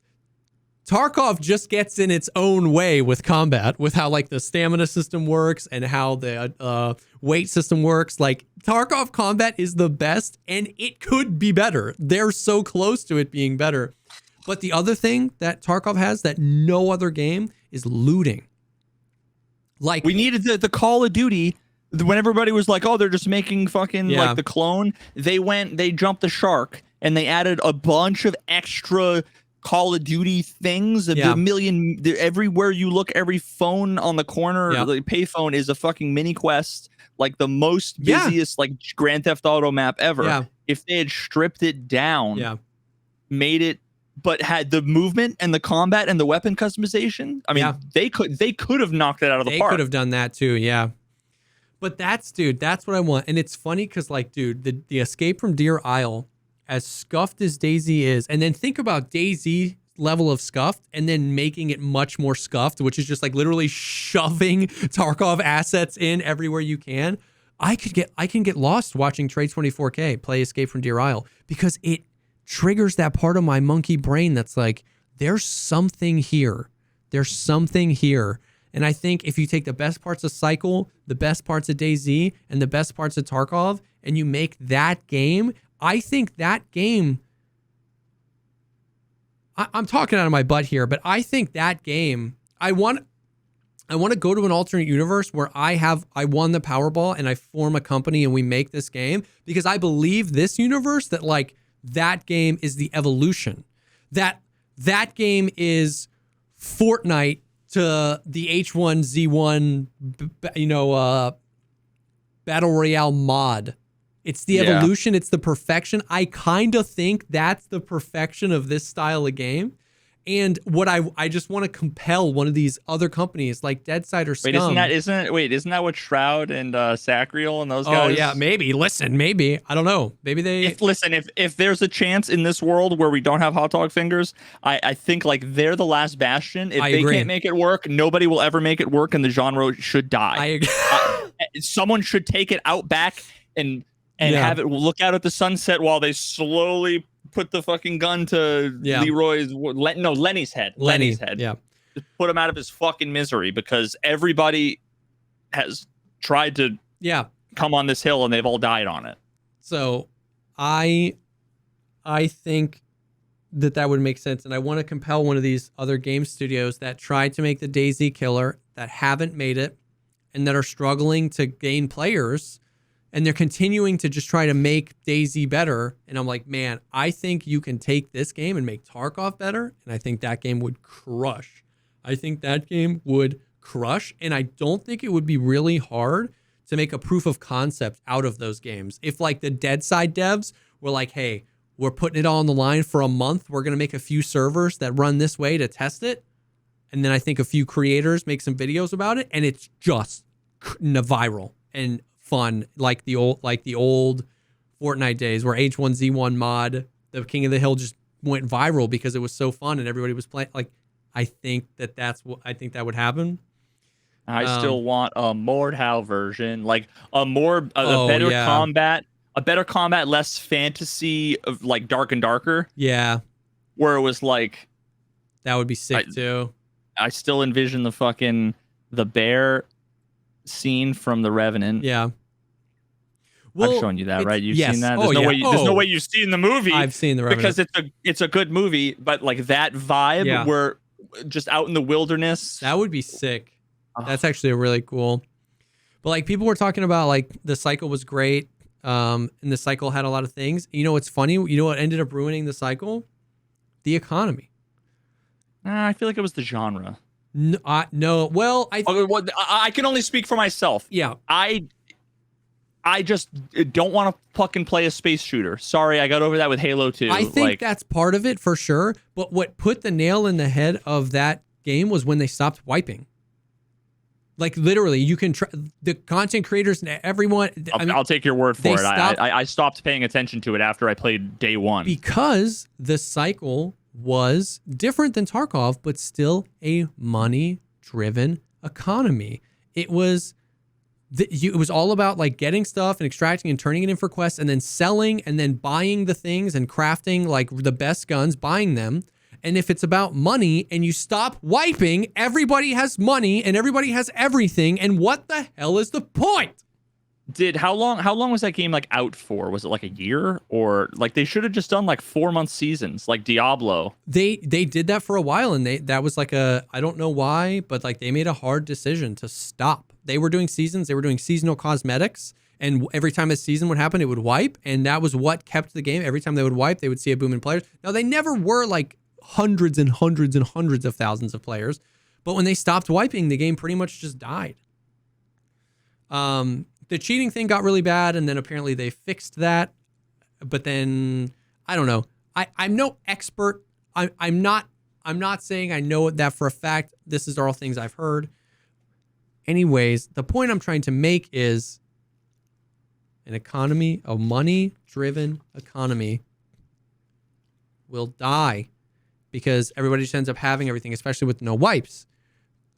Tarkov just gets in its own way with combat, with how like the stamina system works and how the weight system works. Like Tarkov combat is the best and it could be better. They're so close to it being better. But the other thing that Tarkov has that no other game is looting. Like we needed the Call of Duty when everybody was like, oh, they're just making fucking like the clone. They jumped the shark and they added a bunch of extra Call of Duty things. The million everywhere you look, every phone on the corner, the payphone is a fucking mini quest. Like the most busiest like Grand Theft Auto map ever. Yeah. If they had stripped it down, made it, but had the movement and the combat and the weapon customization, I mean, they could have knocked it out of the park. They could have done that too, yeah. But that's what I want. And it's funny because, like, dude, the Escape from Deer Isle, as scuffed as DayZ is, and then think about DayZ level of scuffed and then making it much more scuffed, which is just like literally shoving Tarkov assets in everywhere you can. I can get lost watching Trade 24K play Escape from Deer Isle because it triggers that part of my monkey brain that's like, there's something here. There's something here. And I think if you take the best parts of Cycle, the best parts of DayZ, and the best parts of Tarkov, and you make that game, I think that game, I'm talking out of my butt here, but I think that game, I want to go to an alternate universe where I won the Powerball and I form a company and we make this game because I believe this universe that like, that game is the evolution. That game is Fortnite to the H1Z1, Battle Royale mod. It's the evolution. It's the perfection. I kind of think that's the perfection of this style of game. And what I just want to compel one of these other companies like Deadside or Scum. Isn't that what Shroud and Sacriel and those guys? Oh yeah, maybe. Listen, maybe. I don't know. Maybe they if there's a chance in this world where we don't have hot dog fingers, I think like they're the last bastion. If they can't make it work, nobody will ever make it work and the genre should die. I agree. Someone should take it out back and have it look out at the sunset while they slowly put the fucking gun to Lenny's head. Lenny's head. Yeah. Just put him out of his fucking misery because everybody has tried to come on this hill and they've all died on it. So I think that would make sense. And I want to compel one of these other game studios that tried to make the DayZ killer that haven't made it and that are struggling to gain players. And they're continuing to just try to make DayZ better. And I'm like, man, I think you can take this game and make Tarkov better. And I think that game would crush. And I don't think it would be really hard to make a proof of concept out of those games. If like the Deadside devs were like, hey, we're putting it all on the line for a month. We're going to make a few servers that run this way to test it. And then I think a few creators make some videos about it. And it's just viral and fun, like the old Fortnite days where H1Z1 mod, the King of the Hill, just went viral because it was so fun and everybody was playing. Like, I think that would happen. I still want a Mordhau version, like a better combat, less fantasy of like dark and darker. Yeah, where it was like that would be sick too. I still envision the bear scene from The Revenant. Yeah. Well, I've shown you that, right? You've seen that. There's There's no way you've seen the movie. I've seen The Revenant because it's a good movie, but like that vibe where just out in the wilderness. That would be sick. That's actually a really cool. But like people were talking about like the cycle was great, and the cycle had a lot of things. You know what's funny? You know what ended up ruining the cycle? The economy. I feel like it was the genre. No. Well, I can only speak for myself. Yeah. I just don't want to fucking play a space shooter. Sorry, I got over that with Halo 2. I think that's part of it for sure. But what put the nail in the head of that game was when they stopped wiping. Like literally, you can the content creators and everyone. I'll take your word for it. I stopped paying attention to it after I played day one because the cycle was different than Tarkov, but still a money-driven economy. It was it was all about like getting stuff and extracting and turning it in for quests and then selling and then buying the things and crafting like the best guns, buying them. And if it's about money and you stop wiping, everybody has money and everybody has everything. And what the hell is the point? How long was that game like out for? Was it like a year, or like they should have just done like 4-month seasons like Diablo? They did that for a while, and that was like I don't know why, but like they made a hard decision to stop. They were doing seasons, they were doing seasonal cosmetics, and every time a season would happen, it would wipe, and that was what kept the game. Every time they would wipe, they would see a boom in players. Now they never were like hundreds and hundreds and hundreds of thousands of players, but when they stopped wiping, the game pretty much just died. The cheating thing got really bad, and then apparently they fixed that. But then I don't know. I'm no expert. I'm not saying I know that for a fact. This is all things I've heard. Anyways, the point I'm trying to make is an economy, a money-driven economy, will die because everybody just ends up having everything, especially with no wipes.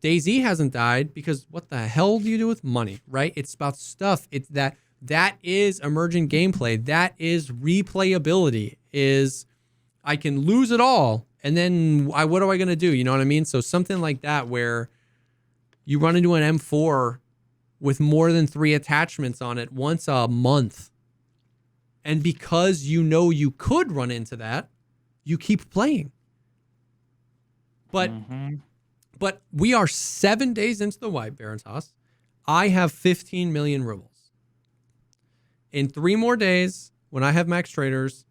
DayZ hasn't died because what the hell do you do with money, right? It's about stuff. It's that is emergent gameplay. That is replayability. Is I can lose it all, and then what am I going to do? You know what I mean? So something like that where you run into an M4 with more than 3 attachments on it once a month, and because you know you could run into that, you keep playing. But we are 7 days into the wipe, Veritas. I have 15 million rubles. In 3 more days, when I have max traders,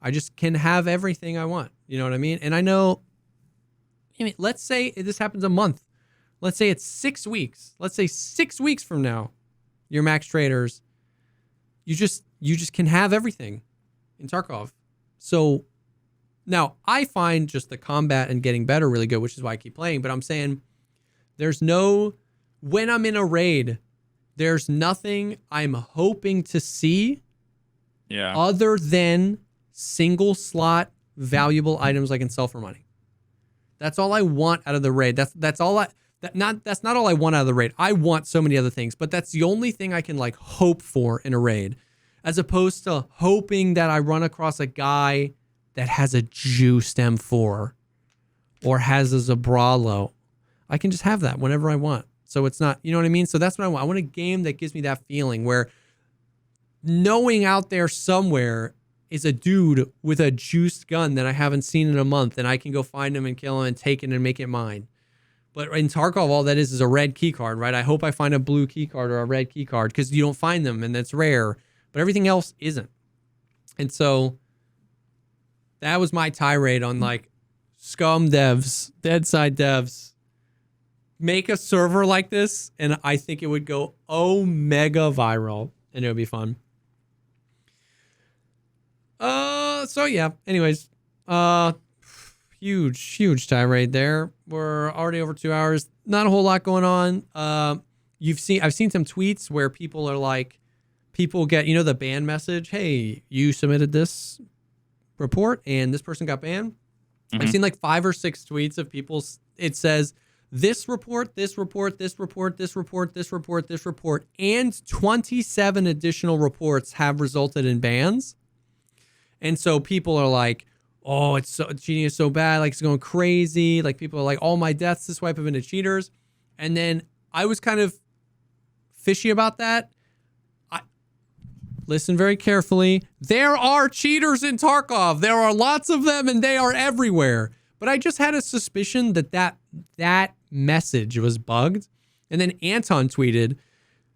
I just can have everything I want. You know what I mean? And I know, let's say this happens a month. Let's say it's 6 weeks. Let's say 6 weeks from now, your max traders, you just can have everything in Tarkov. So now, I find just the combat and getting better really good, which is why I keep playing. But I'm saying when I'm in a raid, there's nothing I'm hoping to see other than single slot valuable items I can sell for money. That's all I want out of the raid. That's not all I want out of the raid. I want so many other things, but that's the only thing I can like hope for in a raid, as opposed to hoping that I run across a guy that has a juiced M4 or has a Zabralo. I can just have that whenever I want. So it's not, you know what I mean? So that's what I want. I want a game that gives me that feeling where knowing out there somewhere is a dude with a juiced gun that I haven't seen in a month, and I can go find him and kill him and take it and make it mine. But in Tarkov, all that is a red key card, right? I hope I find a blue key card or a red key card because you don't find them and that's rare, but everything else isn't. And so that was my tirade on like scum devs, deadside devs. Make a server like this, and I think it would go mega viral, and it would be fun. So yeah. Anyways, huge tirade there. We're already over 2 hours. Not a whole lot going on. I've seen some tweets where people are like, people get the ban message. Hey, you submitted this report and this person got banned. Mm-hmm. I've seen like 5 or 6 tweets of people. It says this report, this report, this report, this report, this report, this report, and 27 additional reports have resulted in bans. And so people are like, oh, cheating is so bad, like it's going crazy. Like people are like, all my deaths this wipe have been to cheaters. And then I was kind of fishy about that. Listen very carefully. There are cheaters in Tarkov. There are lots of them, and they are everywhere. But I just had a suspicion that message was bugged. And then Anton tweeted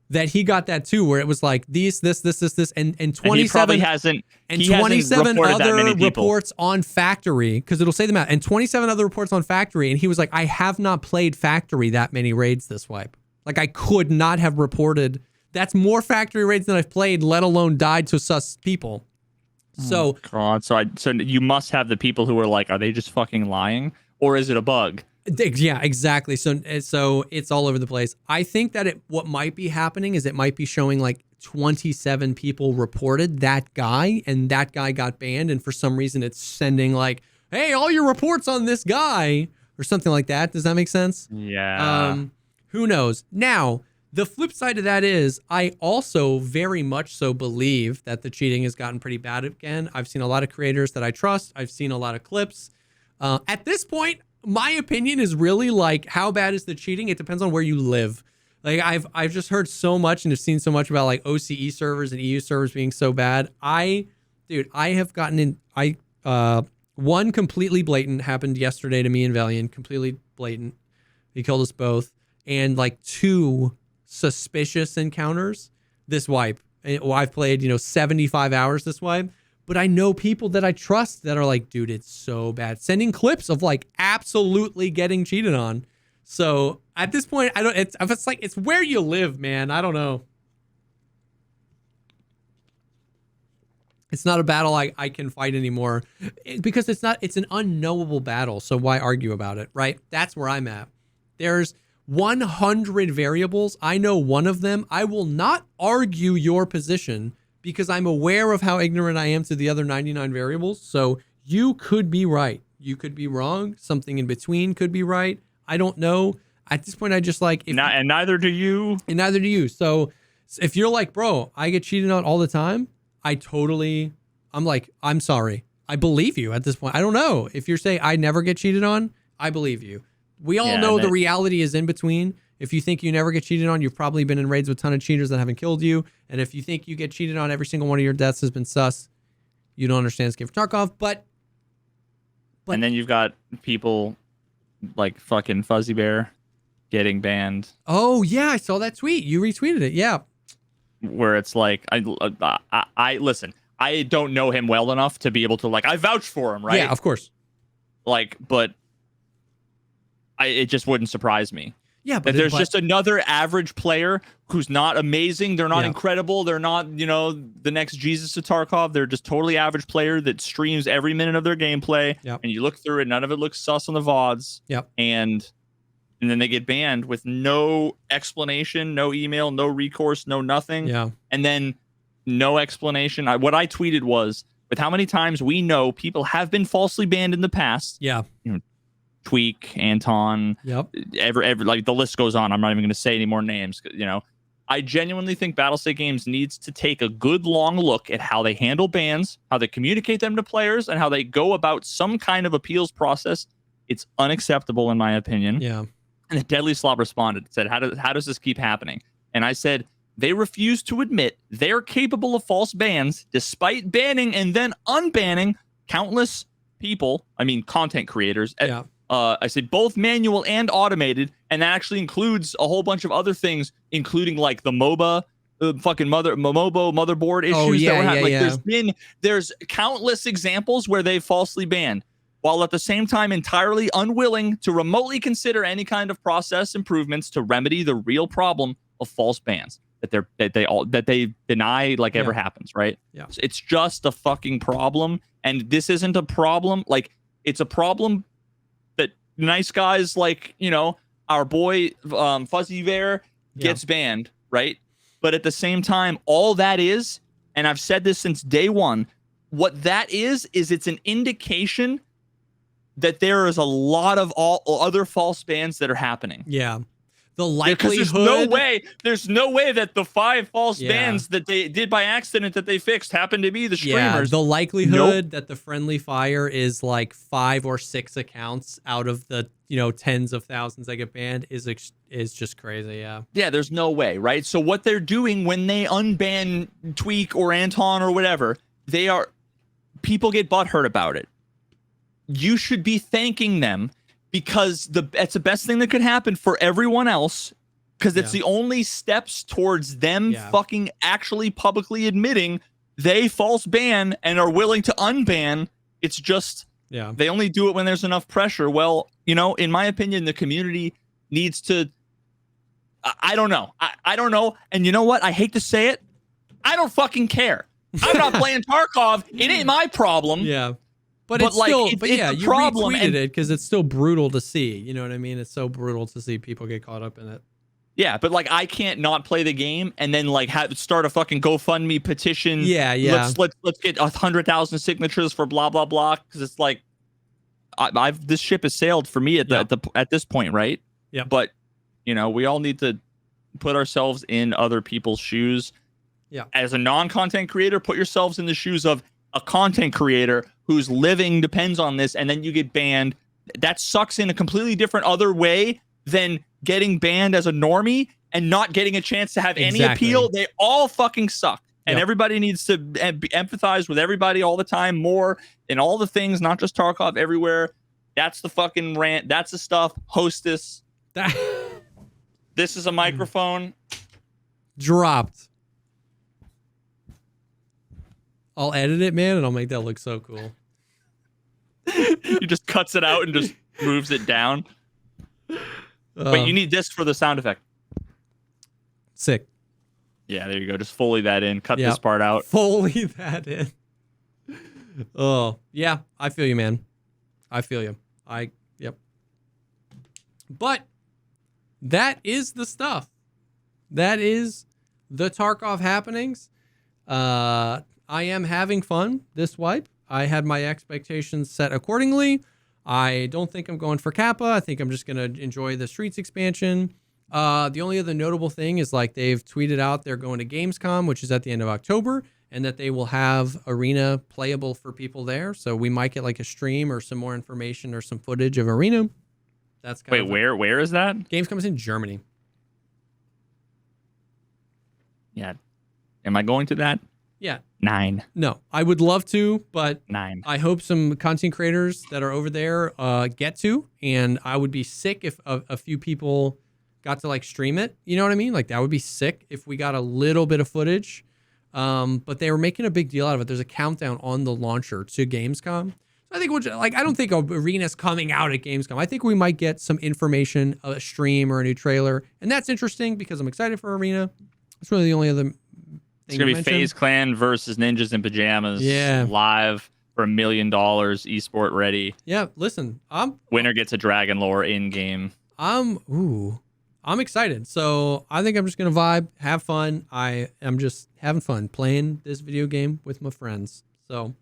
that he got that too, where it was like this, and 27, and 27 other reports on Factory, because it'll say them out, and 27 other reports on Factory. And he was like, I have not played Factory that many raids this wipe. Like I could not have reported. That's more Factory raids than I've played, let alone died to sus people. So, God, so you must have the people who are like, are they just fucking lying, or is it a bug? Yeah, exactly. So it's all over the place. I think that what might be happening is it might be showing like 27 people reported that guy, and that guy got banned, and for some reason it's sending like hey, all your reports on this guy or something like that. Does that make sense? Yeah. Who knows? Now, the flip side of that is I also very much so believe that the cheating has gotten pretty bad again. I've seen a lot of creators that I trust. I've seen a lot of clips. At this point, my opinion is really like, how bad is the cheating? It depends on where you live. Like I've just heard so much and have seen so much about like OCE servers and EU servers being so bad. I have gotten in. One completely blatant happened yesterday to me and Valiant. Completely blatant. He killed us both. And like 2 suspicious encounters this wipe. I've played 75 hours this wipe. But I know people that I trust that are like, dude, it's so bad. Sending clips of like absolutely getting cheated on. So at this point, it's where you live, man. I don't know. It's not a battle I can fight anymore because it's an unknowable battle. So why argue about it, right? That's where I'm at. There's 100 variables. I know one of them. I will not argue your position because I'm aware of how ignorant I am to the other 99 variables. So you could be right. You could be wrong. Something in between could be right. I don't know. At this point, I just like... and neither do you. And neither do you. So if you're like, bro, I get cheated on all the time, I'm like, I'm sorry. I believe you at this point. I don't know. If you're saying I never get cheated on, I believe you. We all know the reality is in between. If you think you never get cheated on, you've probably been in raids with a ton of cheaters that haven't killed you. And if you think you get cheated on, every single one of your deaths has been sus. You don't understand Scav Tarkov, but... And then you've got people like fucking Fuzzy Bear getting banned. Oh, yeah, I saw that tweet. You retweeted it, yeah. Where it's like, I listen, I don't know him well enough to be able to, like, I vouch for him, right? Yeah, of course. Like, but it just wouldn't surprise me. Yeah, but there's just another average player who's not amazing. They're not incredible. They're not, the next Jesus to Tarkov. They're just totally average player that streams every minute of their gameplay. Yep. And you look through it, none of it looks sus on the VODs. Yep. And then they get banned with no explanation, no email, no recourse, no nothing. Yeah. And then no explanation. What I tweeted was, with how many times we know people have been falsely banned in the past. Yeah. Tweak, Anton, every like the list goes on. I'm not even going to say any more names. I genuinely think Battlestate Games needs to take a good long look at how they handle bans, how they communicate them to players, and how they go about some kind of appeals process. It's unacceptable in my opinion. Yeah. And the Deadly Slop responded, said, how does this keep happening? And I said, they refuse to admit they're capable of false bans despite banning and then unbanning countless people. I mean, content creators. Yeah. I said both manual and automated, and that actually includes a whole bunch of other things, including like the MOBA, motherboard issues that were happening. There's countless examples where they falsely banned, while at the same time entirely unwilling to remotely consider any kind of process improvements to remedy the real problem of false bans that they deny ever happens, right? Yeah. So it's just a fucking problem, and this isn't a problem. Like, it's a problem that nice guys like, our boy Fuzzy Bear gets banned, right? But at the same time, all that is, and I've said this since day one, what that is it's an indication that there is a lot of all other false bans that are happening. Yeah. The likelihood... There's no way that the 5 false bans that they did by accident that they fixed happened to be the streamers. Yeah, the likelihood that the friendly fire is like 5 or 6 accounts out of the, tens of thousands that get banned is just crazy, yeah. Yeah, there's no way, right? So what they're doing when they unban Tweak or Anton or whatever, people get butthurt about it. You should be thanking them, because it's the best thing that could happen for everyone else, because it's the only steps towards them fucking actually publicly admitting they false ban and are willing to unban. It's just they only do it when there's enough pressure. Well, in my opinion, the community needs to... I don't know. I don't know. And you know what? I hate to say it. I don't fucking care. I'm not playing Tarkov. It ain't my problem. Yeah. But it's still, you problem, retweeted it because it's still brutal to see. You know what I mean? It's so brutal to see people get caught up in it. Yeah, but I can't not play the game and then start a fucking GoFundMe petition. Yeah. Let's get 100,000 signatures for blah blah blah, because it's like, I've this ship has sailed for me at this point, right? Yeah. But we all need to put ourselves in other people's shoes. Yeah. As a non-content creator, put yourselves in the shoes of a content creator whose living depends on this, and then you get banned. That sucks in a completely different other way than getting banned as a normie and not getting a chance to have any appeal. They all fucking suck. And everybody needs to empathize with everybody all the time more in all the things, not just Tarkov, everywhere. That's the fucking rant. That's the stuff. Hostess. This is a microphone. Dropped. I'll edit it, man, and I'll make that look so cool. He just cuts it out and just moves it down. Wait, you need this for the sound effect. Sick. Yeah, there you go. Just Foley that in. Cut this part out. Foley that in. Oh, yeah. I feel you, man. I feel you. Yep. But that is the stuff. That is the Tarkov happenings. I am having fun this wipe. I had my expectations set accordingly. I don't think I'm going for Kappa. I think I'm just going to enjoy the Streets expansion. The only other notable thing is like they've tweeted out they're going to Gamescom, which is at the end of October, and that they will have Arena playable for people there. So we might get like a stream or some more information or some footage of Arena. That's kind of where is that? Gamescom is in Germany. Yeah. Am I going to that? Yeah. 9. No, I would love to, but 9. I hope some content creators that are over there get to, and I would be sick if a few people got to like stream it. You know what I mean? Like that would be sick if we got a little bit of footage. But they were making a big deal out of it. There's a countdown on the launcher to Gamescom. So I think I don't think Arena's coming out at Gamescom. I think we might get some information, a stream or a new trailer, and that's interesting because I'm excited for Arena. That's really the only other thing. It's gonna be FaZe Clan versus Ninjas in Pajamas. Yeah. Live for $1 million, esport ready. Yeah, listen, winner gets a Dragon Lore in game. I'm excited. So I think I'm just gonna vibe, have fun. I am just having fun playing this video game with my friends. So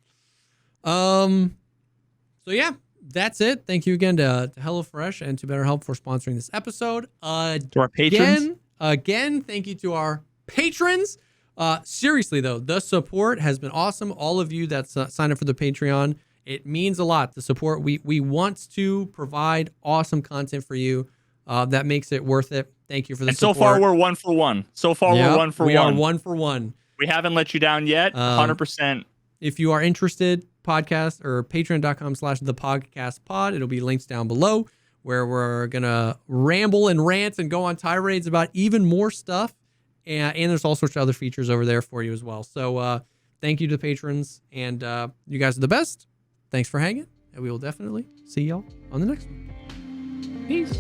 yeah, that's it. Thank you again to HelloFresh and to BetterHelp for sponsoring this episode. To our patrons. Again, thank you to our patrons. Seriously though, the support has been awesome. All of you that signed up for the Patreon, it means a lot. The support, we want to provide awesome content for you. That makes it worth it. Thank you for the support. So far, we're 1 for 1. We're 1 for 1. We are 1 for 1. We haven't let you down yet. 100%. If you are interested, podcast or patreon.com/thepodcastpod. It'll be links down below where we're going to ramble and rant and go on tirades about even more stuff. And there's all sorts of other features over there for you as well. So thank you to the patrons. And you guys are the best. Thanks for hanging. And we will definitely see y'all on the next one. Peace.